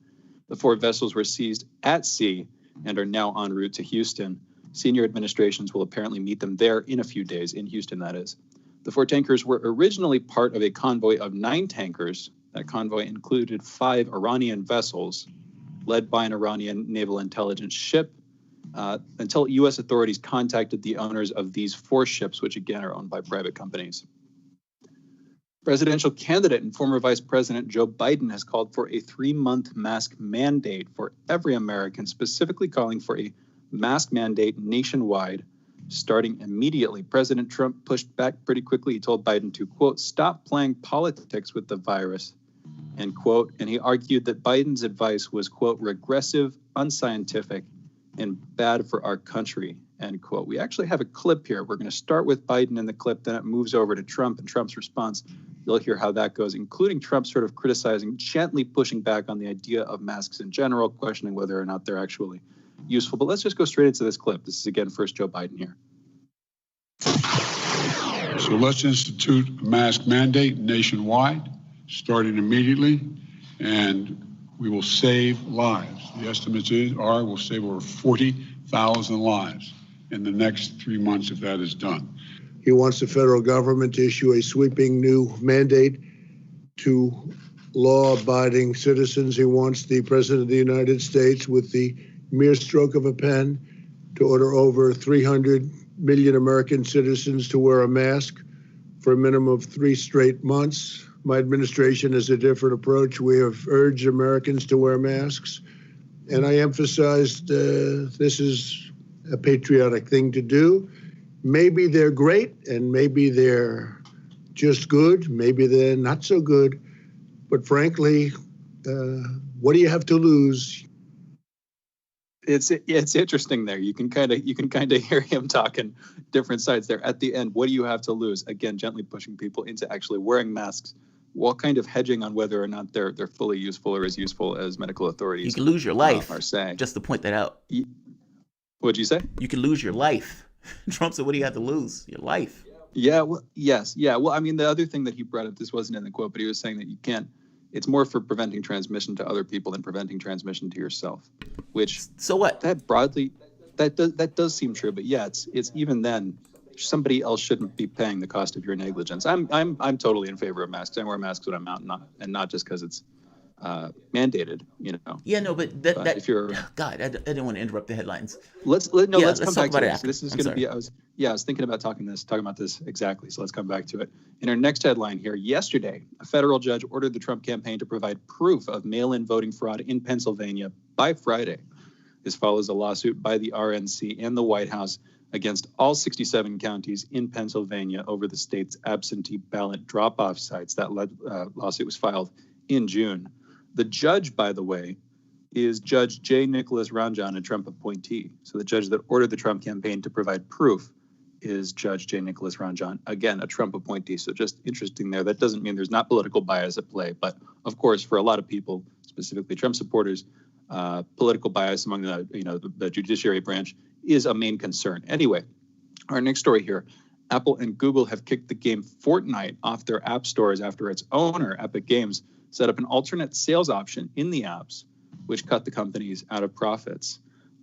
The 4 vessels were seized at sea and are now en route to Houston. Senior administrations will apparently meet them there in a few days, in Houston, that is. The 4 tankers were originally part of a convoy of 9 tankers. That convoy included 5 Iranian vessels, led by an Iranian naval intelligence ship, until U.S. authorities contacted the owners of these 4 ships, which again are owned by private companies. Presidential candidate and former Vice President Joe Biden has called for a 3-month mask mandate for every American, specifically calling for a mask mandate nationwide starting immediately. President Trump pushed back pretty quickly. He told Biden to, quote, stop playing politics with the virus, end quote. And he argued that Biden's advice was, quote, regressive, unscientific, and bad for our country, end quote. We actually have a clip here. We're going to start with Biden in the clip, then it moves over to Trump and Trump's response. You'll hear how that goes, including Trump sort of criticizing, gently pushing back on the idea of masks in general, questioning whether or not they're actually useful. But let's just go straight into this clip. This is, again, first Joe Biden here. So let's institute a mask mandate nationwide, starting immediately, and we will save lives. The estimates are we'll save over 40,000 lives in the next 3 months if that is done. He wants the federal government to issue a sweeping new mandate to law-abiding citizens. He wants the President of the United States, with the mere stroke of a pen, to order over 300 million American citizens to wear a mask for a minimum of 3 straight months. My administration has a different approach. We have urged Americans to wear masks, and I emphasized this is a patriotic thing to do. Maybe they're great, and maybe they're just good. Maybe they're not so good. But frankly, what do you have to lose? It's interesting there. You can kind of hear him talking different sides there. At the end, what do you have to lose? Again, gently pushing people into actually wearing masks, while kind of hedging on whether or not they're fully useful or as useful as medical authorities. You can lose your life. Are saying. Just to point that out. What'd you say? You can lose your life. Trump said, "What do you have to lose? Your life." Yeah. Well, yes. Yeah. Well, I mean, the other thing that he brought up, this wasn't in the quote, but he was saying that you can't. It's more for preventing transmission to other people than preventing transmission to yourself. Which so what? That broadly, that does seem true. But yeah, it's even then, somebody else shouldn't be paying the cost of your negligence. I'm totally in favor of masks. I wear masks when I'm out, and not just because it's mandated. You know. Yeah, no, but that if you're God, I didn't want to interrupt the headlines. Let's come back to it this. after. This is going to be. I was thinking about talking about this exactly. So let's come back to it. In our next headline here, yesterday, a federal judge ordered the Trump campaign to provide proof of mail-in voting fraud in Pennsylvania by Friday. This follows a lawsuit by the RNC and the White House against all 67 counties in Pennsylvania over the state's absentee ballot drop-off sites. That lawsuit was filed in June. The judge, by the way, is Judge J. Nicholas Ranjan, a Trump appointee. So the judge that ordered the Trump campaign to provide proof is Judge J. Nicholas Ranjan, again, a Trump appointee. So just interesting there. That doesn't mean there's not political bias at play. But of course, for a lot of people, specifically Trump supporters, political bias among the judiciary branch is a main concern. Anyway, our next story here. Apple and Google have kicked the game Fortnite off their app stores after its owner, Epic Games, set up an alternate sales option in the apps, which cut the companies out of profits.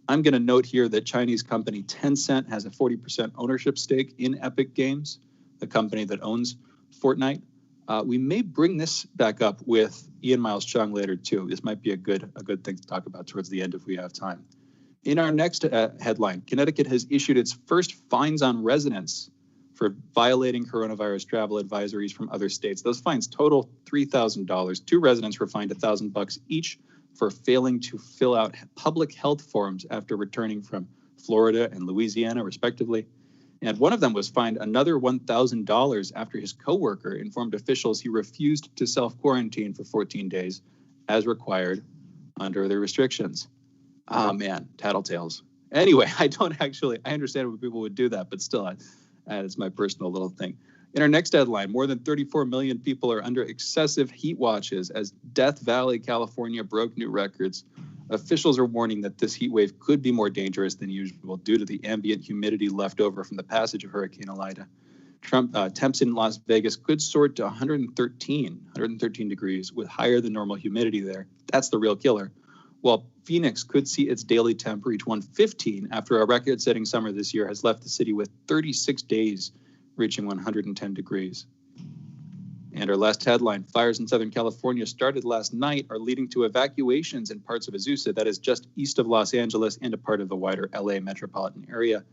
I'm going to note here that Chinese company Tencent has a 40% ownership stake in Epic Games, the company that owns Fortnite. We may bring this back up with Ian Miles Chung later too. This might be a good thing to talk about towards the end if we have time. In our next headline, Connecticut has issued its first fines on residents for violating coronavirus travel advisories from other states. Those fines total $3,000. 2 residents were fined $1,000 each for failing to fill out public health forms after returning from Florida and Louisiana, respectively. And one of them was fined another $1,000 after his coworker informed officials he refused to self-quarantine for 14 days as required under the restrictions. Oh, man, tattletales. Anyway, I understand why people would do that, but still, it's my personal little thing. In our next headline, more than 34 million people are under excessive heat watches as Death Valley, California broke new records. Officials are warning that this heat wave could be more dangerous than usual due to the ambient humidity left over from the passage of Hurricane Ida. Temps in Las Vegas could soar to 113 degrees with higher than normal humidity there. That's the real killer. While Phoenix could see its daily temp reach 115 after a record-setting summer this year has left the city with 36 days reaching 110 degrees. And our last headline, fires in Southern California started last night are leading to evacuations in parts of Azusa, that is just east of Los Angeles and a part of the wider LA metropolitan area.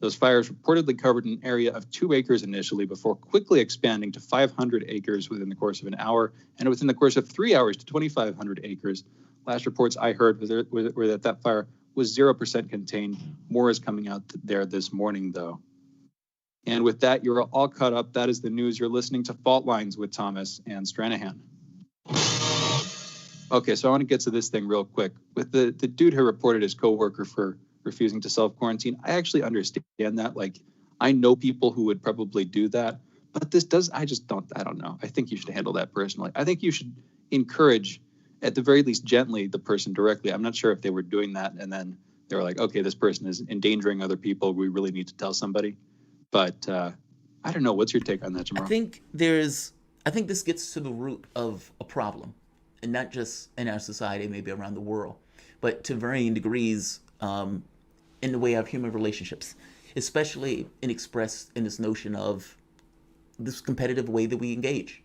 Those fires reportedly covered an area of 2 acres initially before quickly expanding to 500 acres within the course of an hour, and within the course of 3 hours to 2,500 acres. Last reports I heard were that fire was 0% contained. More is coming out there this morning, though. And with that, you're all caught up. That is the news. You're listening to Fault Lines with Thomas and Stranahan. Okay, so I want to get to this thing real quick. With the dude who reported his coworker for refusing to self-quarantine, I actually understand that. Like, I know people who would probably do that, but I don't know. I think you should handle that personally. I think you should encourage, at the very least gently, the person directly. I'm not sure if they were doing that and then they were like, okay, this person is endangering other people. We really need to tell somebody. But I don't know. What's your take on that, Jamarl? I think this gets to the root of a problem, and not just in our society, maybe around the world, but to varying degrees in the way of human relationships, especially expressed in this notion of this competitive way that we engage.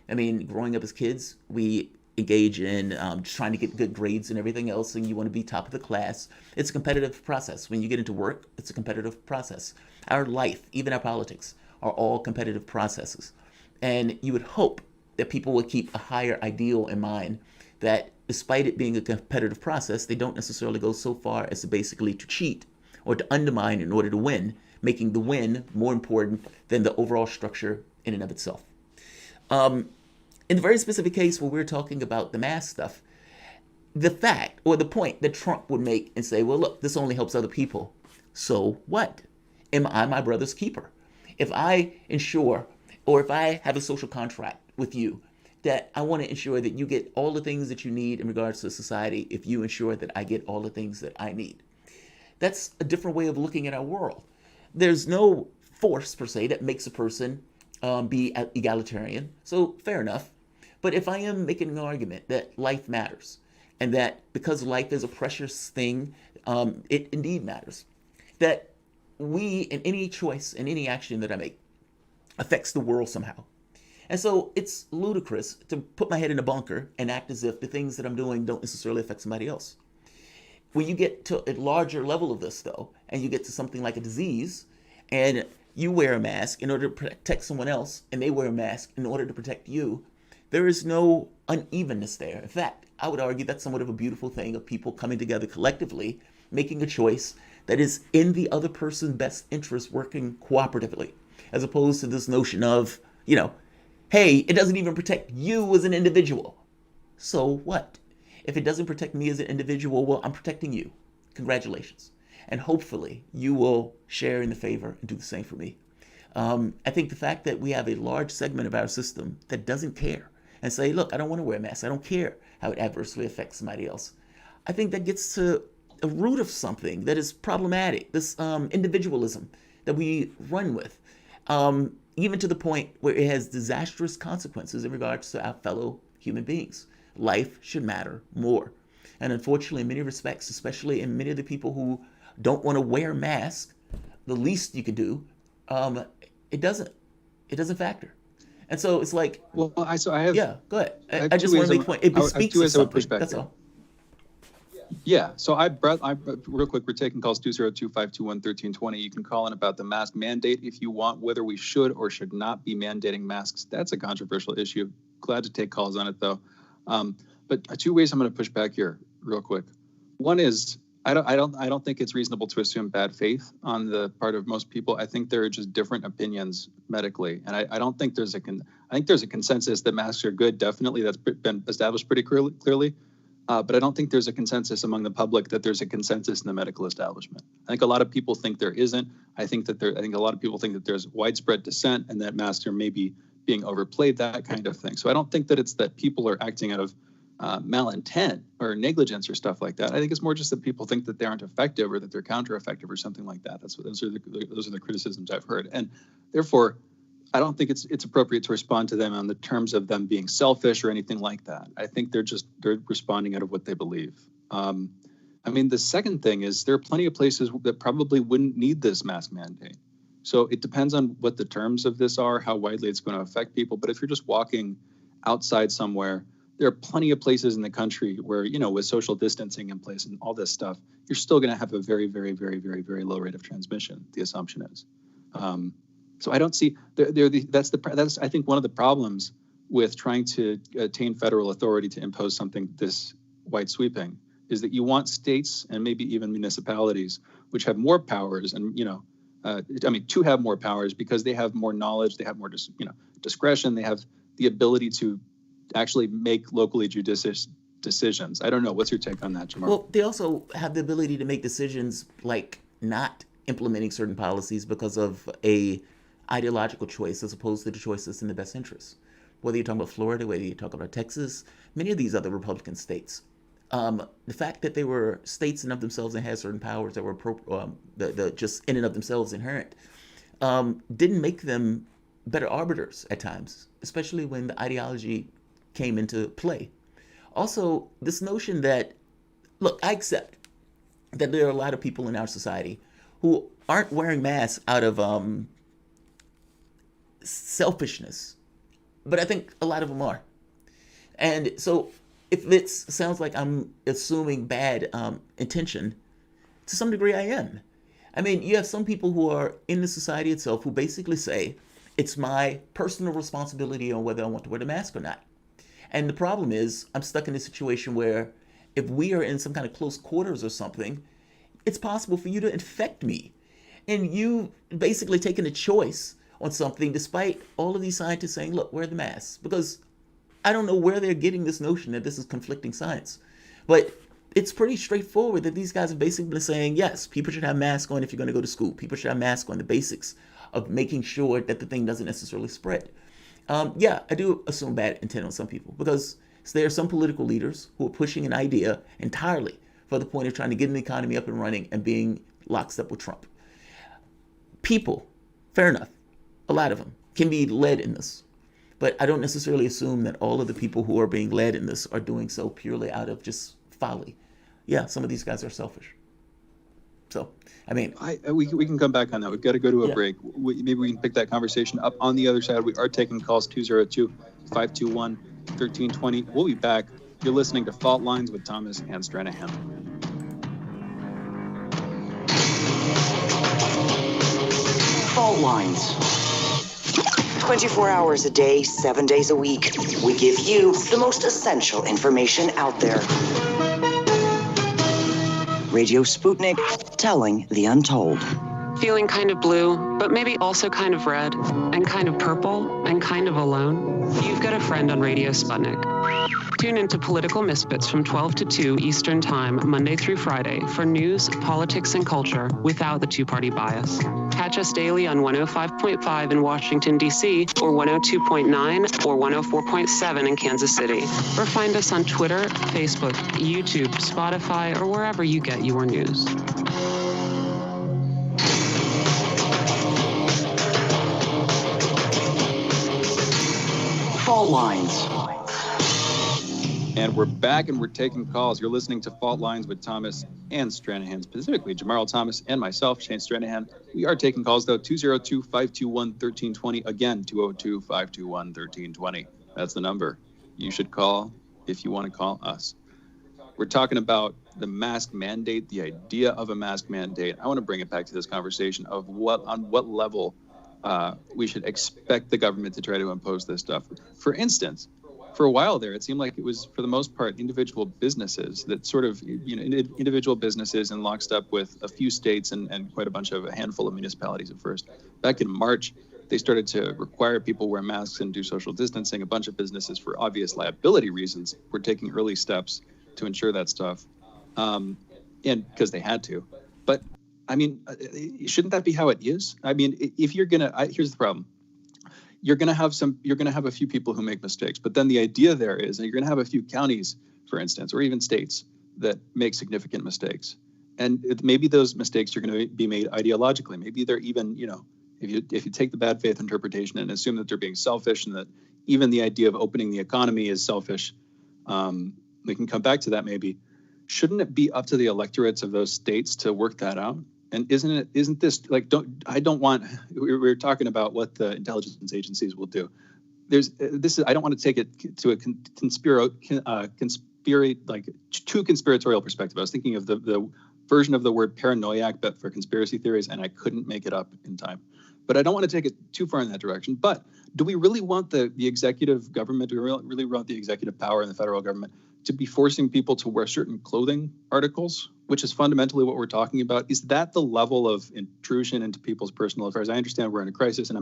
I mean, growing up as kids, we engage in trying to get good grades and everything else, and you want to be top of the class. It's a competitive process. When you get into work, it's a competitive process. Our life, even our politics, are all competitive processes. And you would hope that people would keep a higher ideal in mind, that despite it being a competitive process, they don't necessarily go so far as to basically to cheat or to undermine in order to win, making the win more important than the overall structure in and of itself. In the very specific case where we're talking about the mask stuff, the fact or the point that Trump would make and say, well, look, this only helps other people. So what? Am I my brother's keeper? If I ensure, or if I have a social contract with you, that I want to ensure that you get all the things that you need in regards to society, if you ensure that I get all the things that I need. That's a different way of looking at our world. There's no force, per se, that makes a person be egalitarian. So fair enough. But if I am making an argument that life matters, and that because life is a precious thing, it indeed matters, that we, in any choice, in any action that I make, affects the world somehow. And so it's ludicrous to put my head in a bunker and act as if the things that I'm doing don't necessarily affect somebody else. When you get to a larger level of this, though, and you get to something like a disease, and you wear a mask in order to protect someone else, and they wear a mask in order to protect you, there is no unevenness there. In fact, I would argue that's somewhat of a beautiful thing of people coming together collectively, making a choice that is in the other person's best interest, working cooperatively, as opposed to this notion of, hey, it doesn't even protect you as an individual. So what? If it doesn't protect me as an individual, well, I'm protecting you. Congratulations. And hopefully you will share in the favor and do the same for me. I think the fact that we have a large segment of our system that doesn't care and say, look, I don't want to wear a mask. I don't care how it adversely affects somebody else. I think that gets to a root of something that is problematic, this individualism that we run with, even to the point where it has disastrous consequences in regards to our fellow human beings. Life should matter more. And unfortunately, in many respects, especially in many of the people who don't want to wear masks, the least you can do, it doesn't factor. And so it's like, well, I have, yeah, go ahead. I just want to make a point. It speaks to something. That's all. Yeah. So I real quick, we're taking calls 202-521-1320. You can call in about the mask mandate if you want, whether we should or should not be mandating masks. That's a controversial issue. Glad to take calls on it though. But two ways I'm going to push back here real quick. One is I don't think it's reasonable to assume bad faith on the part of most people. I think there are just different opinions medically, and I don't think there's a consensus that masks are good. Definitely, that's been established pretty clearly. But I don't think there's a consensus among the public that there's a consensus in the medical establishment. I think a lot of people think there isn't. I think a lot of people think that there's widespread dissent and that masks are maybe being overplayed, that kind of thing. So I don't think that it's that people are acting out of malintent or negligence or stuff like that. I think it's more just that people think that they aren't effective or that they're counter-effective or something like that. Those are the criticisms I've heard, and therefore, I don't think it's appropriate to respond to them on the terms of them being selfish or anything like that. I think they're responding out of what they believe. The second thing is there are plenty of places that probably wouldn't need this mask mandate. So it depends on what the terms of this are, how widely it's going to affect people. But if you're just walking outside somewhere, there are plenty of places in the country where, with social distancing in place and all this stuff, you're still going to have a very, very, very, very, very low rate of transmission, the assumption is. So I don't see that's I think one of the problems with trying to attain federal authority to impose something this wide sweeping is that you want states and maybe even municipalities which have more powers and to have more powers because they have more knowledge, they have more discretion, they have the ability to actually make locally judicious decisions. I don't know. What's your take on that, Jamarl? Well, they also have the ability to make decisions like not implementing certain policies because of a ideological choice as opposed to the choice that's in the best interest. Whether you're talking about Florida, whether you're talking about Texas, many of these other Republican states. The fact that they were states in of themselves and had certain powers that were just in and of themselves inherent, didn't make them better arbiters at times, especially when the ideology came into play. Also, this notion that, look, I accept that there are a lot of people in our society who aren't wearing masks out of selfishness, but I think a lot of them are. And so if it sounds like I'm assuming bad intention, to some degree I am. I mean, you have some people who are in the society itself who basically say, it's my personal responsibility on whether I want to wear the mask or not. And the problem is, I'm stuck in a situation where if we are in some kind of close quarters or something, it's possible for you to infect me. And you basically taking a choice on something despite all of these scientists saying, look, wear the mask. Because I don't know where they're getting this notion that this is conflicting science. But it's pretty straightforward that these guys are basically saying, yes, people should have masks on if you're going to go to school. People should have masks on, the basics of making sure that the thing doesn't necessarily spread. Yeah, I do assume bad intent on some people because there are some political leaders who are pushing an idea entirely for the point of trying to get the economy up and running and being lockstep with Trump. People, fair enough, a lot of them can be led in this. But I don't necessarily assume that all of the people who are being led in this are doing so purely out of just folly. Yeah, some of these guys are selfish. So, I mean, we can come back on that. We've got to go to a break. Maybe we can pick that conversation up on the other side. We are taking calls 202-521-1320. We'll be back. You're listening to Fault Lines with Thomas and Stranahan. Fault Lines. 24 hours a day, 7 days a week. We give you the most essential information out there. Radio Sputnik, telling the untold. Feeling kind of blue, but maybe also kind of red, and kind of purple, and kind of alone? You've got a friend on Radio Sputnik. Tune into Political Misfits from 12 to 2 Eastern Time, Monday through Friday, for news, politics, and culture without the two-party bias. Catch us daily on 105.5 in Washington, D.C., or 102.9 or 104.7 in Kansas City. Or find us on Twitter, Facebook, YouTube, Spotify, or wherever you get your news. Fault Lines. And we're back and we're taking calls. You're listening to Fault Lines with Thomas and Stranahan, specifically Jamarl Thomas and myself, Shane Stranahan. We are taking calls, though, 202-521-1320. Again, 202-521-1320. That's the number you should call if you want to call us. We're talking about the mask mandate, the idea of a mask mandate. I want to bring it back to this conversation of on what level we should expect the government to try to impose this stuff. For instance, for a while there, it seemed like it was, for the most part, individual businesses that sort of, individual businesses in lockstep with a few states and quite a handful of municipalities at first. Back in March, they started to require people wear masks and do social distancing. A bunch of businesses, for obvious liability reasons, were taking early steps to ensure that stuff, and because they had to. But I mean, shouldn't that be how it is? I mean, if you're here's the problem. You're going to have a few people who make mistakes, but then the idea there is that you're going to have a few counties, for instance, or even states that make significant mistakes. And maybe those mistakes are going to be made ideologically. Maybe they're even, if you take the bad faith interpretation and assume that they're being selfish and that even the idea of opening the economy is selfish, we can come back to that maybe. Shouldn't it be up to the electorates of those states to work that out? And isn't this like, we're talking about what the intelligence agencies will do. I don't want to take it to a too conspiratorial perspective. I was thinking of the version of the word paranoiac, but for conspiracy theories, and I couldn't make it up in time. But I don't want to take it too far in that direction. But do we really want the executive government, do we really want the executive power in the federal government to be forcing people to wear certain clothing articles, which is fundamentally what we're talking about? Is that the level of intrusion into people's personal affairs? I understand we're in a crisis, and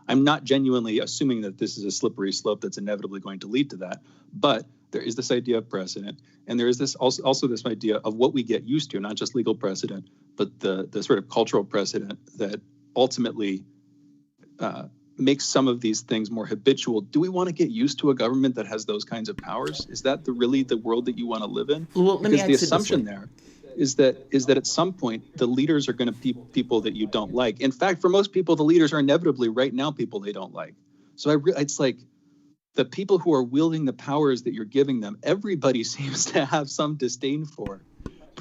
I'm not genuinely assuming that this is a slippery slope that's inevitably going to lead to that. But there is this idea of precedent, and there is this also this idea of what we get used to, not just legal precedent, but the sort of cultural precedent that ultimately makes some of these things more habitual. Do we want to get used to a government that has those kinds of powers? Is that really the world that you want to live in? Well, because the assumption there is that at some point the leaders are going to be people that you don't like. In fact, for most people, the leaders are inevitably right now people they don't like. So it's like the people who are wielding the powers that you're giving them, everybody seems to have some disdain for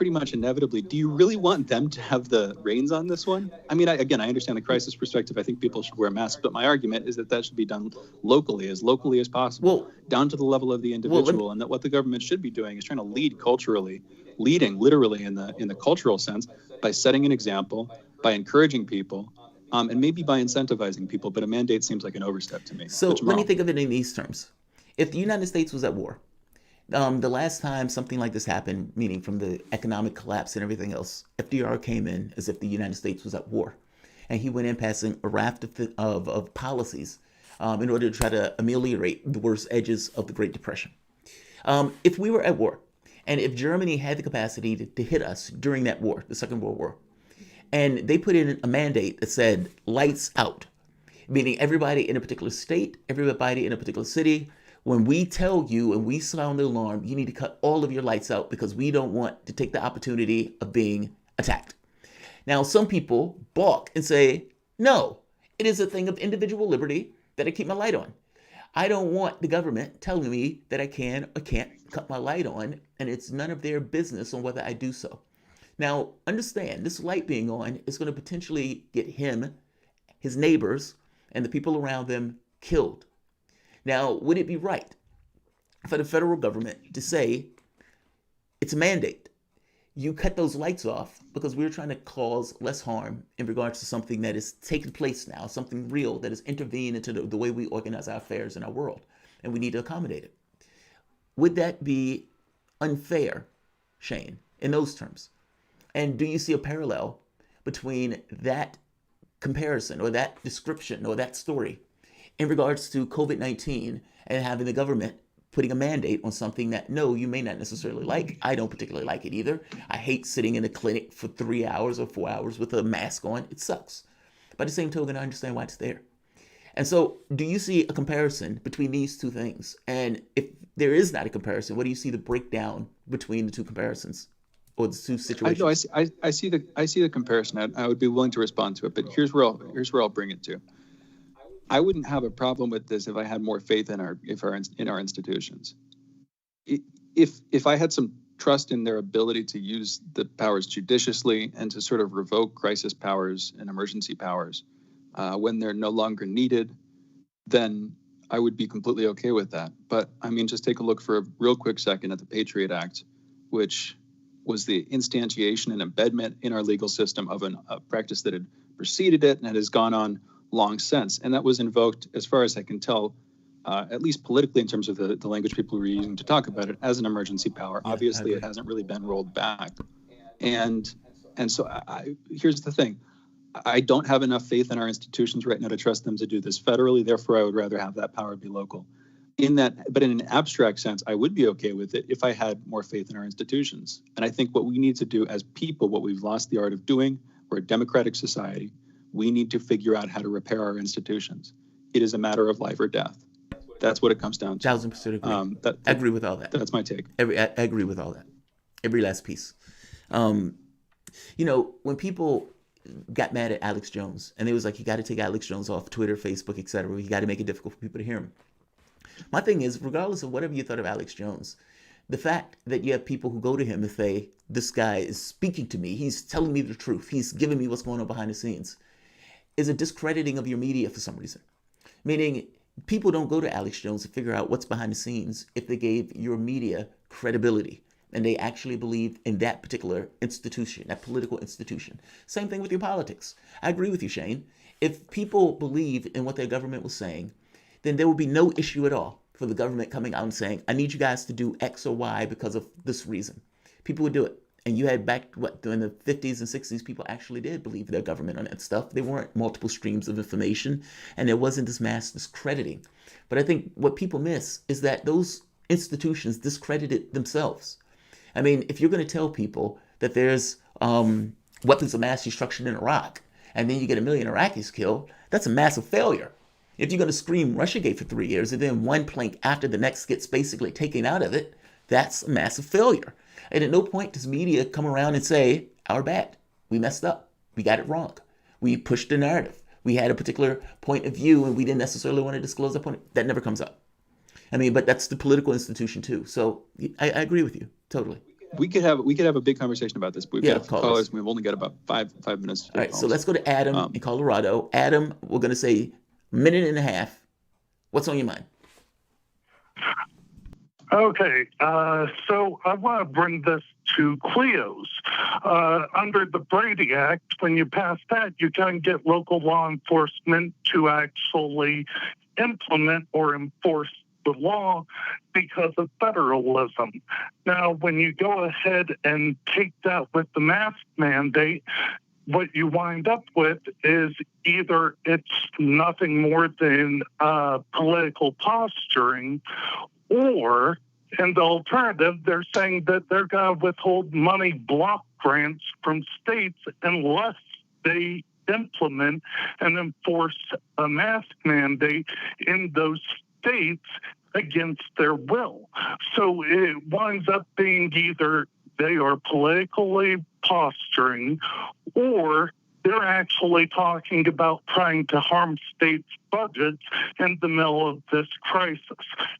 pretty much inevitably, do you really want them to have the reins on this one? I mean, I understand the crisis perspective. I think people should wear masks, but my argument is that should be done locally as possible, down to the level of the individual, and that what the government should be doing is trying to lead culturally, leading literally in the cultural sense by setting an example, by encouraging people, and maybe by incentivizing people. But a mandate seems like an overstep to me. So let me think of it in these terms. If the United States was at war, the last time something like this happened, meaning from the economic collapse and everything else, FDR came in as if the United States was at war. And he went in passing a raft of policies in order to try to ameliorate the worst edges of the Great Depression. If we were at war, and if Germany had the capacity to hit us during that war, the Second World War, and they put in a mandate that said lights out, meaning everybody in a particular state, everybody in a particular city, when we tell you and we sound the alarm, you need to cut all of your lights out because we don't want to take the opportunity of being attacked. Now, some people balk and say, no, it is a thing of individual liberty that I keep my light on. I don't want the government telling me that I can or can't cut my light on, and it's none of their business on whether I do so. Now, understand, this light being on is going to potentially get him, his neighbors, and the people around them killed. Now, would it be right for the federal government to say it's a mandate? You cut those lights off because we're trying to cause less harm in regards to something that is taking place now, something real that has intervened into the way we organize our affairs in our world, and we need to accommodate it. Would that be unfair, Shane, in those terms? And do you see a parallel between that comparison or that description or that story in regards to COVID-19 and having the government putting a mandate on something that, no, you may not necessarily like. I don't particularly like it either. I hate sitting in a clinic for 3 hours or 4 hours with a mask on. It sucks. By the same token, I understand why it's there. And so do you see a comparison between these two things? And if there is not a comparison, what do you see the breakdown between the two comparisons or the two situations? I see the comparison. I would be willing to respond to it, but here's where I'll bring it to. I wouldn't have a problem with this if I had more faith in our institutions. If I had some trust in their ability to use the powers judiciously and to sort of revoke crisis powers and emergency powers when they're no longer needed, then I would be completely okay with that. But I mean, just take a look for a real quick second at the Patriot Act, which was the instantiation and embedment in our legal system of a practice that had preceded it and it has gone on long since. And that was invoked, as far as I can tell, at least politically in terms of the language people were using to talk about it, as an emergency power. Yeah, obviously, it hasn't really been rolled back. And so here's the thing. I don't have enough faith in our institutions right now to trust them to do this federally. Therefore, I would rather have that power be local. But in an abstract sense, I would be okay with it if I had more faith in our institutions. And I think what we need to do as people, what we've lost the art of doing, we're a democratic society. We need to figure out how to repair our institutions. It is a matter of life or death. That's what it comes down to. 1000% agree. I agree with all that. That's my take. I agree with all that. Every last piece. When people got mad at Alex Jones, and they was like, you got to take Alex Jones off Twitter, Facebook, etc. You got to make it difficult for people to hear him. My thing is, regardless of whatever you thought of Alex Jones, the fact that you have people who go to him and say, this guy is speaking to me, he's telling me the truth, he's giving me what's going on behind the scenes, is a discrediting of your media for some reason. Meaning, people don't go to Alex Jones to figure out what's behind the scenes if they gave your media credibility and they actually believe in that particular institution, that political institution. Same thing with your politics. I agree with you, Shane. If people believe in what their government was saying, then there would be no issue at all for the government coming out and saying, I need you guys to do X or Y because of this reason. People would do it. And you had back, during the 50s and 60s, people actually did believe their government on that stuff. There weren't multiple streams of information, and there wasn't this mass discrediting. But I think what people miss is that those institutions discredited themselves. I mean, if you're going to tell people that there's weapons of mass destruction in Iraq, and then you get 1 million Iraqis killed, that's a massive failure. If you're going to scream Russiagate for 3 years, and then one plank after the next gets basically taken out of it, that's a massive failure. And at no point does media come around and say, our bad. We messed up. We got it wrong. We pushed the narrative. We had a particular point of view and we didn't necessarily want to disclose that point. That never comes up. I mean, but that's the political institution too. So I agree with you totally. we could have a big conversation about this, but we've got callers. callers. We've only got about five minutes. All right, so let's go to Adam in Colorado. Adam, we're going to say a minute and a half. What's on your mind? Okay, so I want to bring this to Cleo's. Under the Brady Act, when you pass that, you can get local law enforcement to actually implement or enforce the law because of federalism. Now, when you go ahead and take that with the mask mandate, what you wind up with is either it's nothing more than political posturing, or in the alternative, they're saying that they're going to withhold money block grants from states unless they implement and enforce a mask mandate in those states against their will. So it winds up being either they are politically posturing, or they're actually talking about trying to harm states' budgets in the middle of this crisis.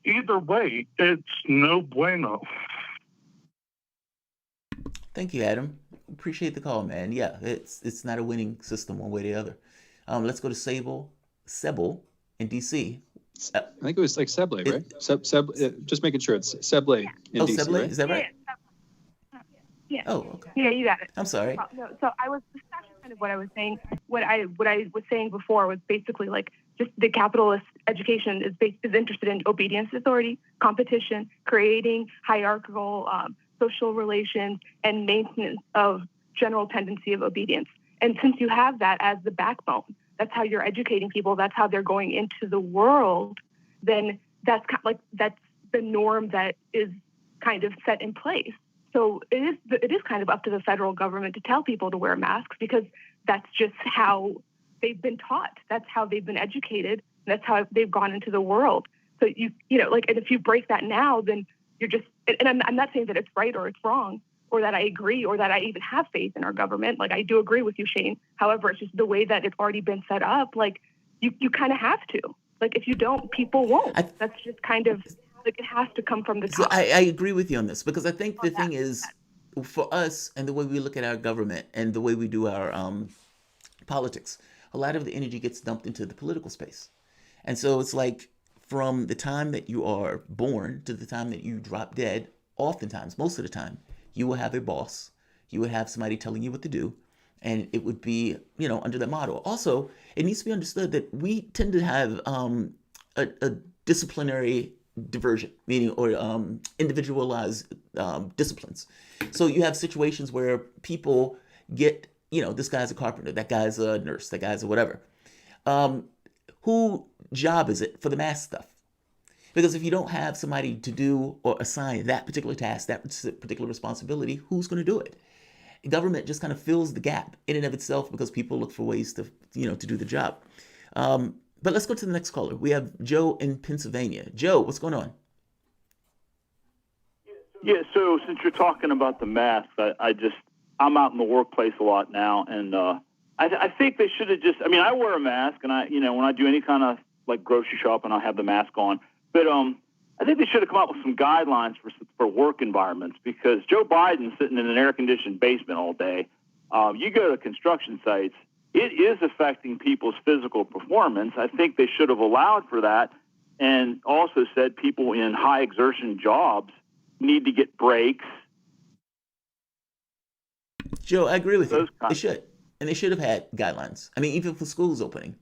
Either way, it's no bueno. Thank you, Adam. Appreciate the call, man. Yeah, it's not a winning system one way or the other. Let's go to Sebel in D.C. I think it was like Seble, right? Just making sure it's Seble in DC. Seble, right? is that right? Yeah. Oh, okay. Yeah, you got it. I'm sorry. No, so that's kind of what I was saying. What I was saying before was basically like just the capitalist education is interested in obedience to authority, competition, creating hierarchical social relations, and maintenance of general tendency of obedience. And since you have that as the backbone, that's how you're educating people, that's how they're going into the world, then that's kind of like that's the norm that is kind of set in place. So it is kind of up to the federal government to tell people to wear masks, because that's just how they've been taught. That's how they've been educated. That's how they've gone into the world. So you know, like, and if you break that now, then you're just, and I'm not saying that it's right or it's wrong, or that I agree, or that I even have faith in our government. Like, I do agree with you, Shane. However, it's just the way that it's already been set up. Like, you kind of have to. Like, if you don't, people won't. That's just kind of, like, it has to come from the top. So I agree with you on this, because I think the thing is, for us and the way we look at our government and the way we do our politics, a lot of the energy gets dumped into the political space. And so it's like, from the time that you are born to the time that you drop dead, oftentimes, most of the time, you will have a boss, you would have somebody telling you what to do, and it would be, you know, under that model. Also, it needs to be understood that we tend to have a disciplinary diversion, meaning, or individualized disciplines. So you have situations where people get, you know, this guy's a carpenter, that guy's a nurse, that guy's a whatever. Whose job is it for the math stuff? Because if you don't have somebody to do or assign that particular task, that particular responsibility, who's going to do it? Government just kind of fills the gap in and of itself, because people look for ways to, you know, to do the job. But let's go to the next caller. We have Joe in Pennsylvania. Joe, what's going on? Yeah, so since you're talking about the math, I'm out in the workplace a lot now, and I think they should have just, I mean, I wear a mask, and when I do any kind of like grocery shopping, I have the mask on. But I think they should have come up with some guidelines for work environments, because Joe Biden's sitting in an air-conditioned basement all day. You go to construction sites, it is affecting people's physical performance. I think they should have allowed for that, and also said people in high-exertion jobs need to get breaks. Joe, I agree with you. They should. And they should have had guidelines. I mean, even for schools opening.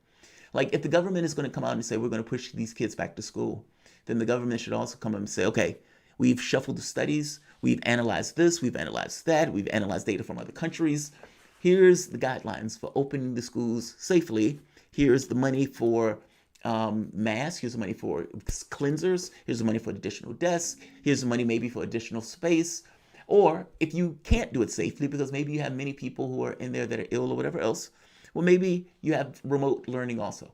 Like, if the government is going to come out and say, we're going to push these kids back to school, then the government should also come up and say, okay, we've shuffled the studies, we've analyzed this, we've analyzed that, we've analyzed data from other countries. Here's the guidelines for opening the schools safely. Here's the money for masks. Here's the money for cleansers. Here's the money for additional desks. Here's the money maybe for additional space. Or if you can't do it safely, because maybe you have many people who are in there that are ill or whatever else, well, maybe you have remote learning also.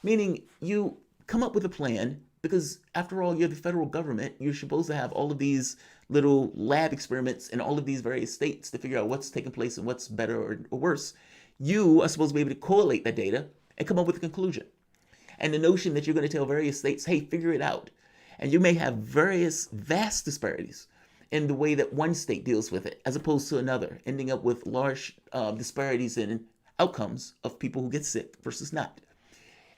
Meaning you come up with a plan, because after all, you're the federal government. You're supposed to have all of these little lab experiments in all of these various states to figure out what's taking place and what's better or worse. You are supposed to be able to correlate that data and come up with a conclusion. And the notion that you're going to tell various states, hey, figure it out. And you may have various vast disparities in the way that one state deals with it as opposed to another, ending up with large disparities in outcomes of people who get sick versus not.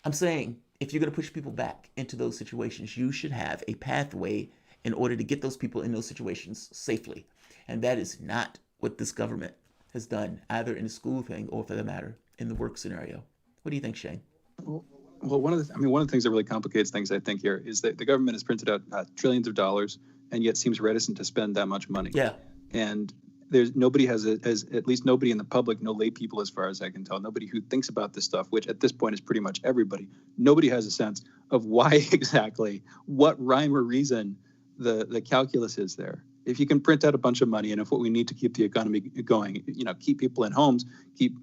I'm saying if you're going to push people back into those situations, you should have a pathway in order to get those people in those situations safely. And that is not what this government has done, either in the school thing or, for the matter, in the work scenario. What do you think, Shane? Well, one of the things that really complicates things, I think, here is that the government has printed out trillions of dollars and yet seems reticent to spend that much money. Yeah. And there's nobody has at least nobody in the public, no lay people as far as I can tell, nobody who thinks about this stuff, which at this point is pretty much everybody. Nobody has a sense of why exactly, what rhyme or reason the calculus is there. If you can print out a bunch of money, and if what we need to keep the economy going, keep people in homes, keep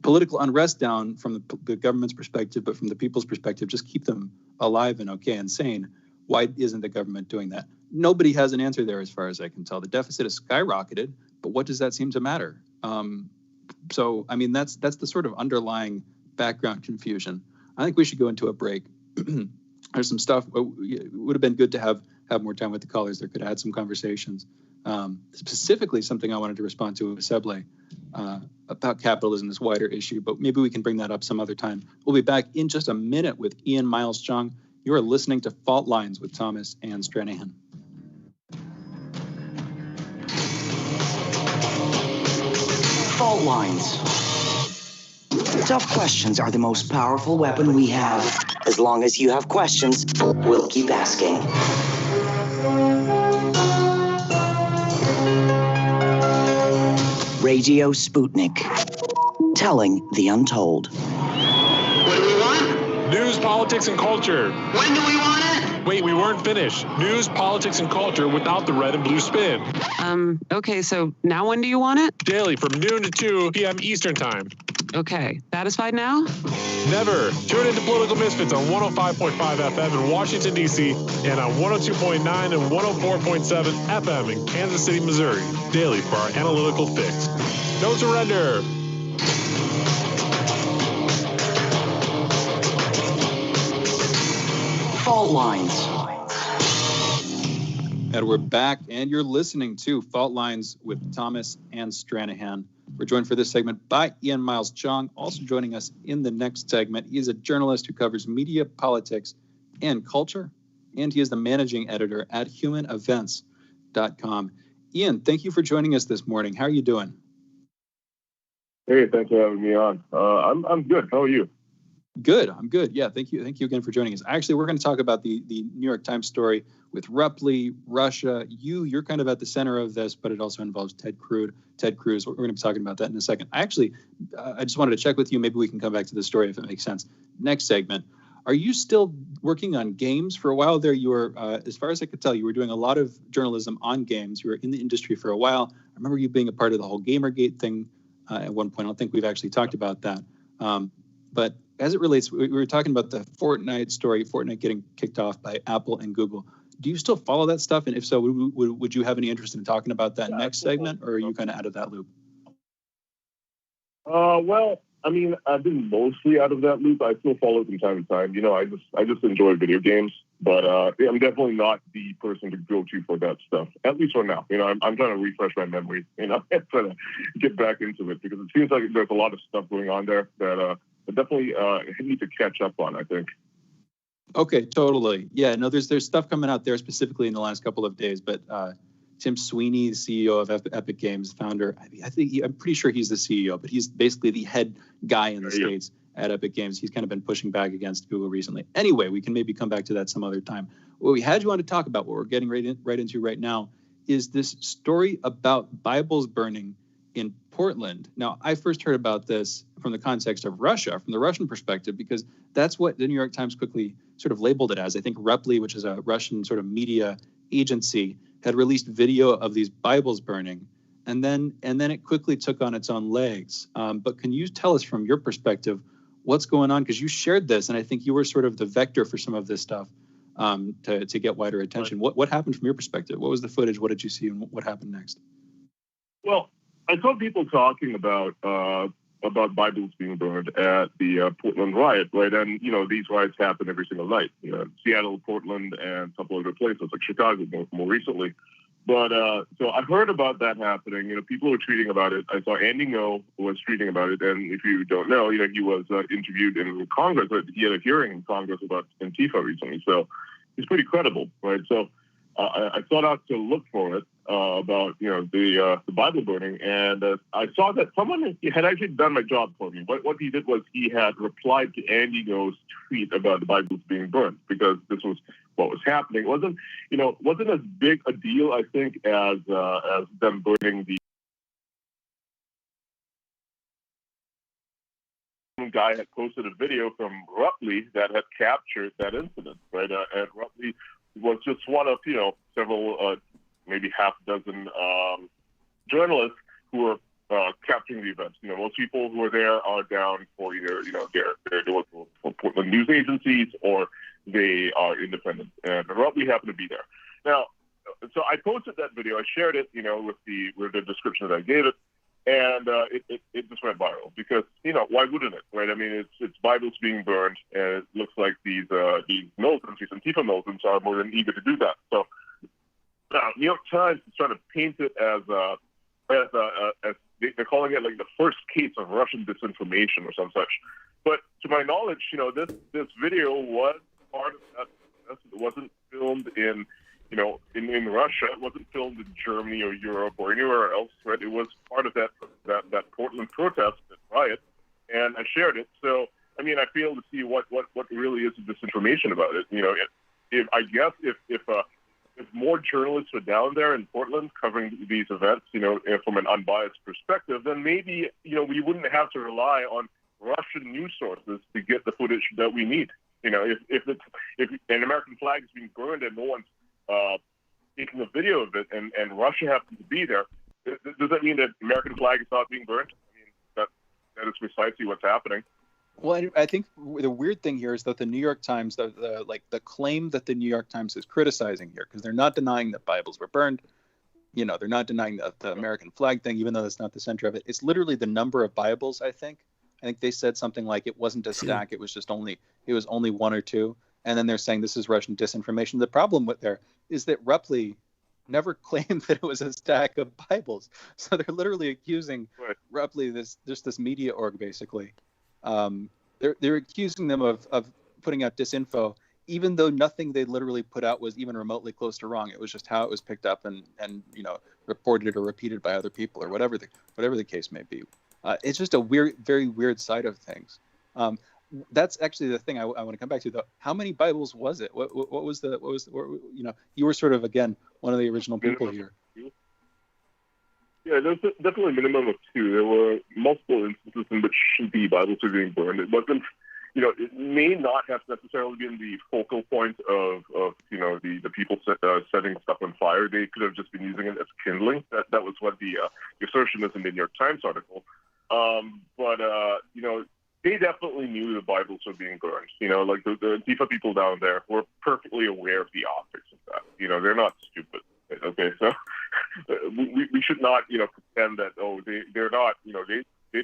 political unrest down from the government's perspective, but from the people's perspective, just keep them alive and okay and sane. Why isn't the government doing that? Nobody has an answer there as far as I can tell. The deficit has skyrocketed, but what does that seem to matter? So, I mean, that's the sort of underlying background confusion. I think we should go into a break. There's some stuff. It would have been good to have more time with the callers. There could have had some conversations. Specifically, something I wanted to respond to with Seble about capitalism, this wider issue, but maybe we can bring that up some other time. We'll be back in just a minute with Ian Miles Chung. You are listening to Fault Lines with Thomas and Stranahan. Fault lines. Tough questions are the most powerful weapon we have. As long as you have questions, we'll keep asking. Radio Sputnik. Telling the untold. What do we want? News, politics, and culture. When do we want it? Wait, we weren't finished. News, politics, and culture without the red and blue spin. Okay, so now when do you want it? Daily from noon to 2 p.m. Eastern Time. Okay, satisfied now? Never. Tune into Political Misfits on 105.5 FM in Washington, D.C. and on 102.9 and 104.7 FM in Kansas City, Missouri. Daily for our analytical fix. No surrender. Fault lines. And we're back, and you're listening to Fault Lines with Thomas and Stranahan. We're joined for this segment by Ian Miles Chung. Also joining us in the next segment, he is a journalist who covers media, politics, and culture, and he is the managing editor at humanevents.com. Ian, thank you for joining us this morning. How are you doing? Hey, thanks for having me on. I'm good. How are you? Good. I'm good. Yeah, thank you. Thank you again for joining us. Actually, we're going to talk about the New York Times story with Rupley, Russia. You're kind of at the center of this, but it also involves Ted Cruz. We're going to be talking about that in a second. I just wanted to check with you. Maybe we can come back to the story if it makes sense. Next segment. Are you still working on games? For a while there, you were, as far as I could tell, you were doing a lot of journalism on games. You were in the industry for a while. I remember you being a part of the whole Gamergate thing at one point. I don't think we've actually talked about that. But as it relates, we were talking about the Fortnite story, Fortnite getting kicked off by Apple and Google. Do you still follow that stuff? And if so, would you have any interest in talking about that next segment, or are you kind of out of that loop? Well, I mean, I've been mostly out of that loop. I still follow from time to time. I just enjoy video games, but I'm definitely not the person to go to for that stuff, at least for now. I'm trying to refresh my memory, and trying to get back into it because it seems like there's a lot of stuff going on there that I definitely need to catch up on, I think. Okay, totally. Yeah, no, there's stuff coming out there specifically in the last couple of days, but Tim Sweeney, the CEO of Epic Games, founder, I'm pretty sure he's the CEO, but he's basically the head guy in the States at Epic Games. He's kind of been pushing back against Google recently. Anyway, we can maybe come back to that some other time. What we had you on to talk about, what we're getting right into right now, is this story about Bibles burning in Portland. Now, I first heard about this from the context of Russia, from the Russian perspective, because that's what the New York Times quickly sort of labeled it as. I think Rupley, which is a Russian sort of media agency, had released video of these Bibles burning, and then it quickly took on its own legs. But can you tell us from your perspective what's going on? Because you shared this, and I think you were sort of the vector for some of this stuff to get wider attention. Right. What happened from your perspective? What was the footage? What did you see, and what happened next? Well, I saw people talking about Bibles being burned at the Portland riot, right? And, these riots happen every single night. Seattle, Portland, and a couple other places like Chicago more recently. But so I heard about that happening. People were tweeting about it. I saw Andy Ngo was tweeting about it. And if you don't know, he was interviewed in Congress. He had a hearing in Congress about Antifa recently. So he's pretty credible, right? So I sought out to look for it about, the Bible burning. And I saw that someone had actually done my job for me. What he did was he had replied to Andy Ngo's tweet about the Bibles being burned, because this was what was happening. It wasn't as big a deal, I think, as them burning the guy had posted a video from Rutley that had captured that incident, right? And Rutley was just one of, several, maybe half a dozen journalists who were capturing the events. Most people who are there are down for either, they're doing for Portland news agencies, or they are independent. And Rutley happened to be there. Now, so I posted that video. I shared it, with the description that I gave it. And it just went viral because, why wouldn't it, right? I mean, it's Bibles being burned, and it looks like these militants, these Antifa militants, are more than eager to do that. So, New York Times is trying to paint it as they're calling it like the first case of Russian disinformation or some such. But to my knowledge, this video was part of that. It wasn't filmed in Russia. It wasn't filmed in Germany or Europe or anywhere else, right? It was part of that Portland protest, that riot, and I shared it. So, I mean, I fail to see what really is the disinformation about it. If more journalists were down there in Portland covering these events, from an unbiased perspective, then maybe, we wouldn't have to rely on Russian news sources to get the footage that we need. If an American flag is being burned and no one's taking a video of it, and Russia happens to be there, does that mean that American flag is not being burned? I mean, that is precisely what's happening. Well, I think the weird thing here is that the New York Times, the claim that the New York Times is criticizing here, because they're not denying that Bibles were burned, they're not denying the American flag thing, even though that's not the center of it. It's literally the number of Bibles. I think they said something like it wasn't a stack; it was only one or two. And then they're saying this is Russian disinformation. The problem with there is that Rutley never claimed that it was a stack of Bibles. So they're literally accusing Rutley, this media org, basically. They're accusing them of putting out disinfo, even though nothing they literally put out was even remotely close to wrong. It was just how it was picked up and reported or repeated by other people, or whatever the case may be. It's just a very weird side of things. That's actually the thing I want to come back to, though. How many Bibles was it? What was you were sort of, again, one of the original people here. Yeah, there's definitely a minimum of 2. There were multiple instances in which the Bibles were being burned. It wasn't, it may not have necessarily been the focal point of the people setting stuff on fire. They could have just been using it as kindling. That was what the assertion is in the New York Times article. But they definitely knew the Bibles were being burned. Like the Antifa people down there were perfectly aware of the optics of that. They're not stupid. Okay, so we should not, pretend that they're not, they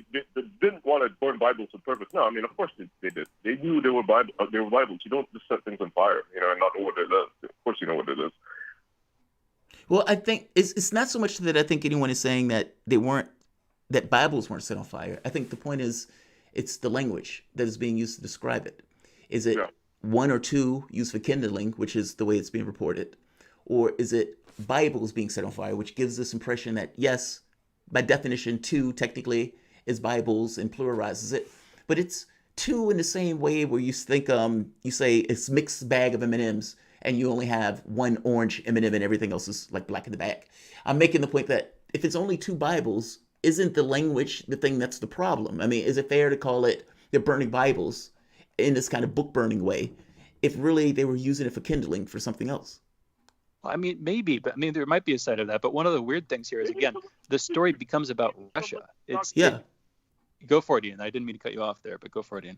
didn't want to burn Bibles on purpose. No, I mean, of course they did. They knew they were Bibles. You don't just set things on fire, and not know what it is. Of course, you know what it is. Well, I think it's not so much that I think anyone is saying that that Bibles weren't set on fire. I think the point is, it's the language that is being used to describe it. Is it 1 or 2 used for kindling, which is the way it's being reported? Or is it Bibles being set on fire, which gives this impression that, yes, by definition, 2 technically is Bibles and pluralizes it. But it's 2 in the same way where you think, you say it's mixed bag of M&Ms and you only have 1 orange M&M and everything else is like black in the bag. I'm making the point that if it's only 2 Bibles, isn't the language the thing that's the problem? I mean, is it fair to call it they're burning Bibles in this kind of book burning way if really they were using it for kindling for something else? I mean, maybe, but I mean, there might be a side of that. But one of the weird things here is, again, the story becomes about Russia. Go for it, Ian. I didn't mean to cut you off there, but go for it, Ian.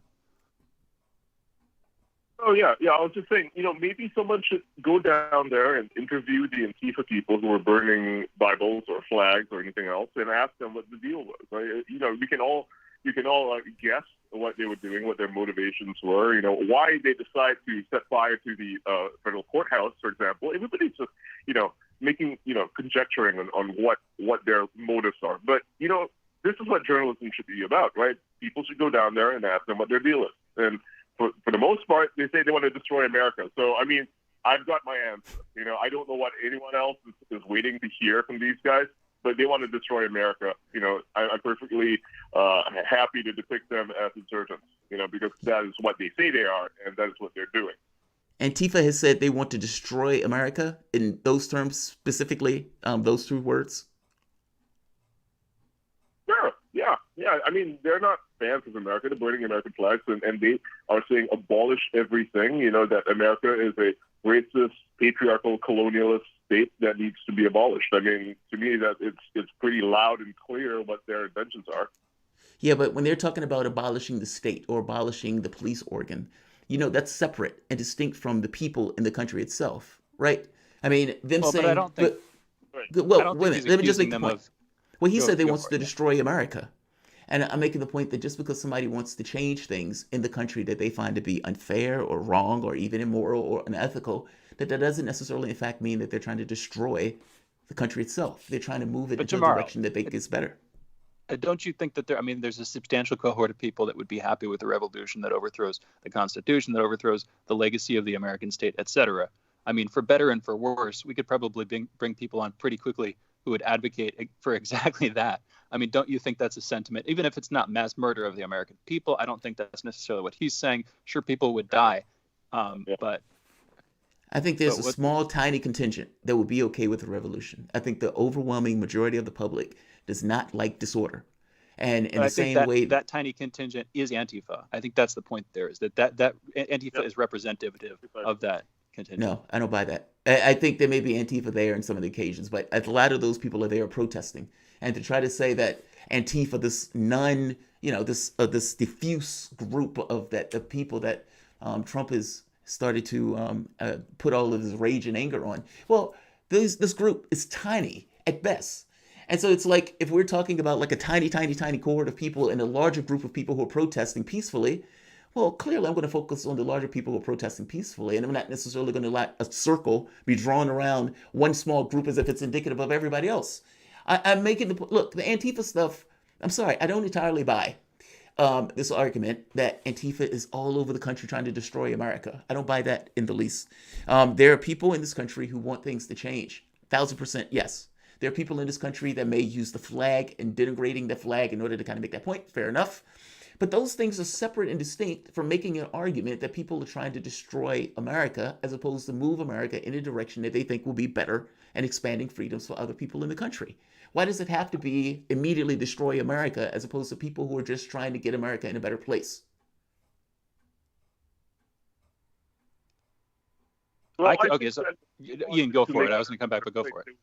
Oh, yeah. I was just saying, maybe someone should go down there and interview the Antifa people who were burning Bibles or flags or anything else and ask them what the deal was. Right? We can all guess what they were doing, what their motivations were, why they decide to set fire to the federal courthouse, for example. Everybody's just, making, conjecturing on what their motives are. But, this is what journalism should be about, right? People should go down there and ask them what their deal is. And for the most part, they say they want to destroy America. So, I mean, I've got my answer. I don't know what anyone else is waiting to hear from these guys, but they want to destroy America. I'm perfectly happy to depict them as insurgents, because that is what they say they are, and that is what they're doing. Antifa has said they want to destroy America in those terms specifically, those two words. Sure. Yeah. I mean, they're not fans of America. They're burning American flags, and they are saying abolish everything. That America is a racist, patriarchal, colonialist state that needs to be abolished. I mean, to me, that it's pretty loud and clear what their intentions are. Yeah, but when they're talking about abolishing the state or abolishing the police organ, that's separate and distinct from the people in the country itself, right? I mean, them saying. But I don't think. Let me just make the point. Well, he said they wants to destroy America. And I'm making the point that just because somebody wants to change things in the country that they find to be unfair or wrong or even immoral or unethical, that doesn't necessarily, in fact, mean that they're trying to destroy the country itself. They're trying to move it into a direction that they think is better. Don't you think that there's a substantial cohort of people that would be happy with a revolution that overthrows the Constitution, that overthrows the legacy of the American state, etc.? I mean, for better and for worse, we could probably bring people on pretty quickly who would advocate for exactly that. I mean, don't you think that's a sentiment? Even if it's not mass murder of the American people, I don't think that's necessarily what he's saying. Sure, people would die, but I think there's a small, tiny contingent that would be okay with a revolution. I think the overwhelming majority of the public does not like disorder. And in the same way, that tiny contingent is Antifa. I think that's the point there, is that Antifa is representative of that contingent. No, I don't buy that. I think there may be Antifa there in some of the occasions, but a lot of those people are there protesting. And to try to say that Antifa, this this diffuse group of people that Trump has started to put all of his rage and anger on. Well, this group is tiny at best. And so it's like, if we're talking about like a tiny, tiny, tiny cohort of people and a larger group of people who are protesting peacefully, well, clearly I'm going to focus on the larger people who are protesting peacefully. And I'm not necessarily going to let a circle be drawn around one small group as if it's indicative of everybody else. I'm making the Antifa stuff. I'm sorry, I don't entirely buy this argument that Antifa is all over the country trying to destroy America. I don't buy that in the least. There are people in this country who want things to change. 1,000% yes. There are people in this country that may use the flag and denigrating the flag in order to kind of make that point. Fair enough. But those things are separate and distinct from making an argument that people are trying to destroy America as opposed to move America in a direction that they think will be better and expanding freedoms for other people in the country. Why does it have to be immediately destroy America as opposed to people who are just trying to get America in a better place? Well, so Ian, go for it. I was going to come back, but go for it.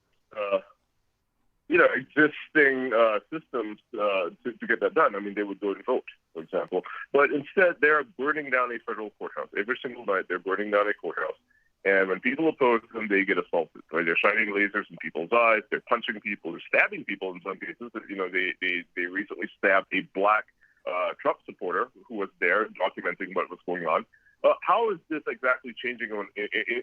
Existing systems to get that done. I mean, they would go and vote, for example. But instead, they're burning down a federal courthouse. Every single night, they're burning down a courthouse. And when people oppose them, they get assaulted. Right? They're shining lasers in people's eyes. They're punching people. They're stabbing people in some cases. They recently stabbed a black Trump supporter who was there documenting what was going on. How is this exactly changing on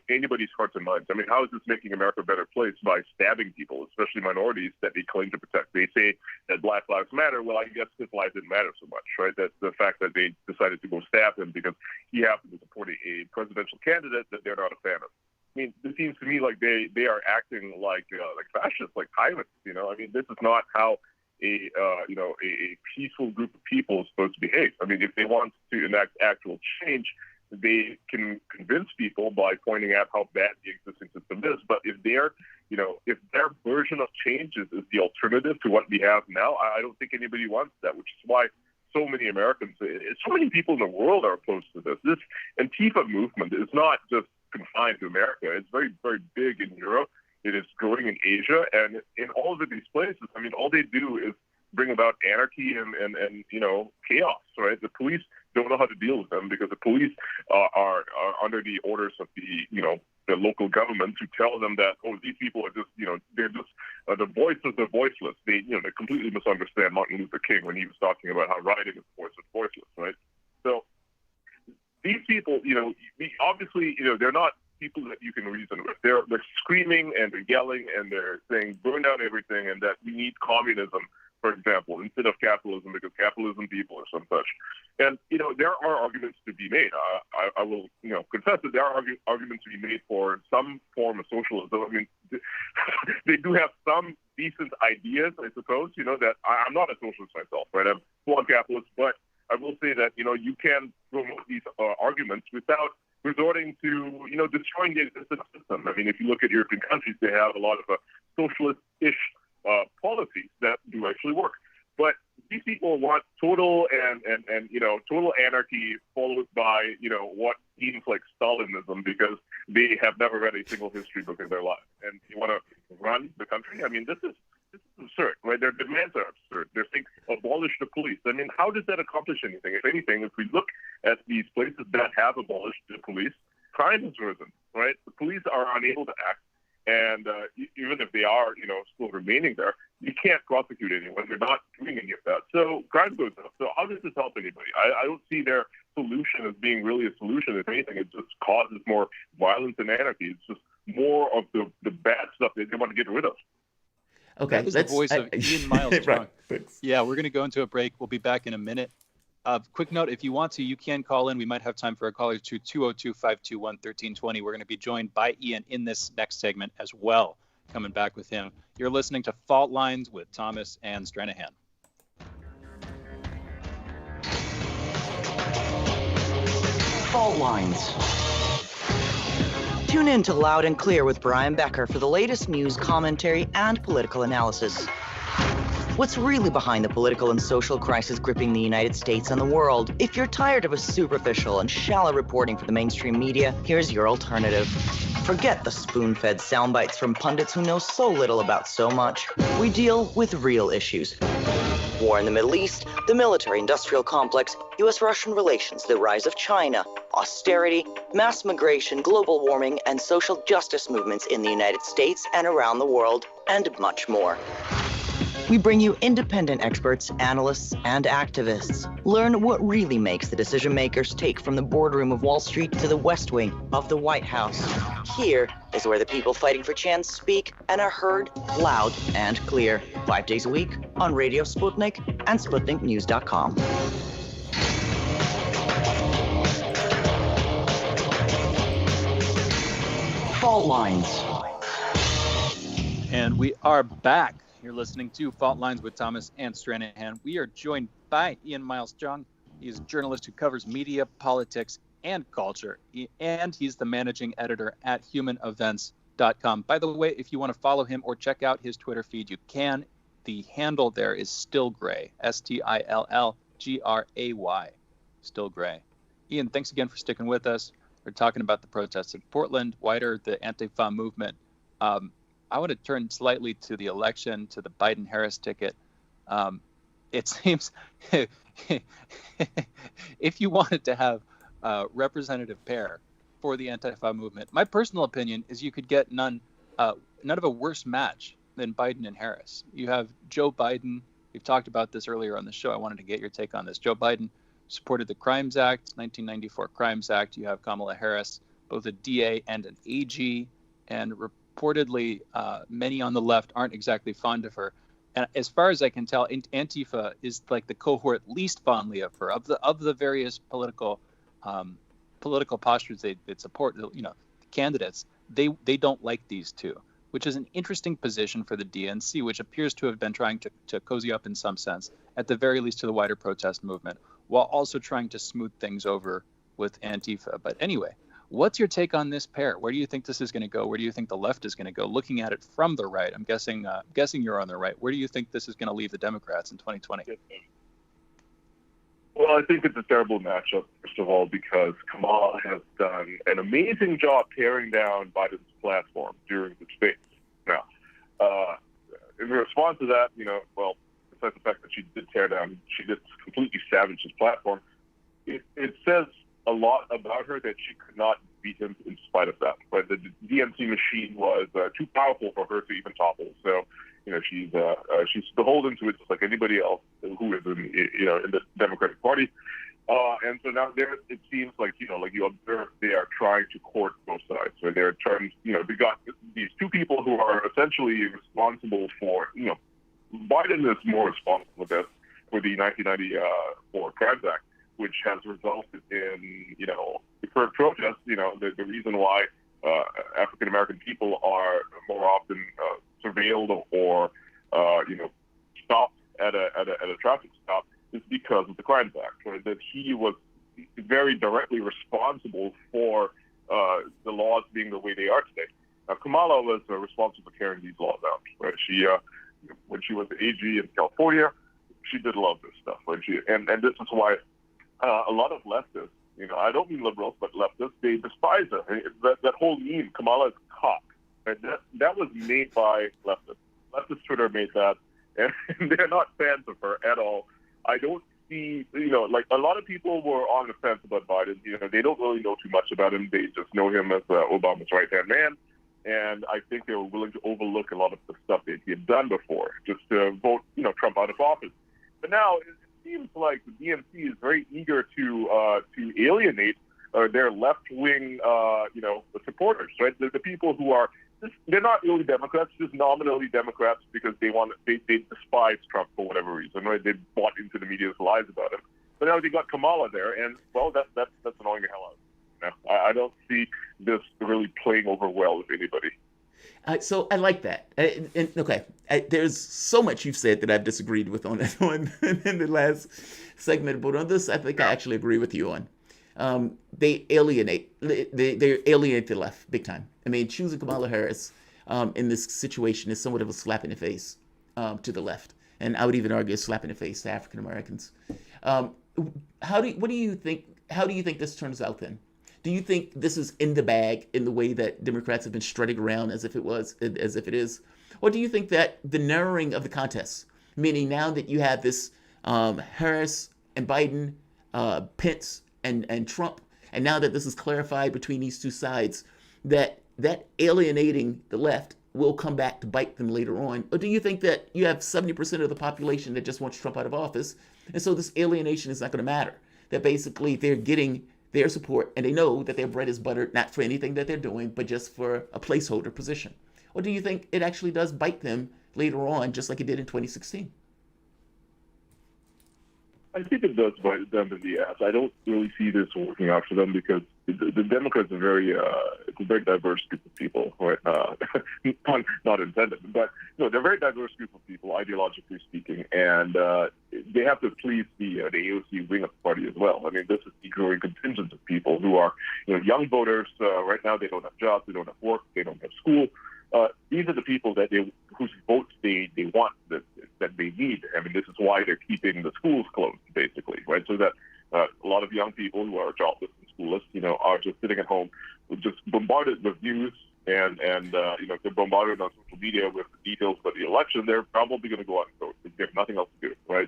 anybody's hearts and minds? I mean, how is this making America a better place by stabbing people, especially minorities that they claim to protect? They say that Black Lives Matter. Well, I guess his life didn't matter so much, right? That's the fact that they decided to go stab him because he happened to support a presidential candidate that they're not a fan of. I mean, it seems to me like they are acting like fascists, like tyrants. I mean, this is not how a peaceful group of people is supposed to behave. I mean, if they want to enact actual change, they can convince people by pointing out how bad the existing system is. But if their version of change is the alternative to what we have now, I don't think anybody wants that, which is why so many Americans, so many people in the world are opposed to this. This Antifa movement is not just confined to America. It's very, very big in Europe. It is growing in Asia. And in all of these places, I mean, all they do is bring about anarchy and chaos, right? The police don't know how to deal with them because the police are under the orders of the local government who tell them that, these people are just, they're just the voice of the voiceless. They completely misunderstand Martin Luther King when he was talking about how rioting is the voice of the voiceless, right? So these people, obviously, they're not people that you can reason with. They're screaming and they're yelling and they're saying burn down everything and that we need communism, for example, instead of capitalism because capitalism people or some such. And, there are arguments to be made. I will, confess that there are arguments to be made for some form of socialism. I mean, they do have some decent ideas, I suppose, that I'm not a socialist myself, right? I'm full-on capitalist, but I will say that, you can promote these arguments without resorting to, destroying the existing system. I mean, if you look at European countries, they have a lot of socialist-ish policies that do actually work. But these people want total and total anarchy followed by, what seems like Stalinism because they have never read a single history book in their life. And you want to run the country? I mean, this is absurd, right? Their demands are absurd. They're saying abolish the police. I mean, how does that accomplish anything? If anything, if we look at these places that have abolished the police, crime has risen, right? The police are unable to act. And even if they are, still remaining there, you can't prosecute anyone. They're not doing any of that. So crime goes up. So how does this help anybody? I don't see their solution as being really a solution. If anything, it just causes more violence and anarchy. It's just more of the bad stuff that they want to get rid of. Okay, that was the voice of Ian Miles. Right. Yeah, we're going to go into a break. We'll be back in a minute. Quick note, if you want to, you can call in. We might have time for a caller to 202-521-1320. We're going to be joined by Ian in this next segment as well, coming back with him. You're listening to Fault Lines with Thomas and Stranahan. Fault Lines. Tune in to Loud and Clear with Brian Becker for the latest news, commentary, and political analysis. What's really behind the political and social crisis gripping the United States and the world? If you're tired of a superficial and shallow reporting for the mainstream media, here's your alternative. Forget the spoon-fed sound bites from pundits who know so little about so much. We deal with real issues. War in the Middle East, the military-industrial complex, U.S.-Russian relations, the rise of China, austerity, mass migration, global warming, and social justice movements in the United States and around the world, and much more. We bring you independent experts, analysts, and activists. Learn what really makes the decision makers take from the boardroom of Wall Street to the West Wing of the White House. Here is where the people fighting for Chan speak and are heard loud and clear. 5 days a week on Radio Sputnik and SputnikNews.com. Fault Lines. And we are back. You're listening to Fault Lines with Thomas and Stranahan. We are joined by Ian Miles Jung. He's a journalist who covers media, politics, and culture. And he's the managing editor at humanevents.com. By the way, if you want to follow him or check out his Twitter feed, you can. The handle there is Still Gray, STILLGRAY, Still Gray. Ian, thanks again for sticking with us. We're talking about the protests in Portland, wider the Antifa movement. I want to turn slightly to the election, to the Biden-Harris ticket. It seems if you wanted to have a representative pair for the Antifa movement, my personal opinion is you could get none of a worse match than Biden and Harris. You have Joe Biden. We've talked about this earlier on the show. I wanted to get your take on this. Joe Biden supported the Crimes Act, 1994 Crimes Act. You have Kamala Harris, both a DA and an AG, and reportedly many on the left aren't exactly fond of her. And as far as I can tell, Antifa is like the cohort least fondly of her. Of the various political postures they support, candidates, they don't like these two, which is an interesting position for the DNC, which appears to have been trying to cozy up in some sense, at the very least to the wider protest movement, while also trying to smooth things over with Antifa. But anyway, what's your take on this pair? Where do you think this is going to go? Where do you think the left is going to go? Looking at it from the right, I'm guessing you're on the right. Where do you think this is going to leave the Democrats in 2020? Well, I think it's a terrible matchup, first of all, because Kamala has done an amazing job tearing down Biden's platform during the debates. Now, in response to that, besides the fact that she did completely savage his platform, it says a lot about her that she could not beat him in spite of that. Right? The DNC machine was too powerful for her to even topple. So, she's beholden to it just like anybody else who is in the Democratic Party. And so now there, it seems like, like you observe, they are trying to court both sides. So they're trying, they got these two people who are essentially responsible for, Biden is more responsible for this, for the 1994 Crimes Act, which has resulted in, the current protests, the reason why African-American people are more often surveilled or, stopped at a traffic stop is because of the Crimes Act, right? That he was very directly responsible for the laws being the way they are today. Now, Kamala was responsible for carrying these laws out, right? She, when she was the AG in California, she did a lot of this stuff, right? And this is why a lot of leftists, I don't mean liberals, but leftists, they despise her. That whole meme, Kamala is cock, right? That was made by leftists. Leftist Twitter made that, and they're not fans of her at all. I don't see, like a lot of people were on the fence about Biden. They don't really know too much about him. They just know him as Obama's right-hand man. And I think they were willing to overlook a lot of the stuff that he had done before, just to vote, Trump out of office. But now it seems like the DNC is very eager to alienate their left-wing, supporters, right? The people who are, they're not really Democrats, just nominally Democrats because they despise Trump for whatever reason, right? They bought into the media's lies about him. But now they got Kamala there, and well, that's annoying the hell out of them. I don't see this really playing over well with anybody. So I like that. Okay, there's so much you've said that I've disagreed with on in the last segment, but on this, I think I actually agree with you on. They alienate the left big time. I mean, choosing Kamala Harris in this situation is somewhat of a slap in the face to the left, and I would even argue a slap in the face to African Americans. How do you think this turns out then? Do you think this is in the bag in the way that Democrats have been strutting around as if it is? Or do you think that the narrowing of the contest, meaning now that you have this Harris and Biden, Pence and Trump, and now that this is clarified between these two sides, that alienating the left will come back to bite them later on? Or do you think that you have 70% of the population that just wants Trump out of office, and so this alienation is not going to matter? That basically they're getting their support, and they know that their bread is buttered, not for anything that they're doing, but just for a placeholder position? Or do you think it actually does bite them later on, just like it did in 2016? I think it does bite them in the ass. I don't really see this working out for them because the Democrats are it's a very diverse group of people, right? Not intended, but they're a very diverse group of people, ideologically speaking, and they have to please the AOC wing of the party as well. I mean, this is the growing contingent of people who are, young voters. Right now, they don't have jobs, they don't have work, they don't have school. These are the people whose votes they want, that they need. I mean, this is why they're keeping the schools closed, basically, right? So that a lot of young people who are jobless and schoolless, are just sitting at home, just bombarded with news, and if they're bombarded on social media with details about the election, they're probably going to go out and vote. They have nothing else to do, right?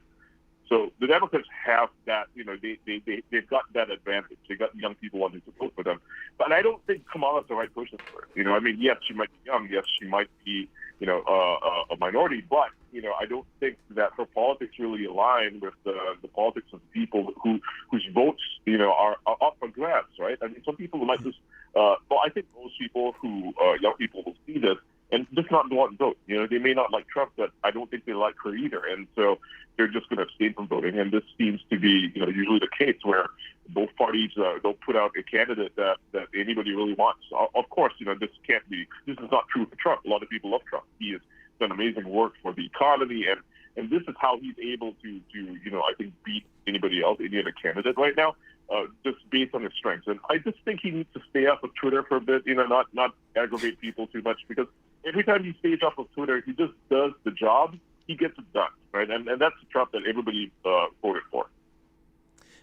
So the Democrats have that, they've got that advantage. They got young people wanting to vote for them. But I don't think Kamala's the right person for it. I mean, yes, she might be young. Yes, she might be, a minority. But, I don't think that her politics really align with the politics of people whose votes, are up for grabs, right? I mean, some people might just, I think most people young people will see this and just not go out and vote. They may not like Trump, but I don't think they like her either. And so they're just going to abstain from voting. And this seems to be, usually the case where both parties don't put out a candidate that anybody really wants. Of course, this is not true for Trump. A lot of people love Trump. He has done amazing work for the economy, and this is how he's able to I think beat anybody else, any other candidate right now, just based on his strengths. And I just think he needs to stay off of Twitter for a bit, not aggravate people too much, because every time he stays off of Twitter, he just does the job. He gets it done, right? And that's the Trump that everybody voted for.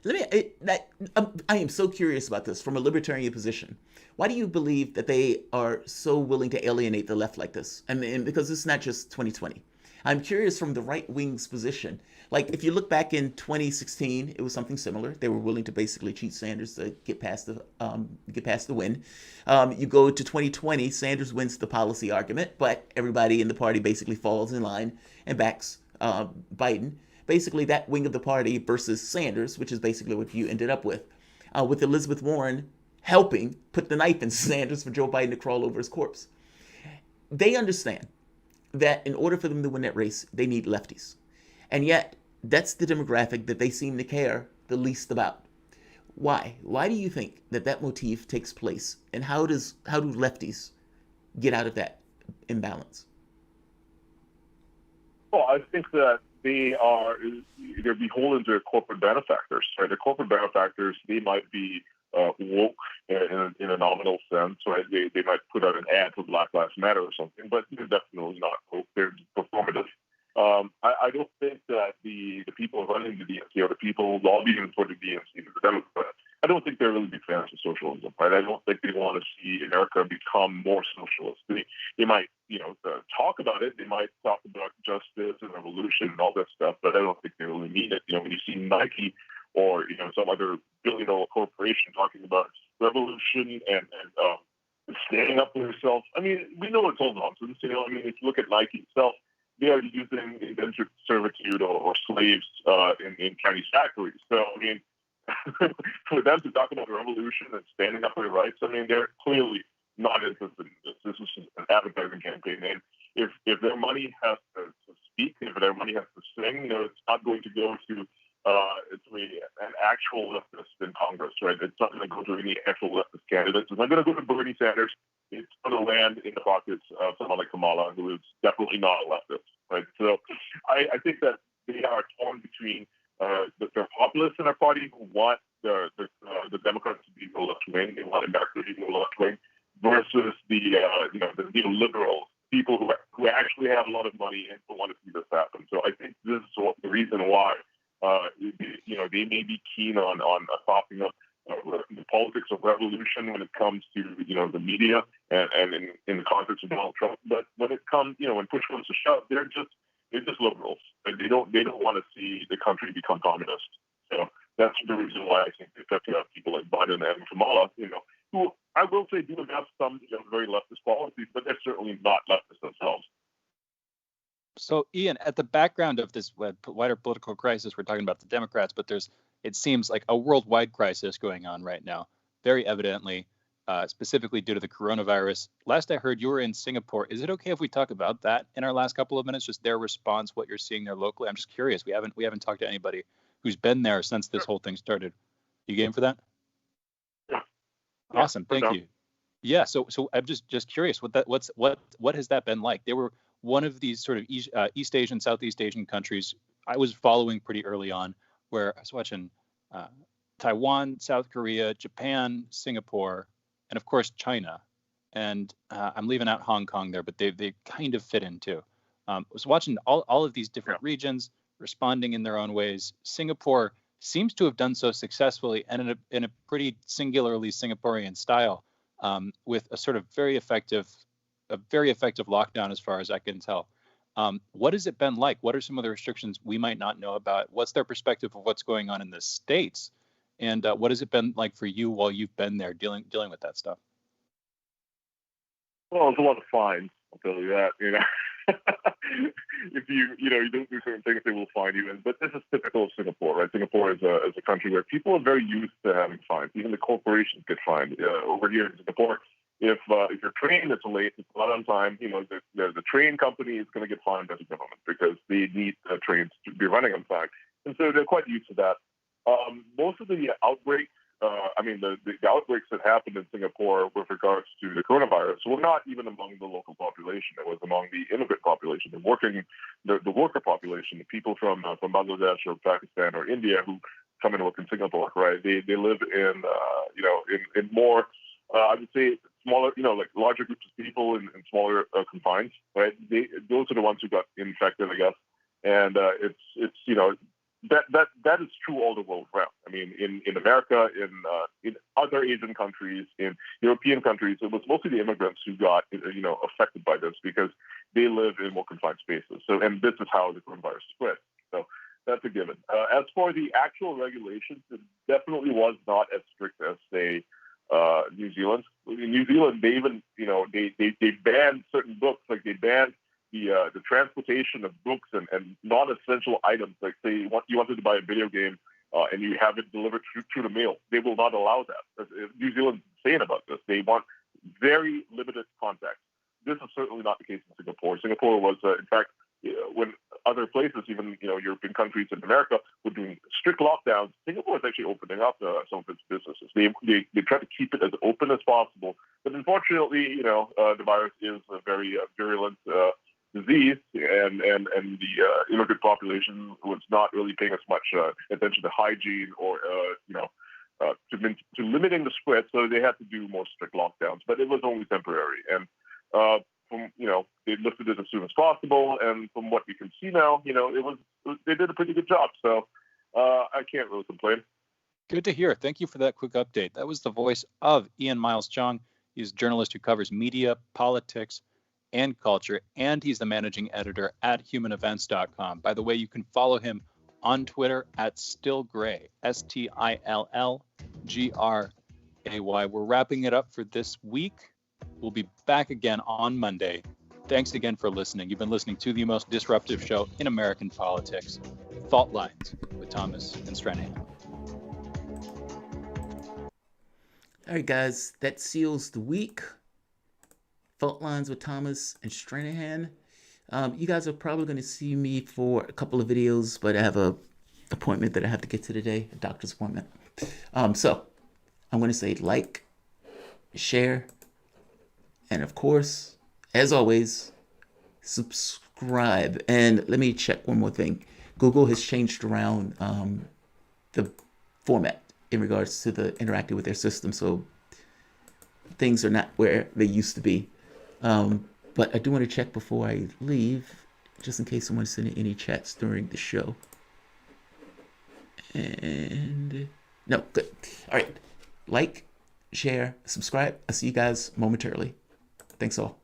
I am so curious about this from a libertarian position. Why do you believe that they are so willing to alienate the left like this? And because it's not just 2020. I'm curious from the right wing's position. Like, if you look back in 2016, it was something similar. They were willing to basically cheat Sanders to get past the win. You go to 2020, Sanders wins the policy argument, but everybody in the party basically falls in line and backs Biden. basically that wing of the party versus Sanders, which is basically what you ended up with Elizabeth Warren helping put the knife in Sanders for Joe Biden to crawl over his corpse. They understand that in order for them to win that race, they need lefties. And yet, that's the demographic that they seem to care the least about. Why? Why do you think that motif takes place? And how do lefties get out of that imbalance? Well, I think that they're beholden to their corporate benefactors, right? The corporate benefactors, they might be woke in a nominal sense, right? They might put out an ad for Black Lives Matter or something, but they're definitely not woke. They're performative. I don't think that the people running the DNC or the people lobbying for the DNC, the Democrats, I don't think they're really big fans of socialism, right? I don't think they want to see America become more socialist. They might, talk about it. They might talk about justice and revolution and all that stuff, but I don't think they really mean it. When you see Nike or some other billion-dollar corporation talking about revolution and standing up for yourself, I mean, we know it's all nonsense. I mean, if you look at Nike itself, they are using indentured servitude or slaves in Chinese factories. So, I mean, for them to talk about revolution and standing up for their rights, I mean, they're clearly not interested in this. This is an advertising campaign. And if their money has to speak, if their money has to sing, it's not going to go to an actual leftist in Congress, right? It's not going to go to any actual leftist candidates. It's not going to go to Bernie Sanders. It's going to land in the pockets of someone like Kamala, who is definitely not a leftist, right? So I think that they are torn between the populists in our party who want the Democrats to be the left wing, they want America to be the left wing, versus the neoliberals, people who actually have a lot of money and don't want to see this happen. So I think this is the reason why they may be keen on propping up the politics of revolution when it comes to the media and in the context of Donald Trump. But when it comes, when push comes to shove, they're just liberals. They don't want to see the country become communist. So that's the reason why I think that you have people like Biden and Kamala, who I will say do have some very leftist policies, but they're certainly not leftist themselves. So, Ian, at the background of this wider political crisis, we're talking about the Democrats, but it seems like a worldwide crisis going on right now, very evidently, specifically due to the coronavirus. Last I heard, you were in Singapore. Is it okay if we talk about that in our last couple of minutes, just their response, what you're seeing there locally? I'm just curious. We haven't talked to anybody who's been there since this whole thing started. You game for that? Yeah. Awesome. Thank you. Yeah. So I'm just curious. What has that been like? They were one of these sort of East Asian, Southeast Asian countries I was following pretty early on, where I was watching Taiwan, South Korea, Japan, Singapore, and of course China. And I'm leaving out Hong Kong there, but they kind of fit in too. I was watching all of these different regions responding in their own ways. Singapore seems to have done so successfully and in a pretty singularly Singaporean style, with a sort of very effective lockdown as far as I can tell. What has it been like? What are some of the restrictions we might not know about? What's their perspective of what's going on in the States? And what has it been like for you while you've been there dealing with that stuff? Well, it's a lot of fines, I'll tell you that. If you don't do certain things, they will fine you. But this is typical of Singapore, right? Singapore is a country where people are very used to having fines. Even the corporations get fined. Over here in Singapore, if your train is late, it's not on time, the train company is going to get fined by the government because they need trains to be running on time. And so they're quite used to that. Most of the outbreaks, the outbreaks that happened in Singapore with regards to the coronavirus were not even among the local population. It was among the immigrant population, the worker population, the people from Bangladesh or Pakistan or India who come and work in Singapore, right? They live in more, I would say, smaller, like larger groups of people in smaller confines, right? Those are the ones who got infected, I guess. And that is true all the world around. I mean, in America, in other Asian countries, in European countries, it was mostly the immigrants who got affected by this because they live in more confined spaces. So, and this is how the coronavirus spread. So that's a given. As for the actual regulations, it definitely was not as strict as, say, New Zealand. In New Zealand, they even they banned certain books, like they banned the transportation of books and non-essential items, like say you wanted to buy a video game and you have it delivered through the mail. They will not allow that. New Zealand's insane about this. They want very limited contact. This is certainly not the case in Singapore. Singapore was, in fact, when other places, even European countries and America, were doing strict lockdowns, Singapore is actually opening up some of its businesses. They try to keep it as open as possible, but unfortunately, the virus is a very virulent disease, and the immigrant population was not really paying as much attention to hygiene or to limiting the spread, so they had to do more strict lockdowns. But it was only temporary, and they lifted it as soon as possible. And from what we can see now, they did a pretty good job. So I can't really complain. Good to hear. Thank you for that quick update. That was the voice of Ian Miles Chong. He's a journalist who covers media, politics, and culture, and he's the managing editor at humanevents.com. By the way, you can follow him on Twitter at stillgray, STILLGRAY. We're wrapping it up for this week. We'll be back again on Monday. Thanks again for listening. You've been listening to the most disruptive show in American politics, Fault Lines with Thomas and Stranahan. All right, guys, that seals the week. Fault Lines with Thomas and Stranahan. You guys are probably going to see me for a couple of videos, but I have a appointment that I have to get to today, a doctor's appointment. So I'm going to say like, share, and of course, as always, subscribe. And let me check one more thing. Google has changed around the format in regards to the interacting with their system, so things are not where they used to be. But I do want to check before I leave, just in case someone's sending any chats during the show. And no, good. All right, like, share, subscribe. I'll see you guys momentarily. Thanks all.